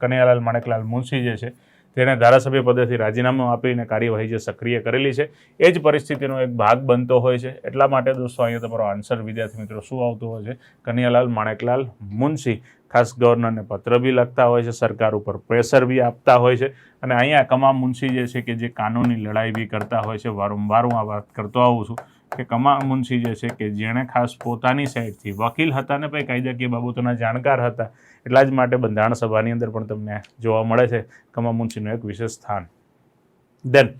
કનૈયાલાલ માણેકલાલ મુનશી જે છે તેને ધારાસભ્ય પદેથી રાજીનામું આપીને કાર્યવાહી જે સક્રિય કરેલી છે એ જ પરિસ્થિતિનો એક ભાગ બનતો હોય છે. એટલા માટે દોસ્તો અહીંયા તમારો આન્સર વિદ્યાર્થી મિત્રો શું આવતો હોય છે, કનૈયાલાલ માણેકલાલ મુનશી. ખાસ ગવર્નરને પત્ર બી લખતા હોય છે, સરકાર ઉપર પ્રેશર બી આપતા હોય છે. અને અહીંયા કમા મુનશી જે છે કે જે કાનૂની લડાઈ બી કરતા હોય છે. વારંવાર હું આ વાત કરતો આવું છું કે કમા મુનશી જે છે કે જેણે ખાસ પોતાની સાઈડથી વકીલ હતા ને ભાઈ કાયદાકીય બાબતોના જાણકાર હતા, એટલા જ માટે બંધારણ સભાની અંદર પણ તમને જોવા મળે છે કમા મુનશીનું એક વિશેષ સ્થાન. દેન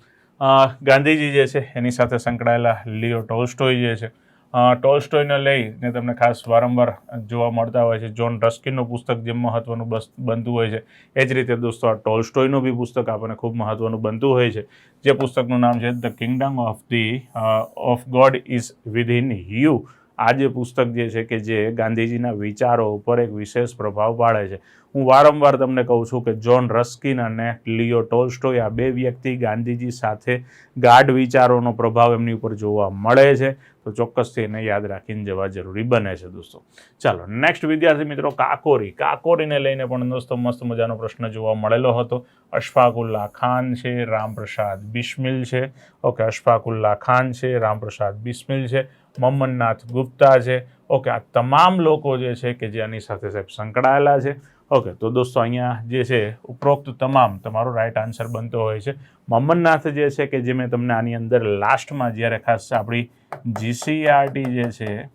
ગાંધીજી જે છે એની સાથે સંકળાયેલા લિયો ટોલ્સ્ટોય જે છે, ટોલ્સ્ટોયને લઈને તમને ખાસ વારંવાર જોવા મળતા હોય છે. જોન રસ્કિનનું પુસ્તક જે મહત્વનું બનતું હોય છે એ જ રીતે દોસ્તો આ ટોલ્સ્ટોયનું બી પુસ્તક આપણને ખૂબ મહત્વનું બનતું હોય છે. જે પુસ્તકનું નામ છે the Kingdom of God is within you. આ જે પુસ્તક જે છે કે જે ગાંધીજીના વિચારો ઉપર એક વિશેષ પ્રભાવ પાડે છે. હું વારંવાર તમને કહું છું કે જોન રસ્કિન અને લિયો ટોલ્સ્ટોય આ બે વ્યક્તિ ગાંધીજી સાથે ગાઢ વિચારોનો પ્રભાવ એમની ઉપર જોવા મળે છે. તો ચોક્કસથી એને યાદ રાખીને જવા જરૂરી બને છે દોસ્તો. ચાલો નેક્સ્ટ વિદ્યાર્થી મિત્રો, કાકોરીને લઈને પણ દોસ્તો મસ્ત મજાનો પ્રશ્ન જોવા મળેલો હતો. અશફાકુલ્લા ખાન છે, રામપ્રસાદ બિસ્મિલ છે. ઓકે, અશફાકુલ્લા ખાન છે, રામપ્રસાદ બિસ્મિલ છે, મોહમ્મદનાથ ગુપ્તા છે. ઓકે, આ તમામ લોકો જે છે કે જે આની સાથે સાહેબ સંકળાયેલા છે. ઓકે, તો દોસ્તો અહીંયા જે છે ઉપરોક્ત તમામ તમારો રાઈટ આન્સર બનતો હોય છે. મોહમ્મદનાથ જે છે કે જે મેં તમને આની અંદર લાસ્ટમાં જ્યારે ખાસ આપણી GCERT જે છે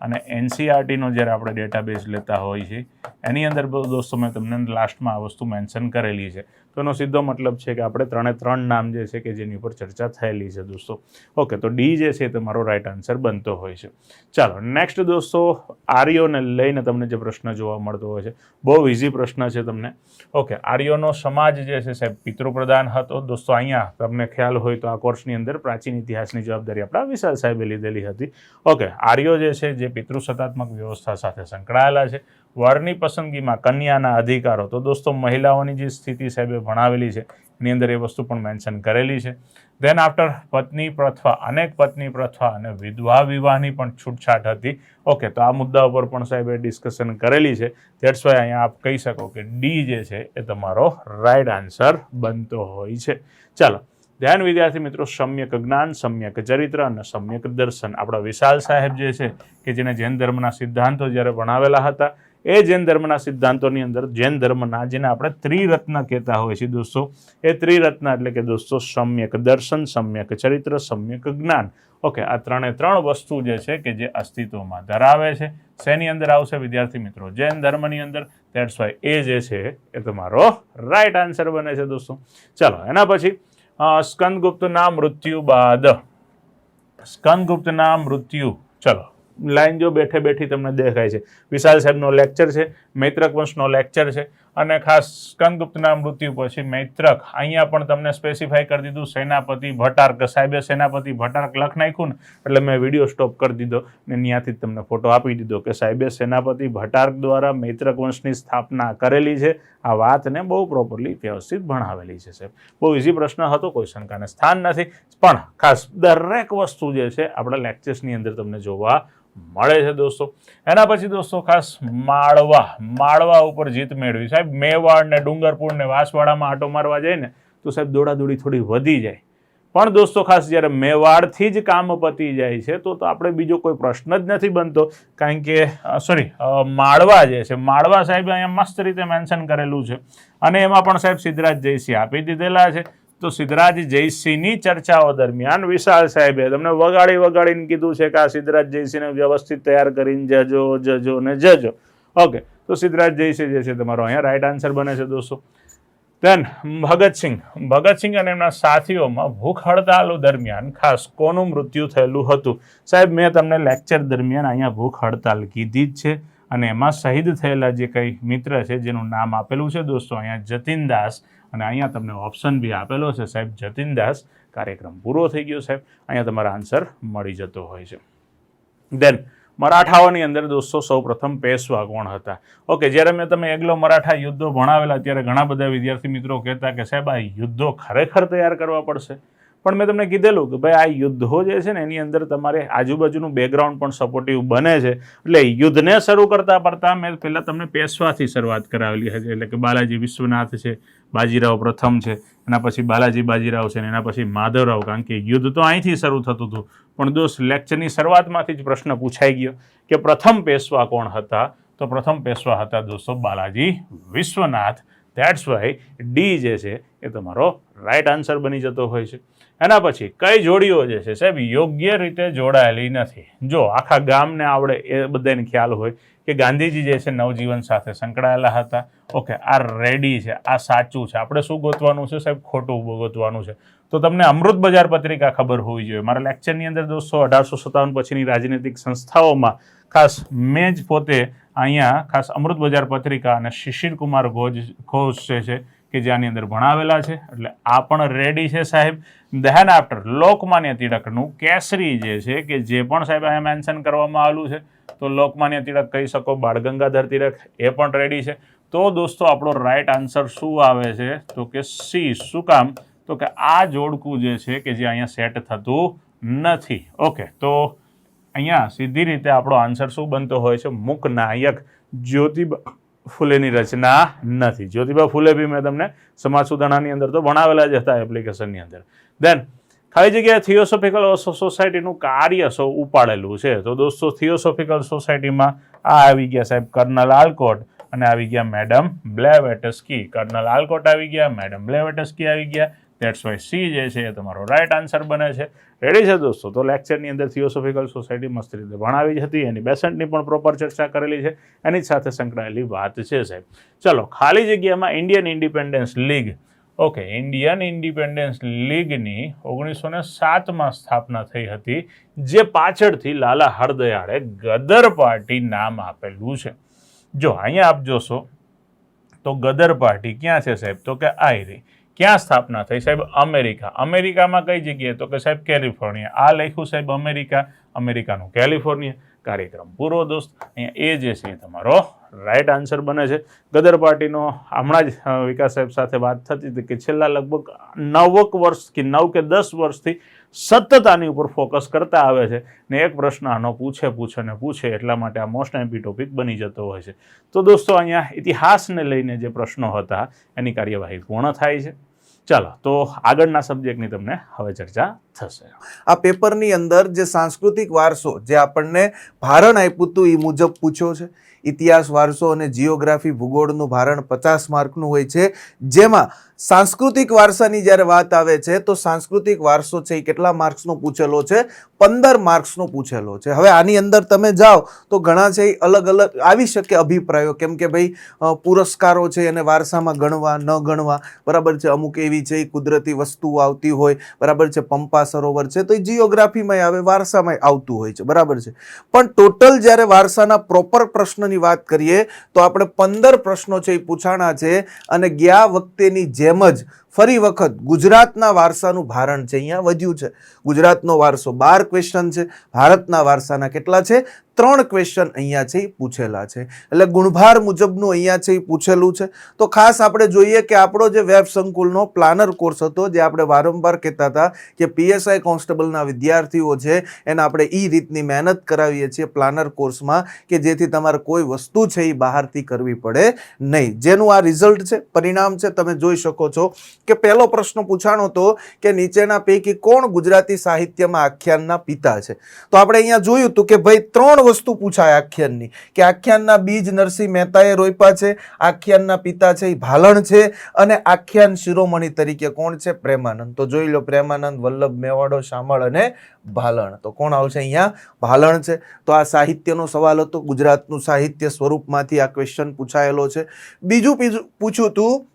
અને NCERTનો જ્યારે આપણે ડેટાબેઝ લેતા હોઈએ છીએ એની અંદર દોસ્તો મેં તમને લાસ્ટમાં આ વસ્તુ મેન્શન કરેલી છે. તો એનો સીધો મતલબ છે કે આપણે 3 નામ જે છે કે જેની ઉપર ચર્ચા થયેલી છે દોસ્તો. ઓકે, તો ડી જે છે તમારો રાઈટ આન્સર બનતો હોય છે. ચાલો નેક્સ્ટ દોસ્તો, આર્યોને લઈને તમને જે પ્રશ્ન જોવા મળતો હોય છે, બહુ ઇઝી પ્રશ્ન છે તમને. ઓકે, આર્યોનો સમાજ જે છે સાહેબ પિતૃપ્રધાન હતો દોસ્તો. અહીંયા તમને ખ્યાલ હોય તો આ કોર્સની અંદર પ્રાચીન ઇતિહાસની જવાબદારી આપણા વિશાલ સાહેબે લીધેલી હતી. ઓકે, આર્યો જે છે જે પિતૃસત્તાત્મક વ્યવસ્થા સાથે સંકળાયેલા છે. વરની પસંદગીમાં કન્યાના અધિકારો, તો દોસ્તો મહિલાઓની જે સ્થિતિ સાહેબે ભણાવેલી છે એની અંદર એ વસ્તુ પણ મેન્શન કરેલી છે. ધેન આફ્ટર પત્ની પ્રથા, અનેક પત્ની પ્રથા અને વિધવા વિવાહની પણ છૂટછાટ હતી. ઓકે, તો આ મુદ્દા ઉપર પણ સાહેબે ડિસ્કશન કરેલી છે. ધેટ્સ વાય અહીંયા આપ કહી શકો કે ડી જે છે એ તમારો રાઈટ આન્સર બનતો હોય છે. ચાલો ધ્યાન વિદ્યાર્થી મિત્રો, સમ્યક જ્ઞાન, સમ્યક ચરિત્ર અને સમ્યક દર્શન આપણા વિશાલ સાહેબ જે છે કે જેને જૈન ધર્મના સિદ્ધાંતો જ્યારે ભણાવેલા હતા, એ જૈન ધર્મના સિદ્ધાંતોની અંદર જૈન ધર્મના જેને આપણે ત્રિરત્ન કહેતા હોય છે દોસ્તો, એ ત્રિરત્ન એટલે કે દોસ્તો સમ્યક દર્શન, સમ્યક ચરિત્ર, સમ્યક જ્ઞાન. ઓકે, આ ત્રણે ત્રણ વસ્તુ જે છે કે જે અસ્તિત્વમાં ધરાવે છે. શેની અંદર આવશે વિદ્યાર્થી મિત્રો? જૈન ધર્મની અંદર. ધેટ્સ વાય એ જે છે એ તમારો રાઈટ આન્સર બને છે દોસ્તો. ચાલો એના પછી સ્કંદગુપ્તના મૃત્યુ બાદ, સ્કંદગુપ્તના મૃત્યુ, ચલો લાઈન જો બેઠે બેઠી તમને દેખાય છે. વિશાલ સાહેબનો લેક્ચર છે, મૈત્રક વંશનો લેક્ચર છે, અને ખાસ સ્કંદગુપ્તના મૃત્યુ પછી મૈત્રક, અહીંયા પણ તમને સ્પેસિફાઈ કરી દીધું સેનાપતિ ભટ્ટાર્ક. સાહેબે સેનાપતિ ભટ્ટાર્ક લખ નાખ્યું ને એટલે મેં વિડીયો સ્ટોપ કરી દીધો ને ત્યાંથી જ તમને ફોટો આપી દીધો કે સાહેબે સેનાપતિ ભટ્ટાર્ક દ્વારા મૈત્રક વંશની સ્થાપના કરેલી છે. આ વાતને બહુ પ્રોપરલી વ્યવસ્થિત ભણાવેલી છે સાહેબ. બહુ ઇઝી પ્રશ્ન હતો, કોઈ શંકાને સ્થાન નથી. પણ ખાસ દરેક વસ્તુ જે છે આપણા લેક્ચર્સની અંદર તમને જોવા મળે છે દોસ્તો. એના પછી દોસ્તો ખાસ માળવા ઉપર જીત મેળવી. સાહેબ મેવાડ ને ડુંગરપુર ને વાસવાડામાં આટો મારવા જાય ને તો સાહેબ દોડાદોડી થોડી વધી જાય. પણ દોસ્તો ખાસ જ્યારે મેવાડથી જ કામ પતી જાય છે તો આપણે બીજો કોઈ પ્રશ્ન જ નથી બનતો, કારણ કે માળવા જે છે, માળવા સાહેબ અહીંયા મસ્ત રીતે મેન્શન કરેલું છે, અને એમાં પણ સાહેબ સિદ્ધરાજ જયસિંહ આપી દીધેલા છે. તો સિદ્ધરાજ જયસિંહની ચર્ચાઓ દરમિયાન વિશાલ સાહેબે તમને વગાડીને કીધું છે કે આ સિદ્ધરાજ જયસિંહને વ્યવસ્થિત તૈયાર કરીને જજો ને જજો. ઓકે, તો સિદ્ધરાજ જયસિંહ જે છે તમારો અહીંયા રાઈટ આન્સર બને છે દોસ્તો. દેન ભગતસિંહ અને એમના સાથીઓમાં ભૂખ હડતાલ દરમિયાન ખાસ કોનું મૃત્યુ થયેલું હતું? સાહેબ મેં તમને લેક્ચર દરમિયાન અહીંયા ભૂખ હડતાલ કીધી જ છે, અને એમાં શહીદ થયેલા જે કંઈ મિત્ર છે જેનું નામ આપેલું છે દોસ્તો અહીંયા જતીનદાસ, અને અહીંયા તમને ઓપ્શન બી આપેલો છે સાહેબ જતીનદાસ. કાર્યક્રમ પૂરો થઈ ગયો સાહેબ, અહીંયા તમારા આન્સર મળી જતો હોય છે. દેન મરાઠાઓની અંદર દોસ્તો સૌપ્રથમ પેશવા કોણ હતા? ઓકે, જ્યારે મેં તમે એગ્લો મરાઠા યુદ્ધો ભણાવેલા ત્યારે ઘણા બધા વિદ્યાર્થી મિત્રો કહેતા કે સાહેબ આ યુદ્ધો ખરેખર તૈયાર કરવા પડશે. પણ મેં તમને કીધેલું કે ભાઈ આ યુદ્ધો જે છે ને એની અંદર તમારે આજુબાજુનું બેકગ્રાઉન્ડ પણ સપોર્ટિવ બને છે. એટલે યુદ્ધને શરૂ કરતાં મેં પહેલાં તમને પેશવાથી શરૂઆત કરાવેલી હતી, એટલે કે બાલાજી વિશ્વનાથ છે, બાજીરાવ પ્રથમ છે, એના પછી બાલાજી બાજીરાવ છે, એના પછી માધવરાવ. કારણ કે યુદ્ધ તો અહીંથી શરૂ થતું હતું, પણ દોસ્ત લેક્ચરની શરૂઆતમાંથી જ પ્રશ્ન પૂછાઈ ગયો કે પ્રથમ પેશવા કોણ હતા? તો પ્રથમ પેશવા હતા દોસ્તો Balaji Vishwanath. That's why D જે છે એ તમારો રાઈટ આન્સર બની જતો હોય છે. એના પછી કઈ જોડીઓ જે છે સાહેબ યોગ્ય રીતે જોડાયેલી નથી? જો આખા ગામને આવડે એ બધાને ખ્યાલ હોય કે ગાંધીજી જે છે નવજીવન સાથે સંકળાયેલા હતા. ઓકે, આ રેડી છે, આ સાચું છે. આપણે શું ગોતવાનું છે સાહેબ? ખોટું ગોતવાનું છે. તો તમને અમૃત બજાર પત્રિકા ખબર હોવી જોઈએ. મારા લેક્ચરની અંદર દોસ્તો 1857 પછીની રાજનૈતિક સંસ્થાઓમાં ખાસ મેં જ પોતે અહીંયા ખાસ અમૃત બજાર પત્રિકા અને શિશિર કુમાર ઘોષ છે કે જે આની અંદર ભણાવેલા છે, એટલે આ પણ રેડી છે સાહેબ. ધેન આફ્ટર લોકમાન્ય તિલકનું કેસરી જે છે કે જે પણ સાહેબ અહીંયા મેન્શન કરવામાં આવેલું છે, તો લોકમાન્ય તિલક કહી શકો, બાળ ગંગાધર તિલક એ પણ રેડી છે. તો દોસ્તો આપણો રાઈટ આન્સર શું આવે છે? તો કે સી. શું કામ? તો કે આ જોડકું જે છે કે જે અહીંયા સેટ થતું નથી. ઓકે, તો અહીંયા સીધી રીતે આપણો આન્સર શું બનતો હોય છે? મૂકનાયક જ્યોતિબા ફૂલેની રચના નથી. જ્યોતિબા ફૂલે બી મેં તમને સમાજ સુધારણાની અંદર તો ભણાવેલા જ હતા એપ્લિકેશનની અંદર. દેન ખાલી જગ્યાએ થિયોસોફિકલ સોસાયટીનું કાર્ય સૌ ઉપાડેલું છે. તો દોસ્તો થિયોસોફિકલ સોસાયટીમાં આ આવી ગયા સાહેબ કર્નલ આલ્કોટ, અને આવી ગયા મેડમ બ્લેવેટસ્કી. કર્નલ આલ્કોટ આવી ગયા, મેડમ બ્લેવેટસ્કી આવી ગયા. ધેટ્સ વાય સી જે છે એ તમારો રાઈટ આન્સર બને છે. રેડી છે દોસ્તો? તો લેક્ચરની અંદર થિયોસોફિકલ સોસાયટી મસ્ત રીતે ભણાવી જ હતી, એની બેસન્ટની પણ પ્રોપર ચર્ચા કરેલી છે, એની જ સાથે સંકળાયેલી વાત છે સાહેબ. ચલો ખાલી જગ્યામાં Indian independence league. Okay, Indian independence લીગની 1907માં સ્થાપના થઈ હતી, જે પાછળથી લાલા હરદયાળે ગદર પાર્ટી નામ આપેલું છે. જો અહીંયા આપ જોશો તો ગદર પાર્ટી ક્યાં છે સાહેબ? તો કે આ રહી. ક્યાં સ્થાપના થઈ સાહેબ? અમેરિકા. અમેરિકામાં કઈ જગ્યાએ? તો કે સાહેબ કેલિફોર્નિયા. આ લખ્યું સાહેબ અમેરિકા, અમેરિકાનું કેલિફોર્નિયા. કાર્યક્રમ પૂરો દોસ્ત. અહીંયા એ જે છે એ તમારો રાઈટ આન્સર બને છે. ગદર પાર્ટીનો હમણાં જ વિકાસ સાહેબ સાથે વાત થતી હતી કે છેલ્લા લગભગ 9 વર્ષ કે 9 કે 10 વર્ષથી સતત આની ઉપર ફોકસ કરતા આવે છે ને એક પ્રશ્ન આનો પૂછે એટલા માટે આ મોસ્ટ એમ્પી ટોપિક બની જતો હોય છે. તો દોસ્તો અહીંયા ઇતિહાસને લઈને જે પ્રશ્નો હતા એની કાર્યવાહી પૂર્ણ થાય છે. ચાલો તો આગળના સબ્જેક્ટની તમને હવે ચર્ચા થશે. આ પેપરની અંદર જે સાંસ્કૃતિક વારસો જે આપણને ભારણ આપ્યું હતું એ મુજબ પૂછ્યો છે. ઇતિહાસ, વારસો અને જીઓગ્રાફી, ભૂગોળનું ભારણ 50 માર્કનું હોય છે, જેમાં સાંસ્કૃતિક વારસાની જ્યારે વાત આવે છે તો સાંસ્કૃતિક વારસો છે એ કેટલા માર્ક્સનો પૂછેલો છે? 15 માર્ક્સનો પૂછેલો છે. હવે આની અંદર તમે જાઓ તો ઘણા છે એ અલગ અલગ આવી શકે અભિપ્રાયો, કેમ કે ભાઈ પુરસ્કારો છે એને વારસામાં ગણવા ન ગણવા, બરાબર છે. અમુક એવી છે એ કુદરતી વસ્તુઓ આવતી હોય, બરાબર છે. પંપા સરોવર છે તો એ જીઓગ્રાફીમાં આવે, વારસામાં આવતું હોય છે, બરાબર છે. પણ ટોટલ જ્યારે વારસાના પ્રોપર પ્રશ્નની વાત કરીએ તો આપણે 15 પ્રશ્નો છે એ પૂછાણા છે અને ગયા વખતેની જેમ જ ફરી વખત ગુજરાતના વારસાનું ભારણ છે અહીંયા વધ્યું છે. ગુજરાતનો વારસો 12 ક્વેશ્ચન છે, ભારતના વારસાના કેટલા છે? 3 ક્વેશ્ચન અહીંયા છે એ પૂછેલા છે. એટલે ગુણભાર મુજબનું અહીંયા છે એ પૂછેલું છે. તો ખાસ આપણે જોઈએ કે આપણો જે વેબ સંકુલનો પ્લાનર કોર્સ હતો, જે આપણે વારંવાર કહેતા હતા કે પીએસઆઈ કોન્સ્ટેબલના વિદ્યાર્થીઓ છે એને આપણે એ રીતની મહેનત કરાવીએ છીએ પ્લાનર કોર્સમાં કે જેથી તમારે કોઈ વસ્તુ છે એ બહારથી કરવી પડે નહીં. જેનું આ રિઝલ્ટ છે, પરિણામ છે, તમે જોઈ શકો છો કે પહેલો પ્રશ્ન પૂછાણો હતો કે નીચેના પૈકી કોણ ગુજરાતી સાહિત્યમાં આખ્યાનના પિતા છે? તો આપણે અહીંયા જોયું હતું કે ભાઈ 3 વસ્તુ પૂછાય આખ્યાનની, કે આખ્યાનના બીજ નરસિંહ મહેતાએ રોપ્યા છે, આખ્યાનના પિતા છે એ ભાલણ છે અને આખ્યાન શિરોમણી તરીકે કોણ છે? પ્રેમાનંદ. તો જોઈ લો, પ્રેમાનંદ, વલ્લભ, મેવાડો, શામળ અને ભાલણ. તો કોણ આવશે અહીંયા? ભાલણ છે. તો આ સાહિત્યનો સવાલ હતો, ગુજરાતનું સાહિત્ય સ્વરૂપમાંથી આ ક્વેશ્ચન પૂછાયેલો છે. બીજું પૂછ્યું હતું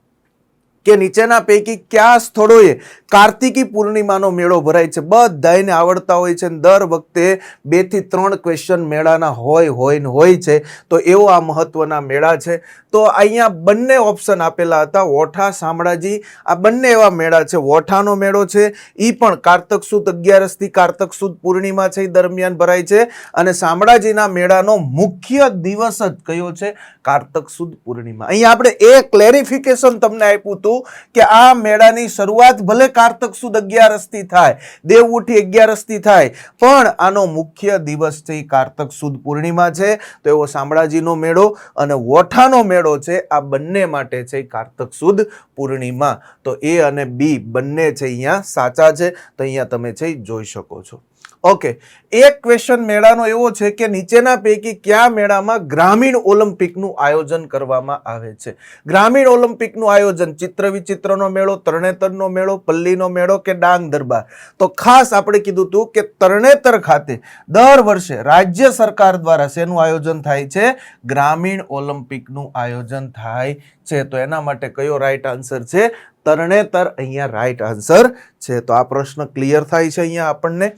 કે નીચેના પૈકી કયા સ્થળોએ કાર્તિકી પૂર્ણિમાનો મેળો ભરાય છે? બધાને આવડતા હોય છે, દર વખતે 2 થી 3 ક્વેશ્ચન મેળાના હોય છે. તો એવો આ મહત્વના મેળા છે. તો અહીંયા બંને ઓપ્શન આપેલા હતા, વોઠા, શામળાજી. આ બંને એવા મેળા છે. વોઠાનો મેળો છે એ પણ કારતક સુદ 11 થી કારતક સુદ પૂર્ણિમા છે એ દરમિયાન ભરાય છે અને શામળાજીના મેળાનો મુખ્ય દિવસ જ કયો છે? કારતક સુદ પૂર્ણિમા. અહીંયા આપણે એ ક્લેરિફિકેશન તમને આપ્યું હતું કે આ મેળાની શરૂઆત ભલે કારતક સુદ 11 થી થાય, દેવઉઠી 11 થી થાય, પણ આનો મુખ્ય દિવસ છે કારતક સુદ પૂર્ણિમા છે. તો એવો શામળાજીનો મેળો અને વોઠાનો મેળો છે, આ બંને માટે છે કારતક સુદ પૂર્ણિમા. તો એ અને બી બંને છે અહીંયા સાચા છે. તો અહીંયા તમે છે જોઈ શકો છો. ઓકે, એક ક્વેશ્ચન મેળાનો એવો છે કે નીચેના પૈકી કયા મેળામાં ગ્રામીણ ઓલિમ્પિકનું આયોજન કરવામાં આવે છે? ગ્રામીણ ઓલિમ્પિકનું આયોજન ચિત્ર વિચિત્રનો મેળો, તરણેતરનો મેળો, પલ્લીનો મેળો કે ડાંગ દરબાર? તો ખાસ આપણે કીધું હતું કે તરણેતર ખાતે દર વર્ષે રાજ્ય સરકાર દ્વારા શેનું આયોજન થાય છે? ગ્રામીણ ઓલિમ્પિકનું આયોજન થાય છે. તો એના માટે કયો રાઈટ આન્સર છે? તરણેતર અહીંયા રાઈટ આન્સર છે. તો આ પ્રશ્ન ક્લિયર થાય છે અહીંયા આપણને.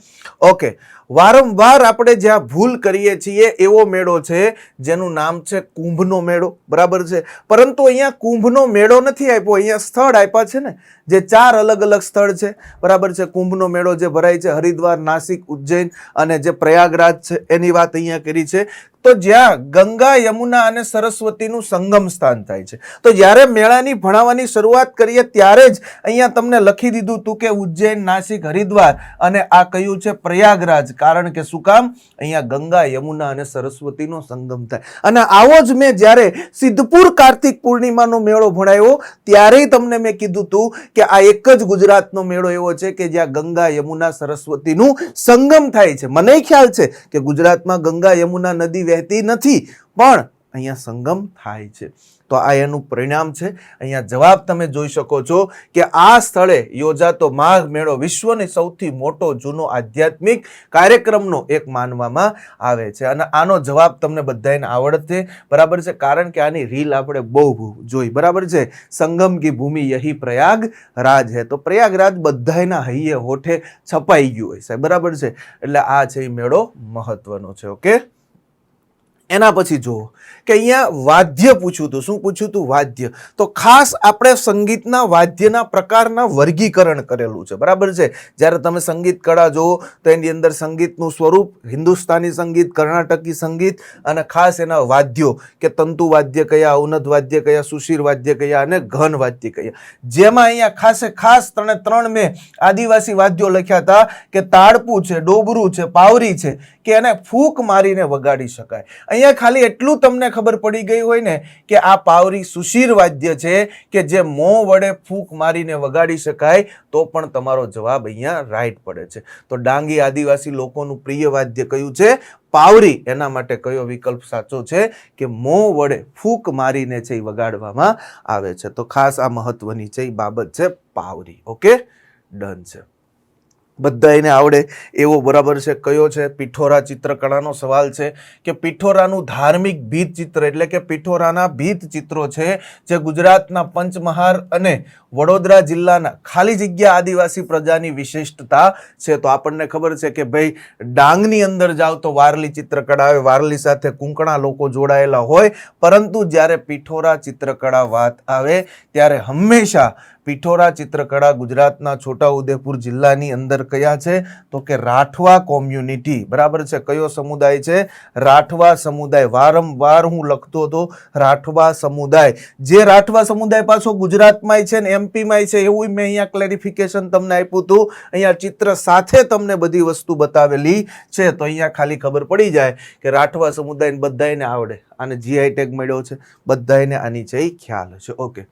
ઓકે, વારંવાર આપણે જ્યાં ભૂલ કરીએ છીએ એવો મેળો છે જેનું નામ છે કુંભનો મેળો, બરાબર છે. પરંતુ અહીંયા કુંભનો મેળો નથી આપ્યો, અહીંયા સ્થળ આપ્યા છે ને, જે 4 અલગ અલગ સ્થળ છે, બરાબર છે. કુંભનો મેળો જે ભરાય છે હરિદ્વાર, નાસિક, ઉજ્જૈન અને જે પ્રયાગરાજ છે એની વાત અહીંયા કરી છે. તો જ્યાં ગંગા, યમુના અને સરસ્વતીનું સંગમ સ્થાન થાય છે. તો જ્યારે મેળાની ભણાવવાની શરૂઆત કરીએ ત્યારે જ અહીંયા તમને લખી દીધું હતું કે ઉજ્જૈન, નાસિક, હરિદ્વાર અને આ કયું છે? પ્રયાગરાજ. કારણ કે શું કામ? અહીંયા ગંગા, યમુના અને સરસ્વતીનો સંગમ થાય. અને આવો જ મેં જ્યારે સિદ્ધપુર કાર્તિક પૂર્ણિમાનો મેળો ભણાવ્યો ત્યારે તમને મેં કીધું હતું કે આ એક જ ગુજરાતનો મેળો એવો છે કે જ્યાં ગંગા, યમુના, સરસ્વતીનું સંગમ થાય છે. મને ખ્યાલ છે કે ગુજરાતમાં ગંગા, યમુના નદી વહેતી નથી, પણ અહીંયા સંગમ થાય છે. તો આ એનું પરિણામ છે. અહીંયા જવાબ તમે જોઈ શકો છો કે આ સ્થળે યોજાતો માઘ મેળો વિશ્વની સૌથી મોટો જૂનો આધ્યાત્મિક કાર્યક્રમનો એક માનવામાં આવે છે. અને આનો જવાબ તમને બધાને આવડશે, બરાબર છે, કારણ કે આની રીલ આપણે બહુ જોઈ, બરાબર છે. સંગમ કી ભૂમિ યહી પ્રયાગ રાજ હે. તો પ્રયાગરાજ બધાના હૈયે હોઠે છપાઈ ગયું હોય છે, બરાબર છે. એટલે આ છે એ મેળો મહત્વનો છે. ઓકે, એના પછી જુઓ કે અહીંયા વાદ્ય પૂછ્યું હતું. શું પૂછ્યું હતું? વાદ્ય. તો ખાસ આપણે સંગીતના વાદ્યના પ્રકારના વર્ગીકરણ કરેલું છે, બરાબર છે. જ્યારે તમે સંગીત કળા જુઓ તો એની અંદર સંગીતનું સ્વરૂપ, હિન્દુસ્તાની સંગીત, કર્ણાટકી સંગીત અને ખાસ એના વાદ્યો કે તંતુ વાદ્ય કયા, અવનદ વાદ્ય કયા, સુશીર વાદ્ય કયા અને ઘન વાદ્ય કયા. જેમાં અહીંયા ખાસ ત્રણ મેં આદિવાસી વાદ્યો લખ્યા હતા કે તાડપું છે, ડોબરું છે, પાવરી છે, કે એને ફૂંક મારીને વગાડી શકાય. અહીંયા ખાલી એટલું તમને ખબર પડી ગઈ હોય ને કે આ પાવરી સુશીર વાદ્ય છે કે જે મોં વડે ફૂંક મારીને વગાડી શકાય, તો પણ તમારો જવાબ અહીંયા રાઈટ પડે છે. તો ડાંગી આદિવાસી લોકોનું પ્રિય વાદ્ય કયું છે? પાવરી. એના માટે કયો વિકલ્પ સાચો છે? કે મોં વડે ફૂંક મારીને છે એ વગાડવામાં આવે છે. તો ખાસ આ મહત્વની છે એ બાબત છે પાવરી. ઓકે, ડન છે. બધાને આવડે એવો બરાબર છે કયો છે? પિઠોરા ચિત્રકળાનો સવાલ છે કે પિઠોરાનું ધાર્મિક ભીત ચિત્ર એટલે કે પિઠોરાના ભીત ચિત્રો છે જે ગુજરાતના પંચમહાલ અને વડોદરા જિલ્લાના ખાલી જગ્યા આદિવાસી પ્રજાની વિશિષ્ટતા છે. તો આપણને ખબર છે કે ભાઈ ડાંગની અંદર જાઓ તો વારલી ચિત્રકળા આવે, વારલી સાથે કુંકણા લોકો જોડાયેલા હોય, પરંતુ જ્યારે પિઠોરા ચિત્રકળા વાત આવે ત્યારે હંમેશા પિઠોરા ચિત્રકળા ગુજરાતના છોટાઉદેપુર જિલ્લાની અંદર કયા છે? તો કે રાઠવા કોમ્યુનિટી, બરાબર છે. કયો સમુદાય છે? રાઠવા સમુદાય. વારંવાર હું લખતો હતો રાઠવા સમુદાય. જે રાઠવા સમુદાય પાછો ગુજરાતમાંય છે ને એમપીમાંય છે, એવું મેં અહીંયા ક્લેરિફિકેશન તમને આપ્યું હતું. અહીંયા ચિત્ર સાથે તમને બધી વસ્તુ બતાવેલી છે, તો અહીંયા ખાલી ખબર પડી જાય કે રાઠવા સમુદાય બધાને આવડે. આને જીઆઈ ટેગ મળ્યો છે, બધાને આની છે ખ્યાલ છે. ઓકે,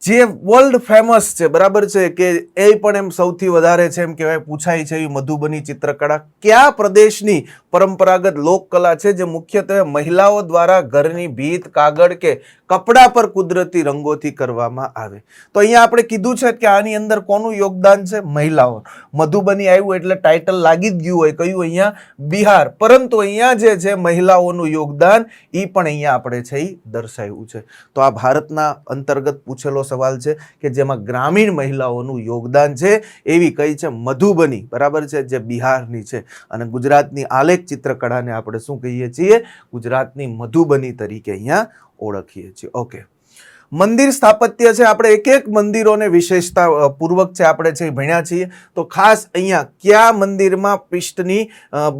જે વર્લ્ડ ફેમસ છે, બરાબર છે, કે એ પણ એમ સૌથી વધારે છે એમ કહેવાય પૂછાય છે એવી મધુબની ચિત્રકળા કયા પ્રદેશની પરંપરાગત લોકકલા છે જે મુખ્યત્વે મહિલાઓ દ્વારા ઘરની ભીત, કાગળ કે કપડા પર કુદરતી રંગોથી કરવામાં આવે? તો અહીંયા આપણે કીધું છે કે આની અંદર કોનું યોગદાન છે? મહિલાઓ. મધુબની આવ્યું એટલે ટાઇટલ લાગી જ ગયું હોય, કયું? અહીંયા બિહાર. પરંતુ અહીંયા જે છે મહિલાઓનું યોગદાન એ પણ અહીંયા આપણે છે એ દર્શાવ્યું છે. તો આ ભારતના અંતર્ગત પૂછેલો સવાલ છે કે જેમાં ગ્રામીણ મહિલાઓનું યોગદાન છે એવી કઈ છે? મધુબની, બરાબર છે, જે બિહારની છે. અને ગુજરાતની આલેખ ચિત્રકળાને આપણે શું કહીએ છીએ? ગુજરાતની મધુબની તરીકે અહીંયા ઓળખીએ છીએ. ઓકે, મંદિર સ્થાપત્ય છે, આપણે એક એક મંદિરોને વિશેષતા પૂર્વક છે આપણે છે ભણ્યા છીએ. તો ખાસ અહીંયા કયા મંદિરમાં પૃષ્ઠની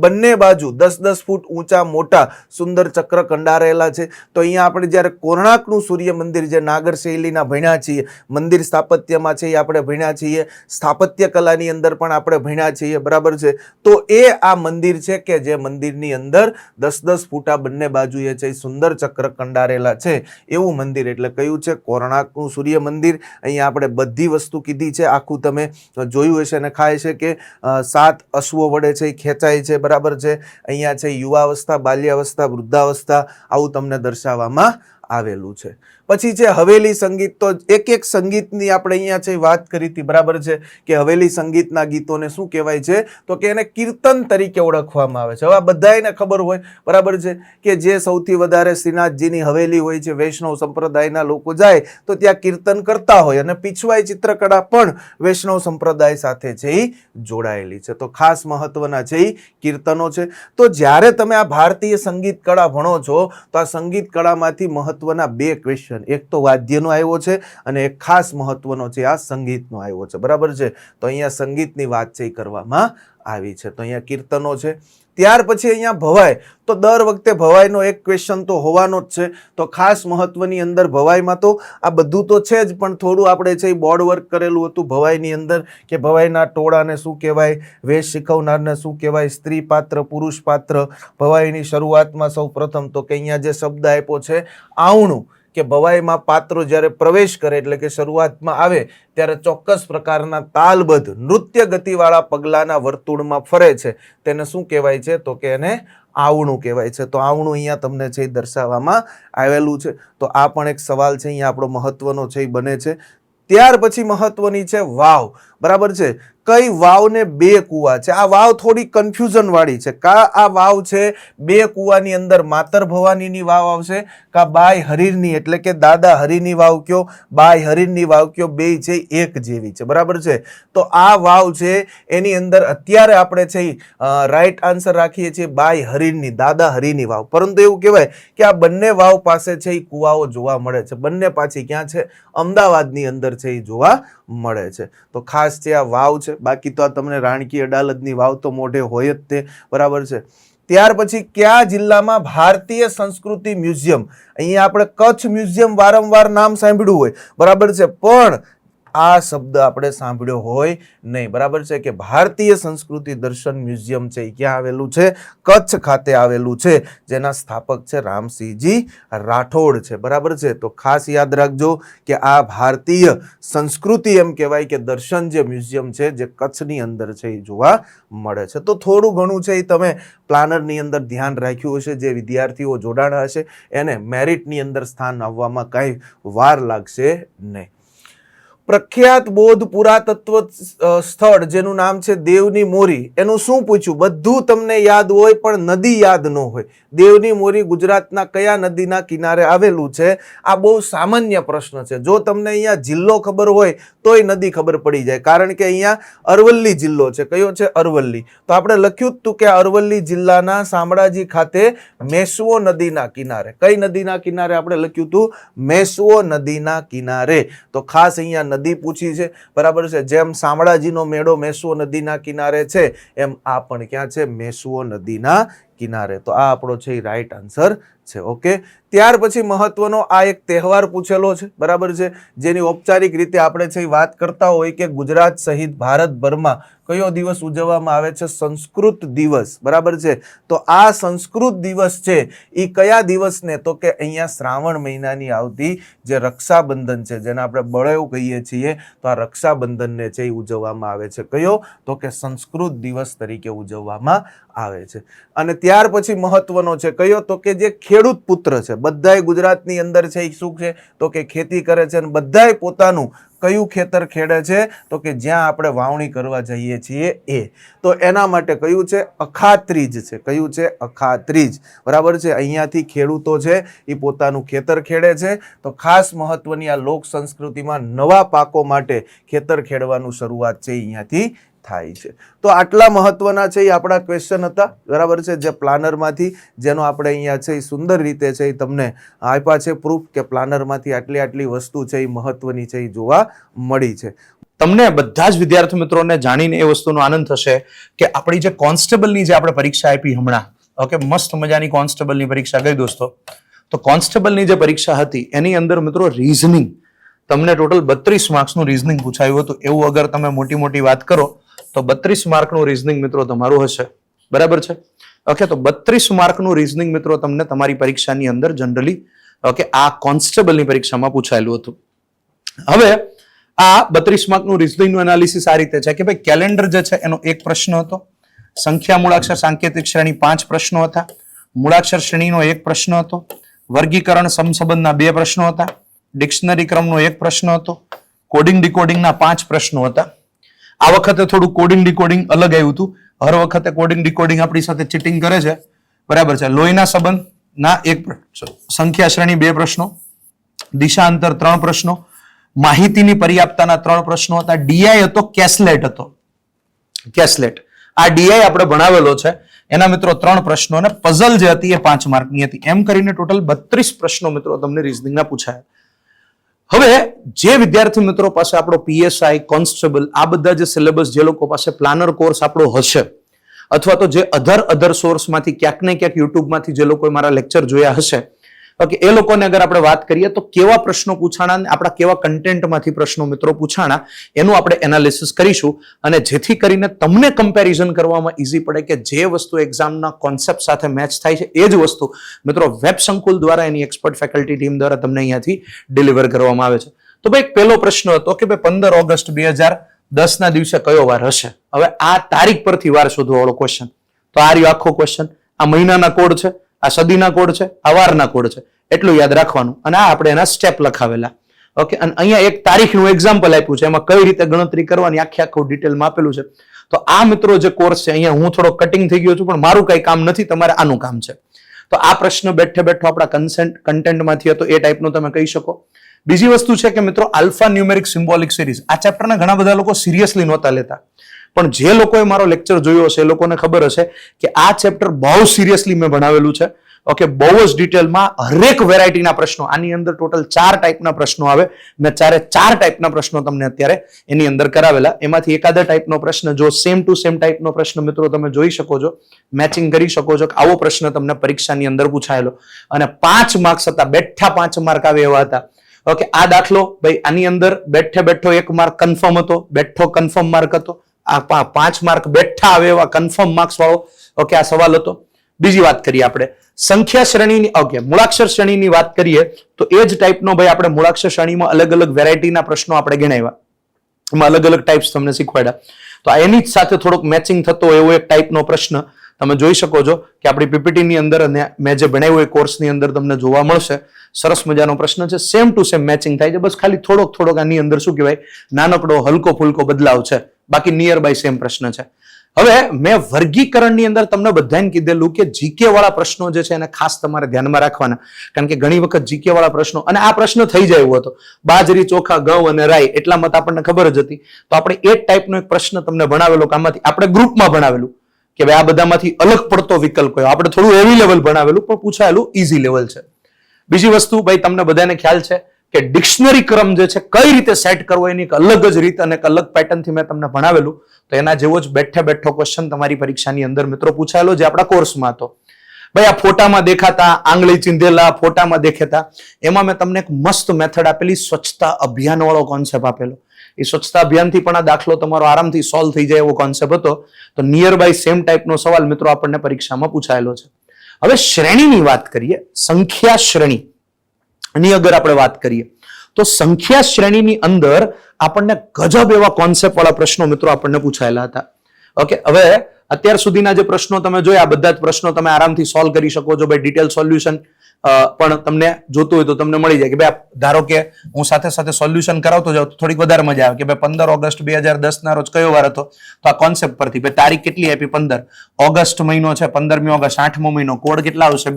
બંને બાજુ 10-10 ફૂટ ઊંચા મોટા સુંદર ચક્ર કંડારેલા છે? તો અહીંયા આપણે જ્યારે કોણાર્કનું સૂર્ય મંદિર જે નાગર શૈલીના ભણ્યા છીએ, મંદિર સ્થાપત્યમાં છે એ આપણે ભણ્યા છીએ, સ્થાપત્ય કલાની અંદર પણ આપણે ભણ્યા છીએ, બરાબર છે. તો એ આ મંદિર છે કે જે મંદિરની અંદર 10-10 ફૂટા બંને બાજુએ છે સુંદર ચક્ર કંડારેલા છે એવું મંદિર એટલે કયું છે? કોણાર્કનું સૂર્ય મંદિર. અહીંયા આપણે બધી વસ્તુ કીધી છે, આખું તમે જોયું હશે અને ખાય છે કે 7 અશ્વો વડે છે એ ખેંચાય છે, બરાબર છે. અહીંયા છે યુવાવસ્થા, બાલ્યાવસ્થા, વૃદ્ધાવસ્થા, આવું તમને દર્શાવવામાં આવેલું છે. પછી છે હવેલી સંગીત. તો એક એક સંગીતની આપણે અહીંયા છે વાત કરી હતી, બરાબર છે, કે હવેલી સંગીતના ગીતોને શું કહેવાય છે? તો કે એને કીર્તન તરીકે ઓળખવામાં આવે છે. હવે આ બધાને ખબર હોય, બરાબર છે, કે જે સૌથી વધારે શ્રીનાથજીની હવેલી હોય છે, વૈષ્ણવ સંપ્રદાયના લોકો જાય તો ત્યાં કીર્તન કરતા હોય, અને પીછવાઈ ચિત્રકળા પણ વૈષ્ણવ સંપ્રદાય સાથે છે એ જોડાયેલી છે. તો ખાસ મહત્વના છે એ કીર્તનો છે. તો જ્યારે તમે આ ભારતીય સંગીત કળા ભણો છો તો આ સંગીત કળામાંથી મહત્વના 2 ક્વેશ્ચન, એક તો વાદ્યનો આવ્યો છે અને એક ખાસ મહત્વનો છે આ સંગીતનો આવ્યો છે, બરાબર છે. તો અહીંયા સંગીતની વાત છે કરવામાં આવી છે. તો અહીંયા કીર્તનો છે. ત્યાર પછી અહીંયા ભવાઈ. તો દર વખતે ભવાઈનો એક ક્વેશ્ચન તો હોવાનો જ છે. તો ખાસ મહત્વની અંદર ભવાઈમાં તો આ બધું તો છે જ, પણ થોડું આપણે છે બોર્ડ વર્ક કરેલું હતું ભવાઈની અંદર કે ભવાઈના ટોળાને શું કહેવાય, વેશ શીખવનારને શું કહેવાય, સ્ત્રી પાત્ર, પુરુષ પાત્ર. ભવાઈની શરૂઆતમાં સૌ પ્રથમ તો કે અહીંયા જે શબ્દ આપ્યો છે આવણું, કે ભવાઈમાં પાત્રો જ્યારે પ્રવેશ કરે એટલે કે શરૂઆતમાં આવે ત્યારે ચોક્કસ પ્રકારના તાલબદ્ધ નૃત્ય ગતિવાળા પગલાના વર્તુળમાં ફરે છે, તેને શું કહેવાય છે? તો કે એને આવણું કહેવાય છે. તો આવણું અહીંયા તમને છે દર્શાવવામાં આવેલું છે. તો આ પણ એક સવાલ છે અહીંયા આપણો મહત્વનો છે એ બને છે. ત્યાર પછી મહત્વની છે વાવ, બરાબર છે. કઈ વાવને બે કુવા છે? આ વાવ થોડી કન્ફ્યુઝન વાળી છે. કા આ વાવ છે બે કુવાની અંદર માતર ભવાનીની વાવ આવશે, કા બાય હરીરની એટલે કે દાદા હરીની વાવ કયો, બાય હરીરની વાવ કયો, બે છે એક જેવી છે. બરાબર છે. તો આ વાવ છે એની અંદર અત્યારે આપણે છે રાઈટ આન્સર રાખીએ છીએ બાય હરીરની, દાદા હરીની વાવ. પરંતુ એવું કહેવાય કે આ બંને વાવ પાસે છે એ કુવાઓ જોવા મળે છે. બંને પાછી ક્યાં છે? અમદાવાદની અંદર છે એ જોવા મળે છે. તો ખાસ છે આ વાવ છે. બાકી તો આ તમને રાણકી અડાલજની વાવ તો મોઢે હોય જ તે. બરાબર છે. ત્યાર પછી કયા જિલ્લામાં ભારતીય સંસ્કૃતિ મ્યુઝિયમ? અહીંયા આપણે કચ્છ મ્યુઝિયમ વારંવાર નામ સાંભળ્યું હોય. બરાબર છે. પણ આ શબ્દ આપણે સાંભળ્યો હોય નહીં. બરાબર છે. કે ભારતીય સંસ્કૃતિ દર્શન મ્યુઝિયમ છે એ ક્યાં આવેલું છે? કચ્છ ખાતે આવેલું છે, જેના સ્થાપક છે રામસિંહજી રાઠોડ છે. બરાબર છે. તો ખાસ યાદ રાખજો કે આ ભારતીય સંસ્કૃતિ એમ કહેવાય કે દર્શન જે મ્યુઝિયમ છે જે કચ્છની અંદર છે એ જોવા મળે છે. તો થોડું ઘણું છે એ તમે પ્લાનરની અંદર ધ્યાન રાખ્યું હશે. જે વિદ્યાર્થીઓ જોડાણા હશે એને મેરિટની અંદર સ્થાન આવવામાં કાંઈ વાર લાગશે નહીં. પ્રખ્યાત બૌદ્ધ પુરાતત્વ સ્થળ જેનું નામ છે દેવની મોરી, એનું શું પૂછ્યું? બધું તમને યાદ હોય પણ નદી યાદ ન હોય. દેવની મોરી ગુજરાતના કયા નદીના કિનારે આવેલું છે? આ બહુ સામાન્ય પ્રશ્ન છે. જો તમને અહીંયા જિલ્લો ખબર હોય તોય નદી ખબર પડી જાય, કારણ કે અહીંયા અરવલ્લી જિલ્લો છે. કયો છે? અરવલ્લી. તો આપણે લખ્યું જ હતું કે અરવલ્લી જિલ્લાના શામળાજી ખાતે મેસવો નદીના કિનારે, કઈ નદીના કિનારે આપણે લખ્યું હતું? મેસવો નદીના કિનારે. તો ખાસ અહીંયા નદી પૂછી છે. બરાબર છે. જેમ શામળાજીનો મેળો મેસવો નદીના કિનારે છે એમ આ પણ ક્યાં છે? મેસવો નદીના કિનારે. તો આ આપણો છે રાઈટ આન્સર છે. ઓકે. ત્યાર પછી મહત્વનો આ એક તહેવાર પૂછેલો છે. બરાબર છે. જેની ઔપચારિક રીતે આપણે છે વાત કરતા હોય કે ગુજરાત સહિત ભારતભરમાં કયો દિવસ ઉજવવામાં આવે છે? સંસ્કૃત દિવસ. બરાબર છે. તો આ સંસ્કૃત દિવસ છે એ કયા દિવસને? તો કે અહીંયા શ્રાવણ મહિનાની આવતી જે રક્ષાબંધન છે, જેને આપણે બળેવ કહીએ છીએ, તો આ રક્ષાબંધનને છે એ ઉજવવામાં આવે છે. કયો? તો કે સંસ્કૃત દિવસ તરીકે ઉજવવામાં આવે છે. અને ત્યાર પછી મહત્વનો છે કયો? તો કે જે ખેડૂત પુત્ર છે, બધાય ગુજરાતની અંદર છે એ શું છે? તો કે ખેતી કરે છે. અને બધાય પોતાનું કયું ખેતર ખેડે છે? તો કે જ્યાં આપણે વાવણી કરવા જઈએ છીએ એ. તો એના માટે કયું છે? અખાત્રીજ છે. કયું છે? અખાત્રીજ. બરાબર છે. અહીંયાથી ખેડૂતો છે એ પોતાનું ખેતર ખેડે છે. તો ખાસ મહત્વની આ લોક સંસ્કૃતિમાં નવા પાકો માટે ખેતર ખેડવાનું શરૂઆત છે અહીંયાથી થાય છે. તો આટલા મહત્વના છે એ આપણા ક્વેશ્ચન હતા. બરાબર છે. જે પ્લાનરમાંથી જેનો આપણે અહીંયા છે એ સુંદર રીતે છે એ તમને આપ્યા છે પ્રૂફ કે પ્લાનરમાંથી આટલી વસ્તુ છે એ મહત્વની છે એ જોવા મળી છે. તમને બધા જ વિદ્યાર્થી મિત્રોને જાણીને એ વસ્તુનો આનંદ થશે કે આપણી જે કોન્સ્ટેબલની જે આપણે પરીક્ષા આપી હમણાં, ઓકે, મસ્ત મજાની કોન્સ્ટેબલની પરીક્ષા ગઈ દોસ્તો. તો કોન્સ્ટેબલની જે પરીક્ષા હતી એની અંદર મિત્રો રીઝનિંગ, તમને ટોટલ 32 માર્ક્સનું રીઝનિંગ પૂછાયું હતું. એવું અગર તમે મોટી વાત કરો તો 32 માર્કનું રીઝનિંગ મિત્રો તમારું હશે. બરાબર છે. ઓકે. તો 32 માર્કનું રીઝનિંગ મિત્રો તમને તમારી પરીક્ષાની અંદર જનરલી ઓકે આ કોન્સ્ટેબલની પરીક્ષામાં પૂછાયેલું હતું. હવે આ 32 માર્કનું રીઝનિંગનું એનાલિસિસ આ રીતે છે કે ભાઈ કેલેન્ડર જે છે એનો એક પ્રશ્ન હતો, સંખ્યા મૂળાક્ષર સાંકેતિક શ્રેણી 5 પ્રશ્નો હતા, મૂળાક્ષર શ્રેણીનો એક પ્રશ્ન હતો, વર્ગીકરણ સમસંબંધના 2 પ્રશ્નો હતા, ડિક્શનરી ક્રમનો એક પ્રશ્ન હતો, કોડિંગ ડિકોડિંગના 5 પ્રશ્નો હતા. આ વખતે થોડું કોડિંગ ડિકોડિંગ અલગ આવ્યું હતું. હર વખતે કોડિંગ ડિકોડિંગ આપણી સાથે ચીટિંગ કરે છે. બરાબર છે. લોહીના સંબંધના એક સંખ્યા શ્રેણી 2 પ્રશ્નો, દિશાંતર 3 પ્રશ્નો, માહિતીની પર્યાપ્તતાના 3 પ્રશ્નો હતા, ડીઆઈ હતો, કેસલેટ હતો. કેસલેટ આ ડીઆઈ આપણે ભણાવેલો છે એના મિત્રો 3 પ્રશ્નો અને પઝલ જે હતી એ 5 માર્કની હતી. એમ કરીને ટોટલ 32 પ્રશ્નો મિત્રો તમને રીઝનિંગના પૂછાયા. હવે જે વિદ્યાર્થી મિત્રો પાસે આપણો પીએસઆઈ, કોન્સ્ટેબલ આ બધા જે સિલેબસ જે લોકો પાસે પ્લાનર કોર્સ આપણો હશે અથવા તો જે અધર સોર્સમાંથી ક્યાંક ને ક્યાંક યુટ્યુબમાંથી જે લોકોએ મારા લેક્ચર જોયા હશે, ઓકે, એ લોકોને અગર આપણે વાત કરીએ તો કેવા પ્રશ્નો પૂછાણા અને આપણા કેવા કન્ટેન્ટમાંથી પ્રશ્નો મિત્રો પૂછાણા એનું આપણે એનાલિસિસ કરીશું. અને જેથી કરીને તમને કમ્પેરિઝન કરવામાં ઈઝી પડે કે જે વસ્તુ એક્ઝામના કોન્સેપ્ટ સાથે મેચ થાય છે એ જ વસ્તુ મિત્રો વેબ સંકુલ દ્વારા એની એક્સપર્ટ ફેકલ્ટી ટીમ દ્વારા તમને અહીંયાથી ડિલિવર કરવામાં આવે છે. તો ભાઈ પહેલો પ્રશ્ન હતો કે ભાઈ 15 ઓગસ્ટ 2010 ના દિવસે કયો વાર હશે. હવે આ તારીખ પરથી વાર શોધવા વાળો ક્વેશ્ચન. તો આ રહ્યો આખો ક્વેશ્ચન. આ મહિનાના કોડ છે, આ સદીના કોડ છે, આ વારના કોડ છે, એટલું યાદ રાખવાનું. અને આ આપણે એના સ્ટેપ લખાવેલા. ઓકે, અને અહીંયા એક તારીખનું એક્ઝામ્પલ આપ્યું છે, એમાં કઈ રીતે ગણતરી કરવાની આખું ડિટેલમાં આપેલું છે. તો આ મિત્રો જે કોર્સ છે, અહીંયા હું થોડો કટિંગ થઈ ગયો છું, પણ મારું કઈ કામ નથી, તમારે આનું કામ છે. તો આ પ્રશ્ન બેઠે બેઠો આપણા કન્ટેન્ટમાંથી હતો, એ ટાઈપનું તમે કહી શકો. બીજી વસ્તુ છે કે મિત્રો, આલ્ફા ન્યુમેરિક સિમ્બોલિક સિરીઝ, આ ચેપ્ટરના ઘણા બધા લોકો સિરિયસલી નહોતા લેતા, પણ જે લોકોએ મારો લેક્ચર જોયો હશે એ લોકોને ખબર હશે કે આ ચેપ્ટર બહુ સિરિયસલી મેં ભણાવેલું છે. ઓકે, બહુ જ ડિટેલમાં હરેક વેરાયટીના પ્રશ્નો, આની અંદર ટોટલ 4 ટાઈપના પ્રશ્નો આવે. મેં 4 ટાઈપના પ્રશ્નો તમને અત્યારે એની અંદર કરાવેલા. એમાંથી એકાદા ટાઈપનો પ્રશ્ન જો સેમ ટુ સેમ ટાઈપનો પ્રશ્ન મિત્રો તમે જોઈ શકો છો, મેચિંગ કરી શકો છો કે આવો પ્રશ્ન તમને પરીક્ષાની અંદર પૂછાયેલો, અને 5 માર્ક્સ હતા, બેઠા 5 માર્ક આવે એવા હતા. ઓકે, આ દાખલો ભાઈ આની અંદર બેઠે બેઠો 1 માર્ક કન્ફર્મ હતો, બેઠો કન્ફર્મ માર્ક હતો. આ 5 માર્ક બેઠા આવે એવા કન્ફર્મ માર્ક્સ વાળો ઓકે આ સવાલ હતો. બીજી વાત કરીએ આપણે સંખ્યા શ્રેણીની, ઓકે મૂળાક્ષર શ્રેણીની વાત કરીએ તો એ જ ટાઈપનો ભાઈ આપણે મૂળાક્ષર શ્રેણીમાં અલગ અલગ વેરાયટીના પ્રશ્નો આપણે ગણાવ્યા, એમાં અલગ અલગ ટાઈપ્સ તમને શીખવાડ્યા. તો એની જ સાથે થોડોક મેચિંગ થતો એવો એક ટાઈપનો પ્રશ્ન તમે જોઈ શકો છો કે આપણી પીપીટીની અંદર અને મેં જે ભણાવ્યું એ કોર્સની અંદર તમને જોવા મળશે. સરસ મજાનો પ્રશ્ન છે, સેમ ટુ સેમ મેચિંગ થાય છે, બસ ખાલી થોડોક આની અંદર શું કહેવાય નાનકડો હલકો ફુલકો બદલાવ છે, બાકી નિયર બાય સેમ પ્રશ્ન છે. હવે મેં વર્ગીકરણની અંદર તમને બધાને કીધેલું કે જીકે વાળા પ્રશ્નો જે છે એને ખાસ તમારે ધ્યાનમાં રાખવાના, કારણ કે ઘણી વખત જીકે વાળા પ્રશ્નો, અને આ પ્રશ્ન થઈ જાય એવો હતો, બાજરી ચોખા ઘઉં અને રાઈ, એટલામાં તો આપણને ખબર જ હતી. તો આપણે એ જ ટાઈપનો એક પ્રશ્ન તમને ભણાવેલો કે આમાંથી આપણે ગ્રુપમાં ભણાવેલું કે ભાઈ આ બધામાંથી અલગ પડતો વિકલ્પ કયો. આપણે થોડું હેવી લેવલ ભણાવેલું પણ પૂછાયેલું ઈઝી લેવલ છે. બીજી વસ્તુ ભાઈ તમને બધાને ખ્યાલ છે કે ડિક્શનરી ક્રમ જે છે કઈ રીતે સેટ કરવો એની એક અલગ જ રીત અને એક અલગ પેટર્નથી મેં તમને ભણાવેલું. તો એના જેવો જ બેઠે બેઠો ક્વેશ્ચન તમારી પરીક્ષાની અંદર મિત્રો પૂછાયેલો જે આપણા કોર્સમાં હતો. ભાઈ આ ફોટામાં દેખાતા આંગળી ચીંધેલા ફોટામાં દેખાતા, એમાં મેં તમને એક મસ્ત મેથડ આપેલી, સ્વચ્છતા અભિયાન વાળો કોન્સેપ્ટ આપેલો. એ સ્વચ્છતા અભિયાનથી પણ આ દાખલો તમારો આરામથી સોલ્વ થઈ જાય એવો કોન્સેપ્ટ હતો. તો નિયર બાય સેમ ટાઈપનો સવાલ મિત્રો આપણને પરીક્ષામાં પૂછાયેલો છે. હવે શ્રેણીની વાત કરીએ, સંખ્યા શ્રેણી ની અગર આપણે વાત કરીએ તો સંખ્યા શ્રેણીની અંદર આપણને ગજબ એવા કોન્સેપ્ટ વાળા પ્રશ્નો મિત્રો આપણને પૂછાયેલા હતા. ઓકે, હવે અત્યાર સુધીના જે પ્રશ્નો તમે જોયા બધા જ પ્રશ્નો તમે આરામથી સોલ્વ કરી શકો છો. ભાઈ ડિટેલ સોલ્યુશન પણ તમને જોતું હોય તો તમને મળી જાય કે ભાઈ ધારો કે હું સાથે સાથે સોલ્યુશન કરાવતો જાઉં તો થોડીક વધારે મજા આવે કે ભાઈ 15 ઓગસ્ટ 2010 ના રોજ કયો વાર હતો, તો આ કોન્સેપ્ટ પરથી ભાઈ તારીખ કેટલી આપી 15 ઓગસ્ટ મહિનો છે, 15મી ઓગસ્ટ 8મો મહિનો, કોડ કેટલા આવશે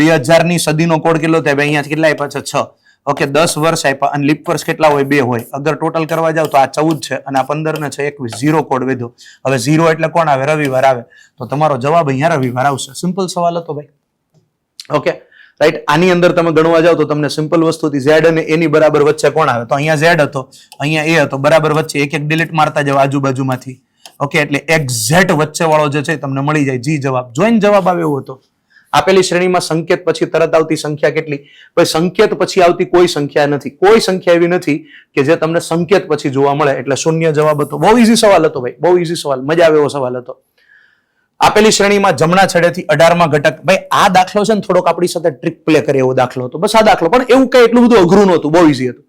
2000 ની સદીનો કોડ કેટલો થાય ભાઈ અહીંયા કેટલા આપ્યા છે 6. ઓકે, 10 વર્ષ આપ્યા અને લીપ વર્ષ કેટલા હોય 2 હોય. અગર ટોટલ કરવા જાવ તો આ 14 છે અને આ 15 ને છે 21, 0 કોડ વધ્યો. હવે 0 એટલે કોણ આવે? રવિવાર આવે. તો તમારો જવાબ અહીંયા રવિવાર આવશે. સિમ્પલ સવાલ હતો ભાઈ. ઓકે રાઈટ, આની અંદર તમે ગણવા જાવ તો તમને સિમ્પલ વસ્તુથી ઝેડ અને એની બરાબર વચ્ચે કોણ આવે? તો અહીંયા ઝેડ હતો, અહીંયા એ હતો, બરાબર વચ્ચે એક ડિલીટ મારતા જાવ આજુબાજુમાંથી. ઓકે, એટલે એક્ઝેક્ટ વચ્ચે વાળો જે છે તમને મળી જાય જી જવાબ. જોઈને જવાબ આવે એવો હતો. આપેલી શ્રેણીમાં સંકેત પછી તરત આવતી સંખ્યા કેટલી? ભાઈ સંકેત પછી આવતી કોઈ સંખ્યા નથી, કોઈ સંખ્યા એવી નથી કે જે તમને સંકેત પછી જોવા મળે, એટલે શૂન્ય જવાબ હતો. બહુ ઈઝી સવાલ હતો ભાઈ, બહુ ઈઝી સવાલ, મજા આવે એવો સવાલ હતો. આપેલી શ્રેણીમાં જમણા છેડેથી 18માં ઘટક, ભાઈ આ દાખલો છે ને થોડોક આપણી સાથે ટ્રિક પ્લે કરે એવો દાખલો હતો, બસ આ દાખલો, પણ એવું કઈ એટલું બધું અઘરું નહોતું, બહુ ઈઝી હતું.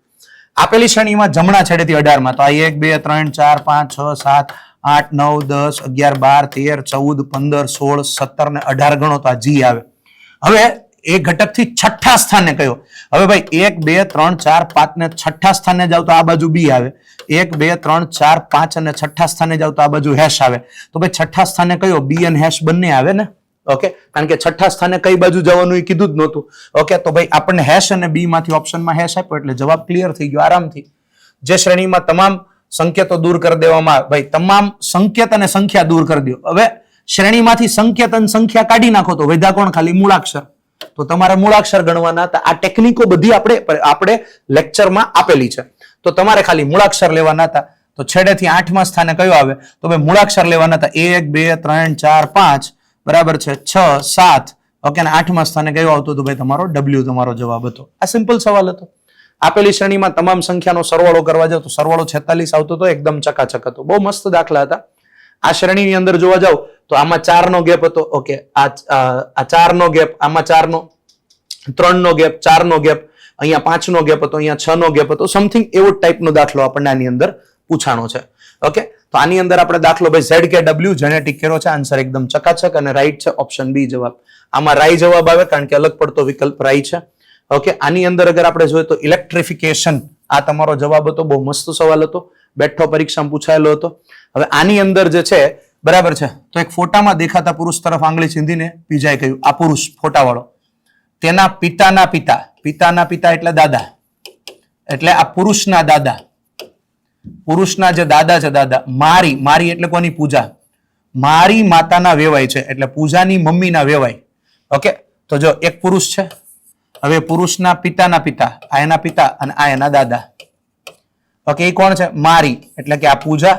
આપેલી શ્રેણીમાં જમણા છેડેથી 18માં, તો આ 1 2 3 4 5 6 7 8 9 10 11 12 13 14 15 16 17 ને 18 ગણો તો આ જી આવે. હવે એ ઘટકથી છઠ્ઠા સ્થાને કયો? હવે ભાઈ 1 2 3 4 5 ને છઠ્ઠા સ્થાને જાવ તો આ બાજુ બી આવે, 1 2 3 4 5 અને છઠ્ઠા સ્થાને જાવ તો આ બાજુ હેશ આવે. તો ભાઈ છઠ્ઠા સ્થાને કયો? બી અને હેશ બંને આવે ને. ઓકે, કારણ કે છઠ્ઠા સ્થાને કઈ બાજુ જવાનું એ કીધું જ નહોતું. ઓકે, તો ભાઈ આપણને હેશ અને બી માંથી ઓપ્શનમાં હેશ આપ્યો એટલે જવાબ ક્લિયર થઈ ગયો આરામથી. જે શ્રેણીમાં તમામ સંકેતો દૂર કરી દેવામાં આવે, ભાઈ તમામ સંકેત અને સંખ્યા દૂર કરી દો. હવે શ્રેણીમાંથી સંકેત અને સંખ્યા કાઢી નાખો તો વધ્યા કોણ? ખાલી મૂળાક્ષર. તો તમારે મૂળાક્ષર ગણવાના હતા. આ ટેકનિકો બધી આપણે લેક્ચરમાં આપેલી છે, તો તમારે ખાલી મૂળાક્ષર લેવાના હતા. તો છેડેથી 8મા સ્થાને કયો આવે? તો ભાઈ મૂળાક્ષર લેવાના હતા. 1 2 3 4 5 બરાબર છે 6 7. ઓકે, અને 8મા સ્થાને કયો આવતો? તો ભાઈ તમારો W તમારો જવાબ હતો. આ સિમ્પલ સવાલ હતો. આપેલી શ્રેણીમાં તમામ સંખ્યાનો સરવાળો કરવા જાવ તો સરવાળો 46 આવતો હતો, એકદમ ચકાચક હતો. બહુ મસ્ત દાખલા હતા. આ શ્રેણીની અંદર જોવા જાવ તો આમાં 4 નો ગેપ હતો. ઓકે, આ 4 નો ગેપ, આમાં 4 નો, 3 નો ગેપ, 4 નો ગેપ, અહીંયા 5 નો ગેપ હતો, અહીંયા 6 નો ગેપ હતો. સમથિંગ એવો ટાઈપનો દાખલો આપણને આની અંદર પૂછાણો છે. ઓકે, તો આની અંદર આપણે દાખલો ભાઈ ઝેડ કે ડબલ્યુ જેને ટીક કર્યો છે, આન્સર એકદમ ચકાચક અને રાઈટ છે, ઓપ્શન બી જવાબ. આમાં રાઈ જવાબ આવે કારણ કે અલગ પડતો વિકલ્પ રાઈ છે. ઓકે, આની અંદર અગર આપણે જોઈએ તો ઇલેક્ટ્રિફિકેશન આ તમારો જવાબ હતો. બહુ મસ્ત સવાલ હતો, બેઠો પરીક્ષામાં પૂછાયેલો હતો. હવે આની અંદર જે છે બરાબર છે, તો એક ફોટામાં દેખાતા પુરુષ તરફ આંગળી ચીંધીને બીજાએ કહ્યું, આ પુરુષ ફોટાવાળો, તેના પિતાના પિતા, પિતાના પિતા એટલે દાદા, એટલે આ પુરુષના દાદા, પુરુષના જે દાદા છે દાદા, મારી, મારી એટલે કોની? પૂજા, મારી માતાના વેવાય છે એટલે પૂજાની મમ્મીના વેવાય. ઓકે, તો જો એક પુરુષ છે, હવે પુરુષના પિતાના પિતા, આ એના પિતા અને આ એના દાદા. ઓકે, એ કોણ છે? મારી એટલે કે આ પૂજા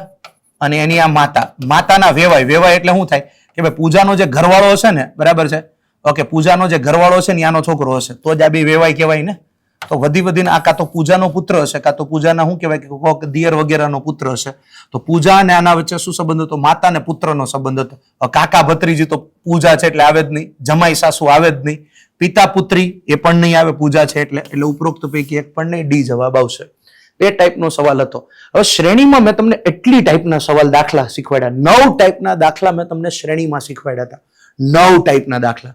અને એની આ માતા, માતાના વેવાય. વેવાય એટલે શું થાય કે ભાઈ પૂજાનો જે ઘરવાળો હશે ને, બરાબર છે, ઓકે, પૂજાનો જે ઘરવાળો હશે ને આનો છોકરો હશે તો જ આ બે વેવાય કહેવાય ને. તો વધી વધીને આ કાં તો પૂજાનો પુત્ર હશે, કાં તો પૂજાના શું કહેવાય કે કોક દિયર વગેરેનો પુત્ર હશે. તો પૂજા અને આના વચ્ચે શું સંબંધ હતો? માતા અને પુત્રનો સંબંધ હતો. કાકા ભત્રીજી તો પૂજા છે એટલે આવે જ નહીં, જમાઈ સાસુ આવે જ નહીં, પિતા પુત્રી એ પણ નહીં આવે પૂજા છે એટલે ઉપરોક્ત પૈકી એક પણ નહીં, ડી જવાબ આવશે. એ ટાઈપનો સવાલ હતો. હવે શ્રેણીમાં મેં તમને એટલી ટાઈપના સવાલ દાખલા શીખવાડ્યા, 9 ટાઈપના દાખલા મેં તમને શ્રેણીમાં શીખવાડ્યા હતા, 9 ટાઈપના દાખલા.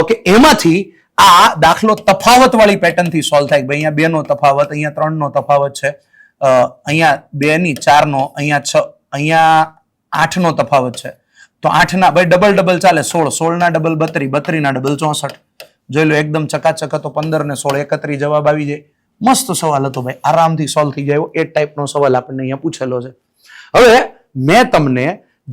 ઓકે, એમાંથી આ દાખલો તફાવત વાળી પેટર્ન થી સોલ્વ થાય. ભાઈ અહીંયા 2 નો તફાવત, અહીંયા 3 નો તફાવત છે, અહીંયા 2 ની 4 નો, અહીંયા 6, અહીંયા 8 નો તફાવત છે. તો 8 ના ભાઈ ડબલ ડબલ ચાલે, 16, 16 ના ડબલ 32, 32 ના ડબલ 64. જોઈ લો એકદમ ચકાચક હતો. 15 ને 16 31 જવાબ આવી જાય. મસ્ત સવાલ હતો ભાઈ, આરામથી સોલ્વ થઈ જાય એ ટાઈપનો સવાલ આપણને અહીંયા પૂછેલો છે. હવે મેં તમને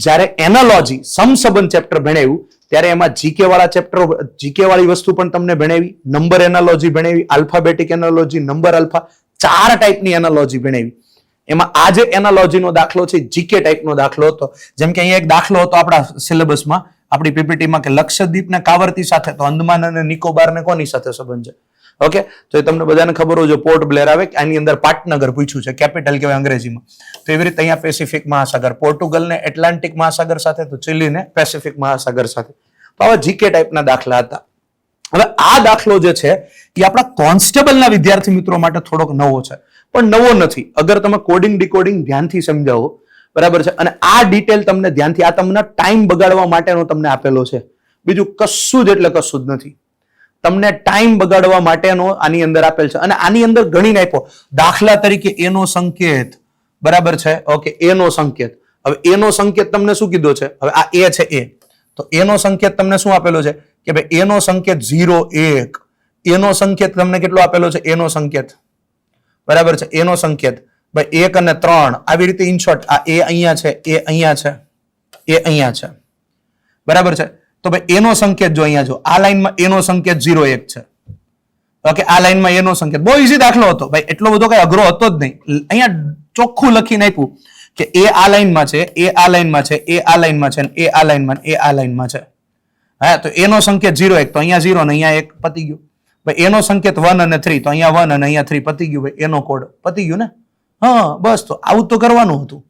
જ્યારે એનાલોજી સમસંબંધ ચેપ્ટર ભણાવ્યું ત્યારે એમાં જીકે વાળા ચેપ્ટર, જીકે વાળી વસ્તુ પણ તમને ભણાવી, નંબર એનાલોજી ભણાવી, આલ્ફાબેટિક એનાલોજી, નંબર આલ્ફા, 4 ટાઈપની એનાલોજી ભણાવી. એમાં આ જે એનાલોજીનો દાખલો છે જીકે ટાઈપનો દાખલો હતો. જેમ કે અહીંયા એક દાખલો હતો આપણા સિલેબસમાં, આપણી પીપીટીમાં, કે લક્ષદ્વીપ ને કાવરતી સાથે, તો અંદમાન અને નિકોબાર ને કોની સાથે સંબંધ છે? ઓકે, તો એ તમને બધાને ખબર હોય, જો પોર્ટ બ્લેર આવે આની અંદર પાટનગર પૂછ્યું છે, કેપિટલ કહેવાય અંગ્રેજીમાં. તો એવી રીતે અહીંયા પેસિફિક મહાસાગર, પોર્ટુગલ ને એટલાન્ટિક મહાસાગર સાથે, તો ચિલી ને પેસિફિક મહાસાગર સાથે. તો આવા જીકે ટાઈપના દાખલા હતા. હવે આ દાખલો જે છે એ આપણા કોન્સ્ટેબલના વિદ્યાર્થી મિત્રો માટે થોડોક નવો છે, પણ નવો નથી અગર તમે કોડિંગ ડીકોડિંગ ધ્યાનથી સમજાવો, બરાબર છે. અને આ ડિટેલ તમને ધ્યાનથી, આ તમને ટાઈમ બગાડવા માટેનો તમને આપેલો છે, બીજું કશું જ એટલે કશું જ નથી. તમને ટાઈમ બગાડવા માટેનો આની અંદર આપેલ છે. અને આની અંદર ગણીને આપ્યો, દાખલા તરીકે એનો સંકેત, બરાબર છે, ઓકે, એનો સંકેત. હવે એનો સંકેત તમને શું કીધો છે? હવે આ એ છે, એ, તો એનો સંકેત તમને શું આપેલો છે કે ભાઈ એનો સંકેત 0 1. એનો સંકેત તમને કેટલો આપેલો છે? એનો સંકેત, બરાબર છે, એનો સંકેત ભાઈ 1 અને 3. આવી રીતે ઇન શોર્ટ આ એ અહીંયા છે, એ અહીંયા છે, એ અહીંયા છે, બરાબર છે. તો ભાઈ એનો સંકેત જો અહીંયા જો આ લાઈનમાં એનો સંકેત 0 1 છે. ઓકે, આ લાઈનમાં એનો સંકેત, બહુ ઈઝી દાખલો હતો ભાઈ, એટલો બધો કઈ અઘરો હતો જ નહીં. અહીંયા ચોખ્ખું લખીને આપ્યું કે એ આ લાઈનમાં છે, એ આ લાઈનમાં છે, એ આ લાઈનમાં છે, એ આ લાઈનમાં, એ આ લાઈનમાં છે. હા, તો એનો સંકેત 0 1, તો અહીંયા 0 ને અહીંયા 1, પતી ગયું. ભાઈ એનો સંકેત 1 અને 3, તો અહીંયા 1 અને અહીંયા 3, પતી ગયું. ભાઈ એનો કોડ પતી ગયું ને. હા, બસ, તો આવું તો કરવાનું હતું,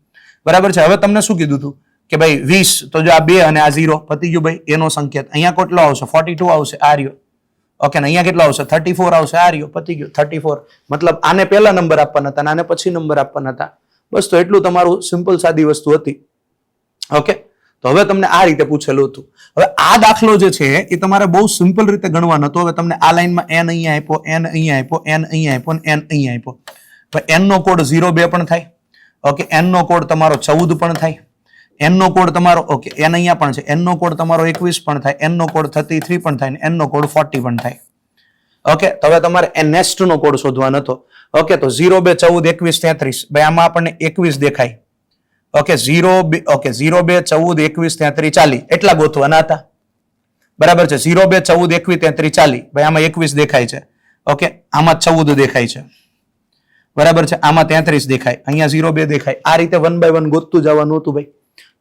બરાબર છે. હવે તમને શું કીધું હતું કે ભાઈ 20, તો જો આ 2 અને આ 0, પતી ગયું. ભાઈ એનો સંકેત અહીંયા કેટલો આવશે? 42 આવશે, આ રહ્યો. ઓકે, ને અહીંયા કેટલો આવશે? 34 આવશે, આ રહ્યો, પતી ગયું. 34 મતલબ આને પહેલા નંબર આપવાના હતા અને આને પછી નંબર આપવાના હતા. બસ, તો એટલું તમારું સિમ્પલ સાદી વસ્તુ હતી. ઓકે, તો હવે તમને આ રીતે પૂછેલું હતું. હવે આ દાખલો જે છે એ તમારે બહુ સિમ્પલ રીતે ગણવાનો હતો. હવે તમને આ લાઈનમાં n અહીંયા આપ્યો, n અહીંયા આપ્યો, n અહીંયા આપ્યો, n અહીંયા આપ્યો. હવે n નો કોડ 0 2 પણ થાય. ઓકે, n નો કોડ તમારો 14 પણ થાય. n નો કોડ તમારો, ઓકે, n અહીંયા પણ છે, n નો કોડ તમારો 21 પણ થાય, n નો કોડ 33 પણ થાય, n નો કોડ 40 પણ થાય. ઓકે, તો હવે તમારે નેક્સ્ટ નો કોડ શોધવાનો હતો. ઓકે, તો 0 2 14 21 33. ભાઈ આમાં આપણને 21 દેખાય. ઓકે, 0 2 14 21 33 40 એટલા ગોતવાના હતા, બરાબર છે. 0 2 14 21 33 40. ભાઈ આમાં 21 દેખાય છે. ઓકે, આમાં 14 દેખાય છે, બરાબર છે. આમાં 33 દેખાય, અહીંયા 0 2 દેખાય. આ રીતે 1 by 1 ગોતતું જવાનું હતું ભાઈ.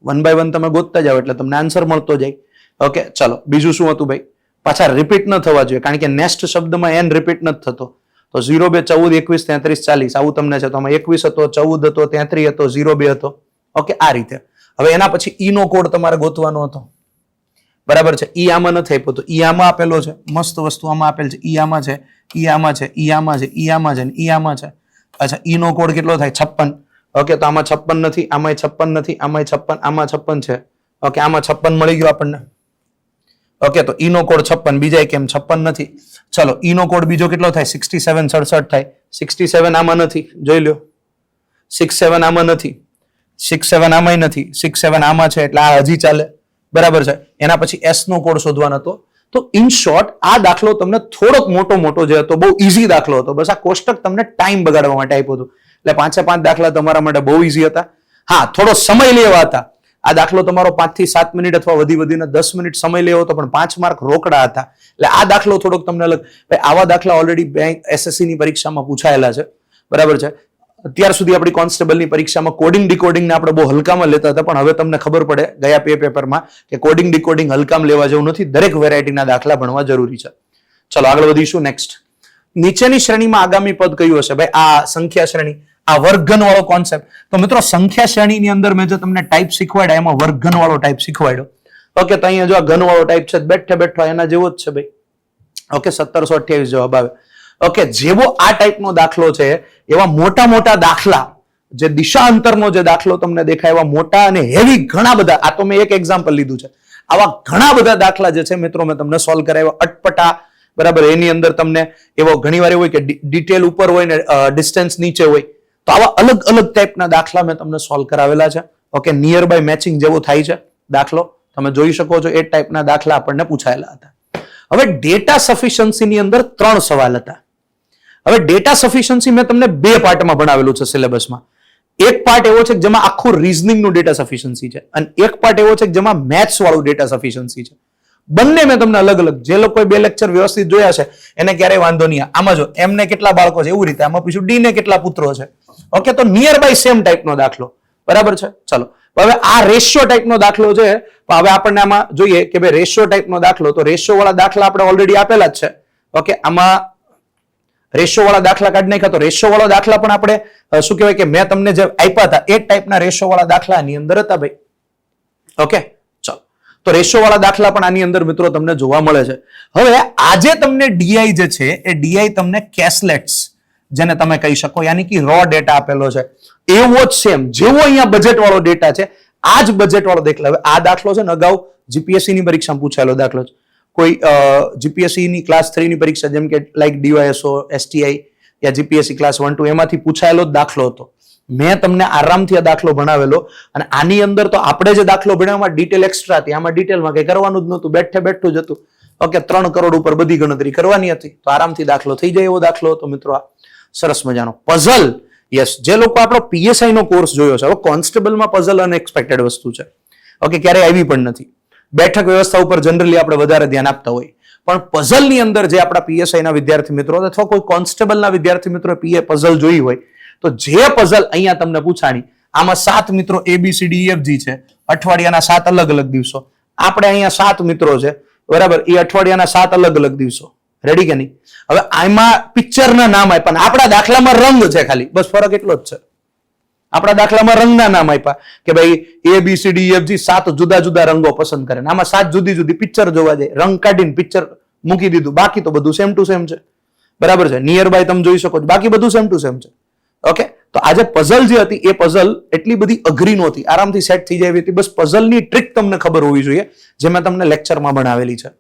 1 by 1 તમે ગોતતા જાવ એટલે તમને આન્સર મળતો જાય. ઓકે, ચલો બીજું શું હતું ભાઈ? પાછા રિપીટ ન થવા જોઈએ, કારણ કે નેક્સ્ટ શબ્દમાં n રિપીટ નથી થતો. તો 0 2 14 21 33 40 આવું તમને છે. તો આમાં 21 હતો, 14 હતો, 33 હતો, 0 2 હતો. ઓકે, આ રીતે. હવે એના પછી ઈ નો કોડ તમારે ગોતવાનો હતો, બરાબર છે. ઈ આમાં નથી આપ્યો, તો ઈ આમાં આપેલો છે. મસ્ત વસ્તુ આમાં આપેલ છે. ઈ આમાં છે, ઈ આમાં છે, ઈ આમાં છે, ઈ આમાં છે, ઈ આમાં છે. અચ્છા, ઈ નો કોડ કેટલો થાય? 56. ઓકે, તો આમાં 56 નથી, આમાં 56 નથી, આમાં 56, આમાં 56 છે. ઓકે, આમાં 56 મળી ગયો આપણને, ઓકે, તો ઈ નો કોડ 56, બીજા કેમ 56 નથી? ચલો, ઈ નો કોડ બીજો કેટલો થાય? 67 67 થાય. 67 આમાં નથી, જોઈ લો. 67 આમાં નથી, 67 આમાંય નથી, 67 આમાં છે એટલે આ હજી ચાલે, બરાબર છે. એના પછી એસ નો કોડ શોધવાનો હતો. તો ઇન શોર્ટ આ દાખલો તમને થોડોક મોટો જે હતો, બહુ ઈઝી દાખલો હતો. બસ આ કોષ્ટક તમને ટાઈમ બગાડવા માટે આપ્યું હતું. એટલે 5 દાખલા તમારા માટે બહુ ઈઝી હતા. હા, થોડો સમય લેવા હતા. આ દાખલો તમારો 5 થી 7 મિનિટ અથવા વધીને 10 મિનિટ સમય લેવો હતો, પણ 5 માર્ક રોકડા હતા. એટલે આ દાખલો થોડોક તમને અલગ. ભાઈ આવા દાખલા ઓલરેડી બેંક SSC ની પરીક્ષામાં પૂછાયેલા છે, બરાબર છે. અત્યાર સુધી આપણી કોન્સ્ટેબલની પરીક્ષામાં કોડિંગ ડિકોડિંગને આપણે બહુ હલકામાં લેતા હતા, પણ હવે તમને ખબર પડે ગયા પેપરમાં કે કોડિંગ ડિકોડિંગ હલકામાં લેવા જેવું નથી. દરેક વેરાયટીના દાખલા ભણવા જરૂરી છે. ચલો આગળ વધીશું. નેક્સ્ટ, નીચેની શ્રેણીમાં આગામી પદ કયું હશે? ભાઈ આ સંખ્યા શ્રેણી, આ વર્ગઘન વાળો કોન્સેપ્ટ. તો મિત્રો સંખ્યા શ્રેણીની અંદર મેં જો તમને ટાઈપ શીખવાડ્યા, એમાં વર્ગઘન વાળો ટાઈપ શીખવાડ્યો. ઓકે, તો અહીંયા જો આ ઘન વાળો ટાઈપ છે, બેઠો એના જેવો જ છે ભાઈ. ઓકે, 1728 જવાબ આવે. ઓકે, જેવો આ ટાઈપનો દાખલો છે એવા મોટા દાખલા, જે દિશાંતરનો જે દાખલો તમને દેખાય એવા મોટા અને હેવી ઘણા બધા, આ તો મેં એક એક્ઝામ્પલ લીધું છે, આવા ઘણા બધા દાખલા જે છે મિત્રો મેં તમને સોલ્વ કરાવ્યા. અટપટા, બરાબર. એની અંદર તમને એવો ઘણીવાર એવું હોય કે ડિટેલ ઉપર હોય ને ડિસ્ટન્સ નીચે હોય. તો આવા અલગ ટાઈપના દાખલા મેં તમને સોલ્વ કરાવેલા છે. ઓકે, નિયર બાય મેચિંગ જેવો થાય છે દાખલો, તમે જોઈ શકો છો. એ ટાઈપના દાખલા આપણને પૂછાયેલા હતા. હવે ડેટા સફિશિયન્સીની અંદર 3 સવાલ હતા. હવે ડેટા સફિશિયન્સી મેં તમને 2 પાર્ટમાં ભણાવેલું છે સિલેબસમાં. એક પાર્ટ એવો છે કે જેમાં આખું રીઝનિંગનું ડેટા સફિશિયન્સી છે, અને એક પાર્ટ એવો છે કે જેમાં મેથ્સ વાળું ડેટા સફિશિયન્સી છે. બંને મેં તમને અલગ, જે લોકોએ 2 લેક્ચર વ્યવસ્થિત જોયા છે એને ક્યારેય વાંધો નહીં. આમાં જો એમને કેટલા બાળકો છે એવું રીતે આમાં પૂછ્યું ડી ને કેટલા પુત્રો છે. ઓકે, તો નિયર બાય સેમ ટાઈપનો દાખલો, બરાબર છે. ચલો હવે આ રેશિયો ટાઈપનો દાખલો છે. હવે આપણને આમાં જોઈએ કે ભાઈ રેશિયો ટાઈપનો દાખલો, તો રેશિયો વાળા દાખલા આપણે ઓલરેડી આપેલા જ છે. ઓકે, આમાં રેશિયો વાળા દાખલા કાઢી નાખ્યા. તો રેશિયો વાળા દાખલા પણ આપણે શું કહેવાય કે મેં તમને જે આપ્યા હતા એ ટાઈપના રેશિયો વાળા દાખલા આની અંદર હતા ભાઈ. ઓકે, ચલો, તો રેશિયો વાળા દાખલા પણ આની અંદર મિત્રો તમને જોવા મળે છે. હવે આજે તમને ડીઆઈ જે છે એ ડીઆઈ તમને કેશલેટ્સ જેને તમે કહી શકો, યાની કે રો ડેટા આપેલો છે, એવો જ સેમ જેવો અહીંયા બજેટ વાળો ડેટા છે, આ જ બજેટ વાળો દાખલો. હવે આ દાખલો છે ને અગાઉ જીપીએસસી ની પરીક્ષામાં પૂછાયેલો દાખલો છે. કોઈ જીપીએસસી ની ક્લાસ 3 ની પરીક્ષા જેમ કે લાઈક ડીવાયએસઓ, એસટીઆઈ યા જીપીએસસી ક્લાસ 1 2 એમાંથી પૂછાયેલો જ દાખલો હતો. મેં તમને આરામથી આ દાખલો ભણાવેલો, અને આની અંદર તો આપણે જે દાખલો ભણાવવામાં ડિટેલ એક્સ્ટ્રા હતી, આમાં ડિટેલમાં કઈ કરવાનું જ નહોતું, બેઠું જ હતું. ઓકે, 3 કરોડ ઉપર બધી ગણતરી કરવાની હતી, તો આરામથી દાખલો થઈ જાય એવો દાખલો હતો મિત્રો. આ સરસ મજાનો પઝલ. યસ, જે લોકો આપણો પીએસઆઈ નો કોર્સ જોયો છે, હવે કોન્સ્ટેબલમાં પઝલ અનએક્સપેક્ટેડ વસ્તુ છે. ઓકે, ક્યારેય આવી પણ નથી. બેઠક વ્યવસ્થા ઉપર જનરલી આપણે વધારે ધ્યાન આપતા હોય, પણ પઝલની અંદર જે આપણા પીએસઆઈ ના વિદ્યાર્થી મિત્રો અથવા કોઈ કોન્સ્ટેબલના વિદ્યાર્થી મિત્રો પઝલ જોઈ હોય, તો જે પઝલ અહીંયા તમને પૂછાણી, આમાં 7 મિત્રો ABCDEFG છે, અઠવાડિયાના 7 અલગ દિવસો. આપણે અહીંયા 7 મિત્રો છે, બરાબર, એ અઠવાડિયાના 7 અલગ દિવસો. રેડી કે નહીં? હવે આમાં પિક્ચરના નામ આપ્યા, આપણા દાખલામાં રંગ છે ખાલી, બસ ફરક એટલો જ છે. આપણા દાખલામાં રંગના નામ આપ્યા કે ભાઈ ABCDEFG 7 જુદા રંગો પસંદ કરે, આમાં 7 જુદી પિક્ચર જોવા જાય, રંગ કાઢીને પિક્ચર મૂકી દીધું. બાકી તો બધું સેમ ટુ સેમ છે, બરાબર છે. નિયર બાય તમે જોઈ શકો છો, બાકી બધું સેમ ટુ સેમ છે. ઓકે, તો આજે પઝલ જે હતી એ પઝલ એટલી બધી અઘરી નહોતી, આરામથી સેટ થઈ જાય એવી હતી. બસ પઝલની ટ્રીક તમને ખબર હોવી જોઈએ, જે મેં તમને લેક્ચરમાં ભણાવેલી છે.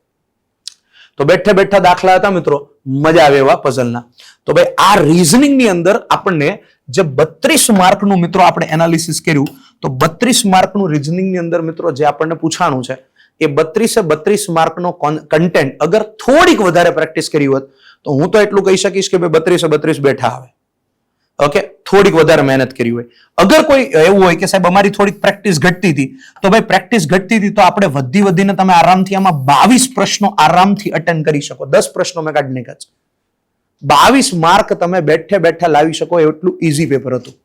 તો બેઠા દાખલા હતા મિત્રો, મજા આવે એવા પઝલના. તો ભાઈ આ રીઝનિંગની અંદર આપણને જે 32 માર્કનું મિત્રો આપણે એનાલિસિસ કર્યું, તો 32 માર્કનું રીઝનિંગની અંદર મિત્રો જે આપણને પૂછાણું છે એ 32 માર્કનો કન્ટેન્ટ અગર થોડીક વધારે પ્રેક્ટિસ કરી હોત તો હું તો એટલું કહી શકીશ કે ભાઈ 32 બેઠા આવે. ઓકે, થોડીક વધારે મહેનત કરી હોય. અગર કોઈ એવું હોય કે સાહેબ અમારી થોડીક પ્રેક્ટિસ ઘટતી હતી, તો ભાઈ પ્રેક્ટિસ ઘટતી હતી તો આપણે વધીને તમે આરામથી આમાં 22 પ્રશ્નો આરામથી અટેન્ડ કરી શકો. 10 પ્રશ્નો મેં કાઢી નાખ્યા છે. 22 માર્ક તમે બેઠા લાવી શકો એટલું ઈઝી પેપર હતું.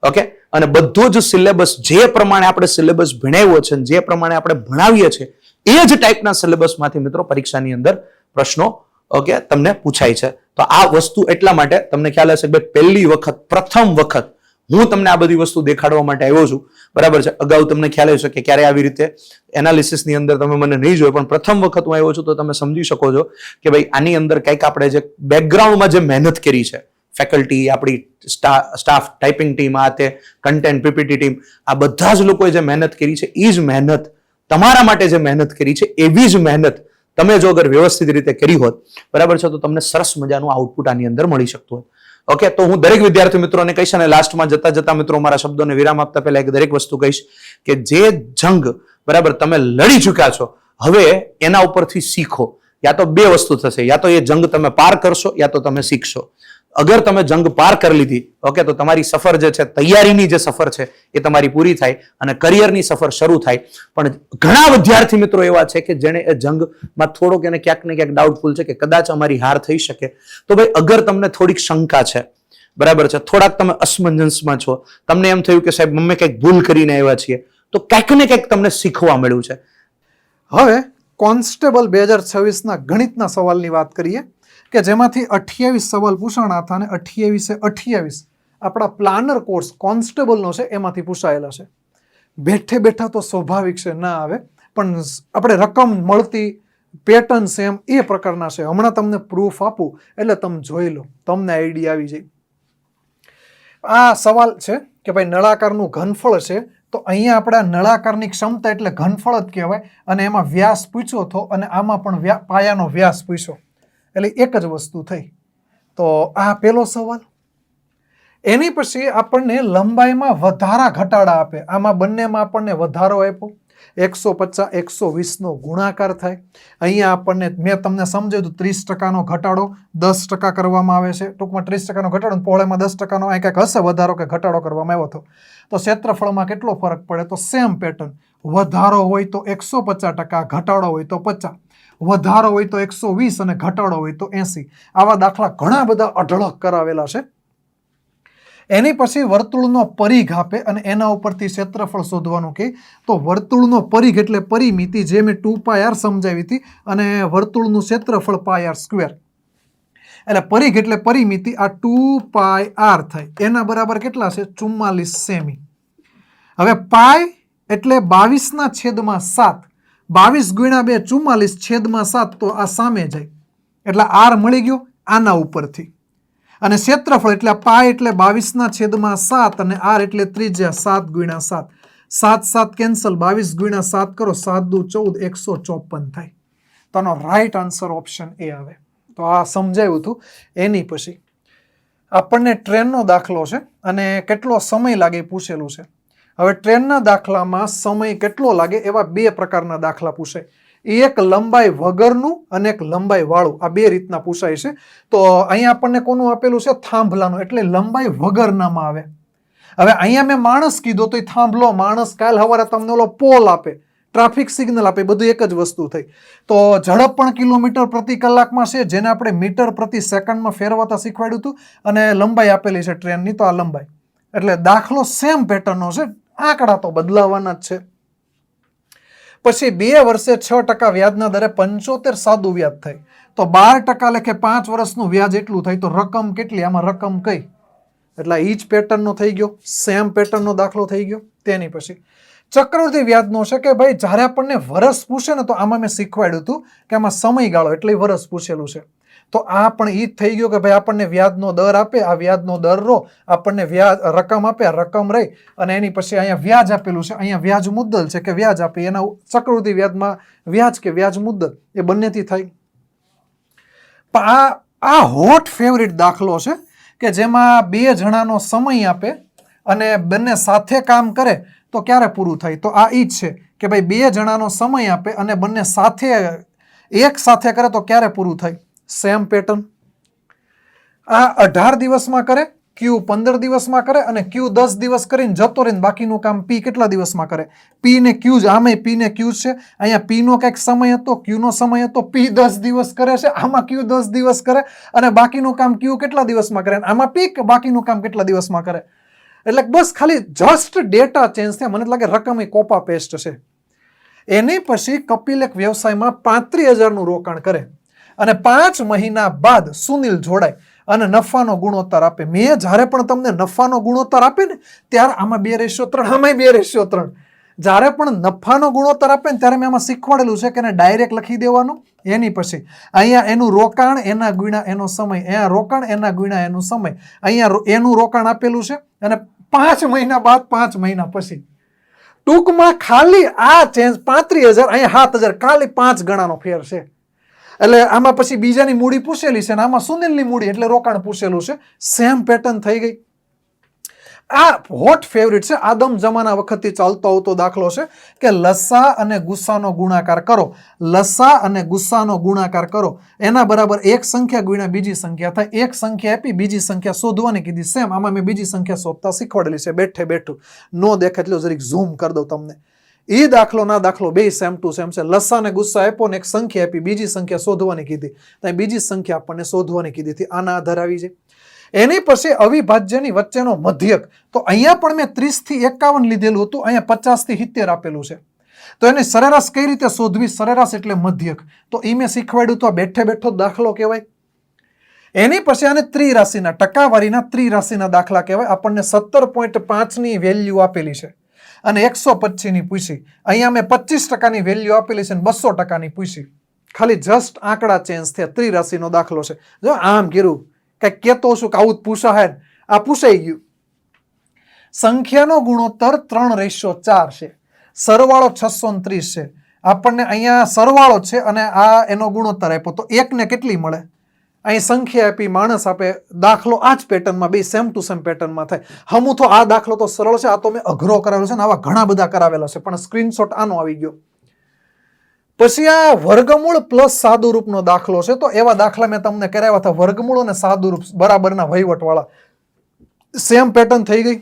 ઓકે, અને બધો જ સિલેબસ જે પ્રમાણે આપણે સિલેબસ ભણાવ્યો છે, જે પ્રમાણે આપણે ભણાવીએ છીએ એ જ ટાઈપના સિલેબસમાંથી મિત્રો પરીક્ષાની અંદર પ્રશ્નો ઓકે તમને પૂછાય છે. તો આ વસ્તુ એટલા માટે તમને ખ્યાલ હશે કે પ્રથમ વખત હું તમને આ બધી વસ્તુ દેખાડવા માટે આવ્યો છું, બરાબર છે. અગાઉ તમને ખ્યાલ હશે કે ક્યારે આવી રીતે એનાલિસિસ ની અંદર તમે મને નહીં જોયો, પણ પ્રથમ વખત હું આવ્યો છું તો તમે સમજી શકો છો કે ભાઈ આની અંદર કંઈક આપણે જે બેકગ્રાઉન્ડમાં જે મહેનત કરી છે, ફેકલ્ટી, આપણી સ્ટાફ, ટાઈપિંગ ટીમ, આ તે કન્ટેન્ટ પીપીટી ટીમ, આ બધા જ લોકોએ જે મહેનત કરી છે એ જ મહેનત તમારા માટે જે મહેનત કરી છે એવી જ મહેનત તમે જો અગર વ્યવસ્થિત રીતે કરી હોત, બરાબર છે, તો તમને સરસ મજાનું આઉટપુટ આની અંદર મળી શકતું હોત. ઓકે, તો હું દરેક વિદ્યાર્થી મિત્રોને કહીશ અને લાસ્ટમાં જતા જતા મિત્રો મારા શબ્દોને વિરામ આપતા પહેલા એક દરેક વસ્તુ કહીશ કે જે જંગ બરાબર તમે લડી ચૂક્યા છો, હવે એના ઉપરથી શીખો. યા તો બે વસ્તુ થશે, યા તો એ જંગ તમે પાર કરશો, યા તો તમે શીખશો. અગર તમે જંગ પાર કરી લીધી, ઓકે, તો તમારી સફર જે છે, તૈયારીની જે સફર છે એ તમારી પૂરી થાય અને કરિયરની સફર શરૂ થાય. પણ ઘણા વિદ્યાર્થી મિત્રો એવા છે કે જેને એ જંગમાં થોડોક એને ક્યાંક ને ક્યાંક ડાઉટફુલ છે કે કદાચ અમારી હાર થઈ શકે. તો ભાઈ અગર તમને થોડીક શંકા છે, બરાબર છે, થોડાક તમે અસમંજસમાં છો, તમને એમ થયું કે સાહેબ અમે કંઈક ભૂલ કરીને આવ્યા છીએ, તો કંઈક ને કંઈક તમને શીખવા મળ્યું છે. હવે કોન્સ્ટેબલ 2026ના ગણિતના સવાલની વાત કરીએ કે જેમાંથી 28 સવાલ પૂછાણા હતા અને 28 આપણા પ્લાનર કોર્સ કોન્સ્ટેબલનો છે એમાંથી પૂછાયેલા છે. બેઠે બેઠા તો સ્વાભાવિક છે ના આવે, પણ આપણે રકમ મળતી પેટર્ન સેમ એ પ્રકારના છે. હમણાં તમને પ્રૂફ આપું એટલે તમે જોઈ લો, તમને આઈડિયા આવી જાય. આ સવાલ છે કે ભાઈ નળાકારનું ઘનફળ છે, તો અહીંયા આપણે આ નળાકારની ક્ષમતા એટલે ઘનફળ જ કહેવાય, અને એમાં વ્યાસ પૂછ્યો હતો અને આમાં પણ પાયાનો વ્યાસ પૂછ્યો, એટલે એક જ વસ્તુ થઈ. તો આ પહેલો સવાલ. એની પછી આપણને લંબાઈમાં વધારા ઘટાડા આપે. આમાં બંનેમાં આપણને વધારો આપ્યો, 150 120નો ગુણાકાર થાય. અહીંયા આપણને મેં તમને સમજાવ્યું 30%નો ઘટાડો 10% કરવામાં આવે છે. ટૂંકમાં 30%નો ઘટાડો, પહોળાઈમાં 10%નો અહીં કંઈક હશે વધારો કે ઘટાડો કરવામાં આવ્યો હતો. તો ક્ષેત્રફળમાં કેટલો ફરક પડે? તો સેમ પેટર્ન, વધારો હોય તો 150%, ઘટાડો હોય તો 50%, વધારો હોય તો 120 અને ઘટાડો હોય તો 80. આવા દાખલા ઘણા બધા અઢળક કરાવેલા છે. એની પછી વર્તુળનો પરિઘ આપે અને એના ઉપરથી ક્ષેત્રફળ શોધવાનું કહે. તો વર્તુળનો પરિઘ એટલે પરિમિતિ, જે મેં 2πr સમજાવી હતી, અને વર્તુળનું ક્ષેત્રફળ πr². એટલે પરિઘ એટલે પરિમિતિ, આ 2πr થાય. એના બરાબર કેટલા છે? 44 સેમી. હવે પાય એટલે 22/7, 22 ગુણ્યા 2 44/7, તો આ સામે જાય એટલે r મળી ગયો આના ઉપરથી. અને ક્ષેત્રફળ એટલે પાય એટલે 22/7 અને r એટલે ત્રિજ્યા 7 ગુણ્યા 7, 7 7 કેન્સલ, 22 ગુણ્યા 7 કરો, 7 દુ 14, 154 થાય. તો આનો રાઈટ આન્સર ઓપ્શન એ આવે. તો આ સમજાયું હતું. એની પછી આપણને ટ્રેનનો દાખલો છે અને કેટલો સમય લાગે પૂછેલું છે. હવે ટ્રેનના દાખલામાં સમય કેટલો લાગે એવા બે પ્રકારના દાખલા પૂછાય. એક લંબાઈ વગરનું અને એક લંબાઈ વાળું, આ બે રીતના પૂછાય છે. તો અહીંયા આપણને કોનું આપેલું છે? થાંભલાનું, એટલે લંબાઈ વગરનામાં આવે. હવે અહીંયા મેં માણસ કીધો તો એ થાંભલો માણસ, કાલ સવારે તમને ઓલો પોલ આપે, ટ્રાફિક સિગ્નલ આપે, બધું એક જ વસ્તુ થઈ. તો ઝડપ પણ કિલોમીટર પ્રતિ કલાકમાં છે, જેને આપણે મીટર પ્રતિ સેકન્ડમાં ફેરવાતા શીખવાડ્યું હતું, અને લંબાઈ આપેલી છે ટ્રેનની, તો આ લંબાઈ. એટલે દાખલો સેમ પેટર્નનો છે, આંકડા તો બદલાવાના જ છે. પછી 2 વર્ષે 6% વ્યાજના દરે 75 સાદું વ્યાજ થાય. તો 12% લેખે 5 વર્ષનું વ્યાજ એટલું થાય. તો રકમ કેટલી? આમાં રકમ કઈ? એટલે ઈ જ પેટર્નનો થઈ ગયો, સેમ પેટર્નનો દાખલો થઈ ગયો. તેની પછી ચક્રવૃદ્ધિ વ્યાજનો છે કે ભાઈ જ્યારે આપણને વર્ષ પૂછે ને, તો આમાં મેં શીખવાડ્યું હતું કે આમાં સમયગાળો એટલે વર્ષ પૂછેલું છે. તો આ પણ ઈ જ થઈ ગયો કે ભાઈ આપણને વ્યાજનો દર આપે, આ વ્યાજનો દર રો, આપણને વ્યાજ રકમ આપે, આ રકમ રહી, અને એની પછી અહીંયા વ્યાજ આપેલું છે, અહીંયા વ્યાજ મુદ્દલ છે કે વ્યાજ આપે, એના ચક્રવૃદ્ધિ વ્યાજમાં વ્યાજ કે વ્યાજ મુદ્દલ એ બંનેથી થાય. આ હોટ ફેવરિટ દાખલો છે કે જેમાં 2 જણાનો સમય આપે અને બંને સાથે કામ કરે તો ક્યારે પૂરું થાય? તો આ ઈ જ છે કે ભાઈ 2 જણાનો સમય આપે અને બંને સાથે એક સાથે કરે તો ક્યારે પૂરું થાય? Same pattern. આ 18 દિવસમાં કરે, ક્યુ 15 દિવસમાં કરે, અને ક્યુ 10 દિવસ કરીને જતો રહીને બાકીનું કામ પી કેટલા દિવસમાં કરે? પી ને ક્યુ જ, આમાં પી ને ક્યુ છે. અહીંયા પી નો કંઈક સમય હતો, ક્યુ નો સમય હતો, પી 10 દિવસ કરે છે, આમાં ક્યુ 10 દિવસ કરે, અને બાકીનું કામ ક્યુ કેટલા દિવસમાં કરે, આમાં પી બાકીનું કામ કેટલા દિવસમાં કરે. એટલે બસ ખાલી જસ્ટ ડેટા ચેન્જ થાય. મને લાગે રકમ એ કોપા પેસ્ટ છે. એની પછી કપિલ એક વ્યવસાયમાં 35,000નું રોકાણ કરે અને 5 મહિના બાદ સુનિલ જોડાય અને નફાનો ગુણોત્તર આપે. મેં જ્યારે પણ તમને નફાનો ગુણોત્તર આપે ને, ત્યારે આમાં 2:3, આમાં 2:3. જ્યારે પણ નફાનો ગુણોત્તર આપે ને ત્યારે મેં આમાં શીખવાડેલું છે કે એને ડાયરેક્ટ લખી દેવાનું. એની પછી અહીંયા એનું રોકાણ એના ગુણ્યા એનો સમય, અહીંયા રોકાણ એના ગુણ્યા એનો સમય, અહીંયા એનું રોકાણ આપેલું છે, અને 5 મહિના બાદ 5 મહિના પછી. ટૂંકમાં ખાલી આ ચેન્જ 35,000, અહીંયા 7,000, ખાલી 5 ગણાનો ફેર છે. એટલે આમાં પછી બીજાની મૂડી પૂછેલી છે ને આમાં સુનિલની મૂડી એટલે રોકાણ પૂછેલું છે. સેમ પેટર્ન થઈ ગઈ. આ હોટ ફેવરિટ છે, આદમ જમાના વખતથી ચાલતો આવતો દાખલો છે કે લસા અને ગુસ્સાનો ગુણાકાર કરો. લસા અને ગુસ્સાનો ગુણાકાર કરો એના બરાબર એક સંખ્યા ગુણ્યા બીજી સંખ્યા થાય. એક સંખ્યા આપી બીજી સંખ્યા શોધવાની કીધી. સેમ આમાં મેં બીજી સંખ્યા શોધતા શીખવાડેલી છે બેઠે બેઠું. નો દેખાય એટલે જરીક ઝૂમ કરી દઉં તમને. એ દાખલો ના દાખલો બે સેમ ટુ સેમ છે. લસા અને ગુસ્સા આપ્યો ને એક સંખ્યા આપી બીજી સંખ્યા શોધવાની કીધી. ત્યાં બીજી સંખ્યા આપણને શોધવાની કીધી હતી. આના આધાર આવી જાય. એની પછી અવિભાજ્યની વચ્ચેનો મધ્યક. તો અહીંયા પણ મેં 30 થી 51 લીધેલું હતું, અહીંયા 50 થી 70 આપેલું છે. તો એની સરેરાશ કઈ રીતે શોધવી? સરેરાશ એટલે મધ્યક. તો એ મેં શીખવાડ્યું. તો બેઠે બેઠો દાખલો કહેવાય. એની પછી આને ત્રિરાશિના ટકાવારીના ત્રિરાશિના દાખલા કહેવાય. આપણને 17.5 ની વેલ્યુ આપેલી છે અને 125 ની પૂછી. અહીંયા મેં 25% વેલ્યુ આપેલી છે અને 200% પૂછી. ખાલી જસ્ટ આંકડા ચેન્જ થયા. ત્રિરાશિનો દાખલો છે. જો આમ કીધું કઈ કેતો છું કે આવું જ પૂછાય, આ પૂછાઈ ગયું. સંખ્યાનો ગુણોત્તર 3:4 છે. સરવાળો 630 છે. આપણને અહીંયા સરવાળો છે અને આ એનો ગુણોત્તર આપ્યો. તો એકને કેટલી મળે? અહીં સંખ્યા આપી, માણસ આપે. દાખલો આ જ પેટર્નમાં, બે સેમ ટુ સેમ પેટર્નમાં થાય. હમું તો આ દાખલો તો સરળ છે, આ તો મેં અઘરો કરાવેલો છે ને આવા ઘણા બધા કરાવેલા છે, પણ સ્ક્રીનશોટ આનો આવી ગયો. પછી આ વર્ગમૂળ પ્લસ સાદુરૂપનો દાખલો છે. તો એવા દાખલા મેં તમને કરાવ્યા હતા. વર્ગમૂળ અને સાદુરૂપ બરાબરના વહીવટવાળા. સેમ પેટર્ન થઈ ગઈ.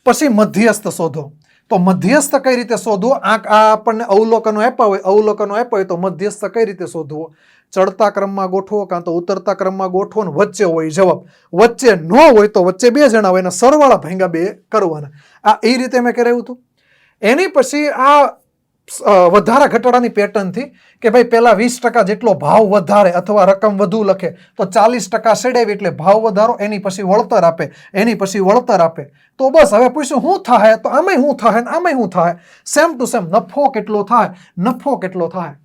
પછી મધ્યસ્થ શોધો. તો મધ્યસ્થ કઈ રીતે શોધવો? આ આપણને અવલોકનો આપ્યા હોય તો મધ્યસ્થ કઈ રીતે શોધવો? ચડતા ક્રમમાં ગોઠવો કાં તો ઉતરતા ક્રમમાં ગોઠવો ને વચ્ચે હોય જવાબ. વચ્ચે ન હોય તો વચ્ચે બે જણા હોય ને સરવાળા ભાંગા બે કરવાના. આ એ રીતે મેં કરાવ્યું હતું. એની પછી આ વધારા ઘટાડાની પેટર્નથી કે ભાઈ પેલા 20% જેટલો ભાવ વધારે અથવા રકમ વધુ લખે તો 40% સેડાવી એટલે ભાવ વધારો. એની પછી વળતર આપે, એની પછી વળતર આપે. તો બસ હવે પૂછ્યું શું થાય? તો આમાંય શું થાય ને આમાંય શું થાય? Same to same. નફો કેટલો થાય, નફો કેટલો થાય.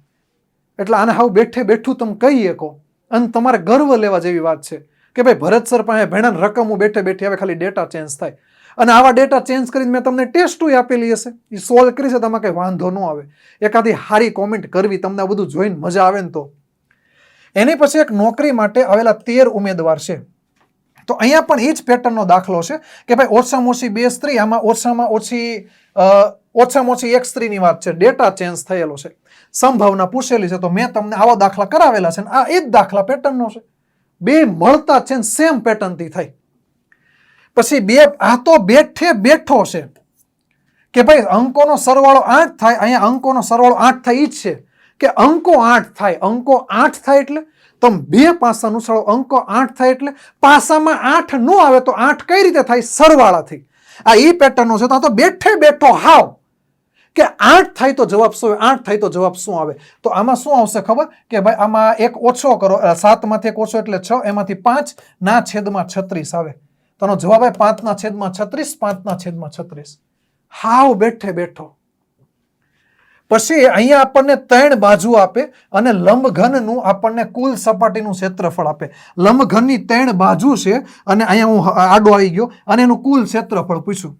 એટલે આને હાવ બેઠે બેઠું તમે કહી શકો અને તમારે ગર્વ લેવા જેવી વાત છે કે ભાઈ ભરત સર પાસે ભેણાને રકમ બેઠે બેઠી હવે ખાલી ડેટા ચેન્જ થાય. અને આવા ડેટા ચેન્જ કરીને મેં તમને ટેસ્ટ આપેલી હશે, એ સોલ્વ કરી છે. તમે કંઈ વાંધો ન આવે. એકાદી સારી કોમેન્ટ કરવી, તમને આ બધું જોઈને મજા આવે ને તો. એની પછી એક નોકરી માટે આવેલા 13 ઉમેદવાર છે. તો અહીંયા પણ એ જ પેટર્નનો દાખલો છે કે ભાઈ ઓછામાં ઓછી 2 સ્ત્રી, આમાં ઓછામાં ઓછી 1 સ્ત્રીની વાત છે. ડેટા ચેન્જ થયેલો છે, સંભાવના પૂછેલી છે. તો મેં તમને આવા દાખલા કરાવેલા છે. આ એ જ દાખલા પેટર્નનો છે. બે મળતા છે ને સેમ પેટર્નથી થાય. પછી બે આ તો બેઠે બેઠો છે કે ભાઈ અંકોનો સરવાળો 8 થાય. અહીંયા અંકોનો સરવાળો 8 થાય. ઈ જ છે કે અંકો 8 થાય. અંકો 8 થાય એટલે તમે બે પાસાનું સરળ અંકો 8 થાય એટલે પાસામાં 8 ન આવે તો 8 કઈ રીતે થાય? સરવાળાથી. આ ઈ પેટર્નનો છે. તો આ તો બેઠે બેઠો હાવ કે 8 થાય તો જવાબ શું આવે? 8 થાય તો જવાબ શું આવે? તો આમાં શું આવશે ખબર? કે ભાઈ આમાં એક ઓછો કરો, 7 માંથી એક ઓછો એટલે 6, એમાંથી 5 ના છેદમાં 36 આવે. તો આનો જવાબ આવે 5 ના છેદમાં 36, 5 ના છેદમાં 36. હાવ બેઠે બેઠો. પછી અહીંયા આપણને 3 બાજુ આપે અને લંબઘનનું આપણને કુલ સપાટીનું ક્ષેત્રફળ આપે. લંબઘનની 3 બાજુ છે અને અહીંયા હું આડો આવી ગયો અને એનું કુલ ક્ષેત્રફળ પૂછ્યું.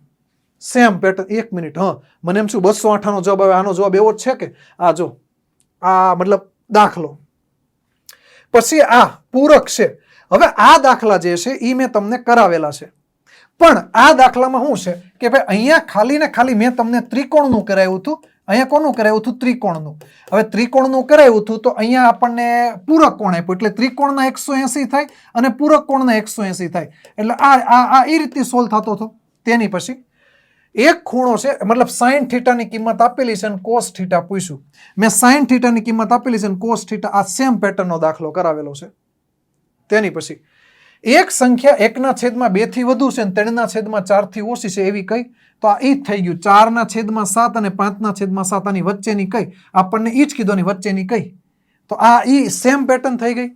Same pattern. 1 મિનિટ. મને એમ શું 208 નો જવાબ આવે? આનો જવાબ એવો જ છે કે આ જો આ મતલબ દાખલો. પછી આ પૂરક છે. હવે આ દાખલા જે છે એ મેં તમને કરાવેલા છે, પણ આ દાખલામાં શું છે કે ભાઈ અહીંયા ખાલી ને ખાલી મેં તમને ત્રિકોણનું કરાવ્યું હતું. અહીંયા કોનું કરાવ્યું હતું? ત્રિકોણનું. હવે ત્રિકોણનું કરાવ્યું હતું તો અહીંયા આપણને પૂરક કોણ આપ્યું એટલે ત્રિકોણના 180 થાય અને પૂરક કોણના 180 થાય. એટલે આ એ રીતે સોલ્વ થતો હતો. તેની પછી એક ખૂણો છે, મતલબ sin θ ની કિંમત આપેલી છે અને cos θ પૂછ્યું. મેં sin θ ની કિંમત આપેલી છે અને cos θ. આ સેમ પેટર્નનો દાખલો કરાવેલો છે. તેની પછી એક સંખ્યા 1/2 થી વધુ છે અને 3/4 થી ઓછી છે એવી કઈ? તો આ ઈ જ થઈ ગયું. 4/7 અને 5/7 આની વચ્ચેની કઈ? આપણને ઈ જ કીધું ની વચ્ચેની કઈ? તો આ ઈ સેમ પેટર્ન થઈ ગઈ.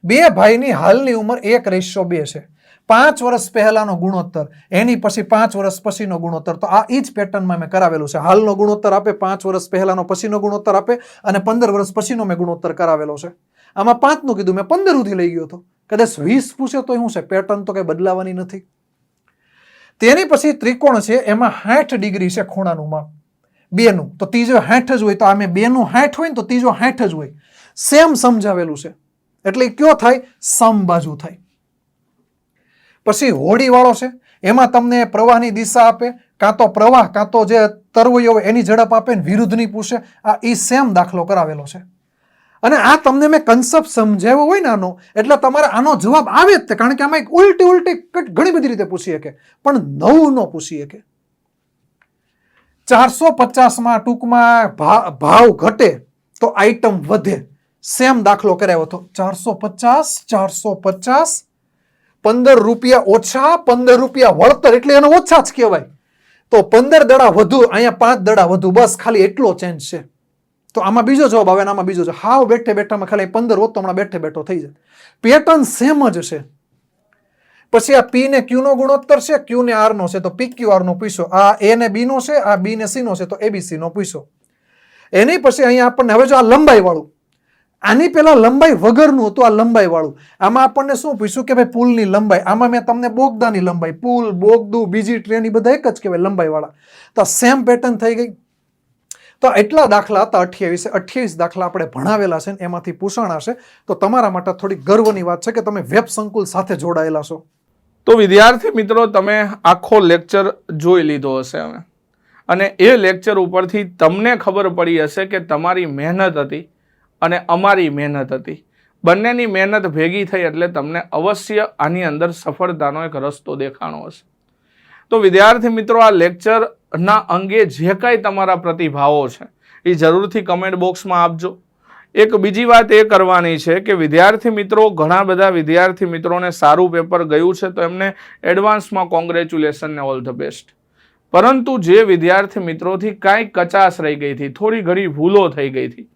બે ભાઈની હાલની ઉંમર 1:2 છે. 5 વર્ષ પહેલાનો ગુણોત્તર, એની પછી 5 વર્ષ પછીનો ગુણોત્તર. તો આ ઈ જ પેટર્નમાં મેં કરાવેલું છે. હાલનો ગુણોત્તર આપે, 5 વર્ષ પહેલાનો પછીનો ગુણોત્તર આપે અને 15 વર્ષ પછીનો મેં ગુણોત્તર કરાવેલો છે. આમાં 5 નું કીધું, મેં 15 સુધી લઈ ગયો હતો. કદાચ 20 પૂછે તો શું છે? પેટર્ન તો કઈ બદલાવાની નથી. તેની પછી ત્રિકોણ છે, એમાં 60 ડિગ્રી છે ખૂણાનું માપ બેનું. તો ત્રીજો 60 જ હોય. તો આ મેં બેનું 60 હોય ને તો ત્રીજો 60 જ હોય. સેમ સમજાવેલું છે એટલે ઈ કયો થાય? સમબાજુ થાય. પછી હોડી વાળો છે, એમાં તમને પ્રવાહની દિશા આપે, કાં તો પ્રવાહ કાં તો જે તરવૈયો હોય એની ઝડપ આપે ને વિરુદ્ધની પૂછે. આ ઈ સેમ દાખલો કરાવેલો છે. અને આ તમને મેં કન્સેપ્ટ સમજાવ્યો હોય ને આનો, એટલે તમારે આનો જવાબ આવે જ તે, કારણ કે આમાં એક ઉલટી ઘણી બધી રીતે પૂછી શકે, પણ 9 નો પૂછી શકે. 450 ટૂંકમાં ભાવ ઘટે તો આઈટમ વધે. સેમ દાખલો કરાવ્યો હતો. 450 15 રૂપિયા ઓછા 15 રૂપિયા વળતર, એટલે એનો ઓછા જ કહેવાય. તો 15 દડા વધુ, અહીંયા 5 દડા વધુ, બસ ખાલી એટલો ચેન્જ છે. તો આમાં બીજો જવાબ આવે ને આમાં બીજો જવાબ. હાવ બેઠે બેઠામાં ખાલી 15 હોત તો હમણાં બેઠે બેઠો થઈ જાય. પેટર્ન સેમ જ છે. પછી આ પી ને ક્યુ નો ગુણોત્તર છે, ક્યુ ને આર નો છે, તો પી ક્યુ આર નો પૂછો. આ એ ને બી નો છે, આ બી ને સી નો છે, તો એબીસી નો પૂછો. એની પછી અહીંયા આપણને હવે જો આ લંબાઈ વાળું, આની પેલા લંબાઈ વગરનું હતું, આ લંબાઈ વાળું. આમાં આપણને શું પૂછ્યું કે ભાઈ પુલની લંબાઈ. આમાં મેં તમને બોગદાની લંબાઈ, પુલ, બોગદું, બીજી ટ્રેન, બધા એક જ કહેવાય લંબાઈ વાળા. તો સેમ પેટર્ન થઈ ગઈ. તો એટલા દાખલા હતા 28 દાખલા આપણે ભણાવેલા છે ને એમાંથી પૂછાણા છે. તો તમારા માટે થોડી ગર્વની વાત છે કે તમે વેબ સંકુલ સાથે જોડાયેલા છો. તો વિદ્યાર્થી મિત્રો, તમે આખો લેક્ચર જોઈ લીધો હશે હવે, અને એ લેક્ચર ઉપરથી તમને ખબર પડી હશે કે તમારી મહેનત હતી અને અમારી મહેનત હતી, બંનેની મહેનત ભેગી થઈ એટલે તમને અવશ્ય આની અંદર સફળતાનો એક રસ્તો દેખાણો હશે. તો વિદ્યાર્થી મિત્રો, આ લેક્ચરના અંગે જે કાંઈ તમારા પ્રતિભાવો છે એ જરૂરથી કમેન્ટ બોક્સમાં આપજો. એક બીજી વાત એ કરવાની છે કે વિદ્યાર્થી મિત્રો, ઘણા બધા વિદ્યાર્થી મિત્રોને સારું પેપર ગયું છે, તો એમને એડવાન્સમાં કોંગ્રેચ્યુલેશન ને ઓલ ધ બેસ્ટ. પરંતુ જે વિદ્યાર્થી મિત્રોથી કાંઈ કચાશ રહી ગઈ હતી, થોડી ઘણી ભૂલો થઈ ગઈ હતી,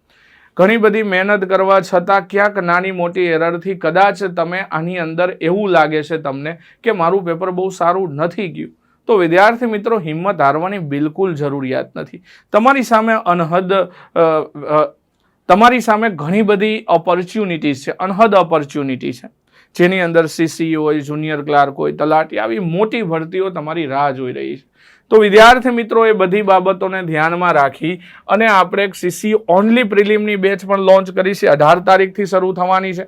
ઘણી બધી મહેનત કરવા છતાં ક્યાંક નાની મોટી એરરથી કદાચ તમે આની અંદર એવું લાગે છે તમને કે મારું પેપર બહુ સારું નથી ગયું, તો વિદ્યાર્થી મિત્રો, હિંમત હારવાની બિલકુલ જરૂરિયાત નથી. તમારી સામે ઘણી બધી ઓપોર્ચ્યુનિટીઝ છે, અનહદ ઓપોર્ચ્યુનિટી છે, જેની અંદર સીસી હોય, જુનિયર ક્લાર્ક હોય, તલાટી, આવી મોટી ભરતીઓ તમારી રાહ જોઈ રહી છે. તો વિદ્યાર્થી મિત્રો, એ બધી બાબતોને ધ્યાનમાં રાખી અને આપણે એક સીસી ઓનલી પ્રિલિમની બેચ પણ લોન્ચ કરી છે. 18 તારીખથી શરૂ થવાની છે,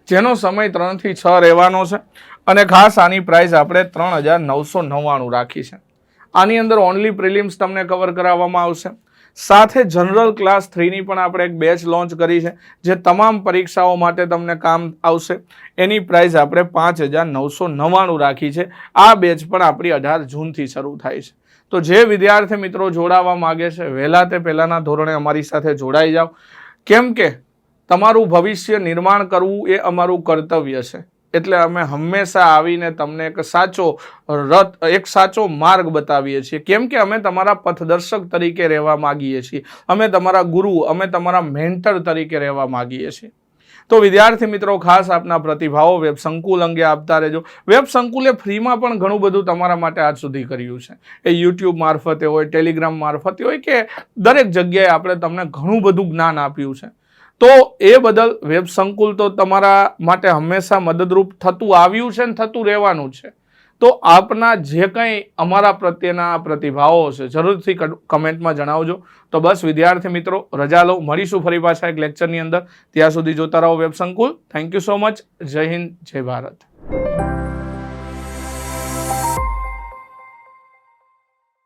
જેનો સમય 3 થી 6 રહેવાનો છે. અને ખાસ આની પ્રાઇસ આપણે 3999 રાખી છે. આની અંદર ઓનલી પ્રિલિમ્સ તમને કવર કરાવવામાં આવશે. સાથે જનરલ ક્લાસ 3ની પણ આપણે એક બેચ લોન્ચ કરી છે, જે તમામ પરીક્ષાઓ માટે તમને કામ આવશે. એની પ્રાઇસ આપણે 5999 રાખી છે. આ બેચ પણ આપણી 18 જૂનથી શરૂ થાય છે. તો જે વિદ્યાર્થી મિત્રો જોડાવા માગે છે, વહેલા તે પહેલાના ધોરણે અમારી સાથે જોડાઈ જાઓ, કેમ કે તમારું ભવિષ્ય નિર્માણ કરવું એ અમારું કર્તવ્ય છે. એટલે અમે હંમેશા આવીને તમને એક સાચો માર્ગ બતાવીએ છીએ, કેમ કે અમે તમારા પથદર્શક તરીકે રહેવા માગીએ છીએ, અમે તમારા ગુરુ, અમે તમારા મેન્ટર તરીકે રહેવા માગીએ છીએ. તો વિદ્યાર્થી મિત્રો, ખાસ આપના પ્રતિભાવો વેબ સંકુલ અંગે આપતા રહેજો. વેબ સંકુલે ફ્રીમાં પણ ઘણું બધું તમારા માટે આજ સુધી કર્યું છે. એ યુટ્યુબ મારફતે હોય, ટેલિગ્રામ મારફતે હોય, કે દરેક જગ્યાએ આપણે તમને ઘણું બધું જ્ઞાન આપ્યું છે. તો એ બદલ વેબ સંકુલ તો તમારા માટે હંમેશા મદદરૂપ થતું આવ્યું છે ને થતું રહેવાનું છે. તો આપના જે કંઈ અમારા પ્રત્યેના પ્રતિભાવો છે, જરૂરથી કમેન્ટમાં જણાવજો. તો બસ વિદ્યાર્થી મિત્રો, રજા લો, મળીશું ફરી પાછા એક લેક્ચરની અંદર. ત્યાં સુધી જોતા રહો વેબ સંકુલ. Thank you so much. જય હિન્દ, જય ભારત.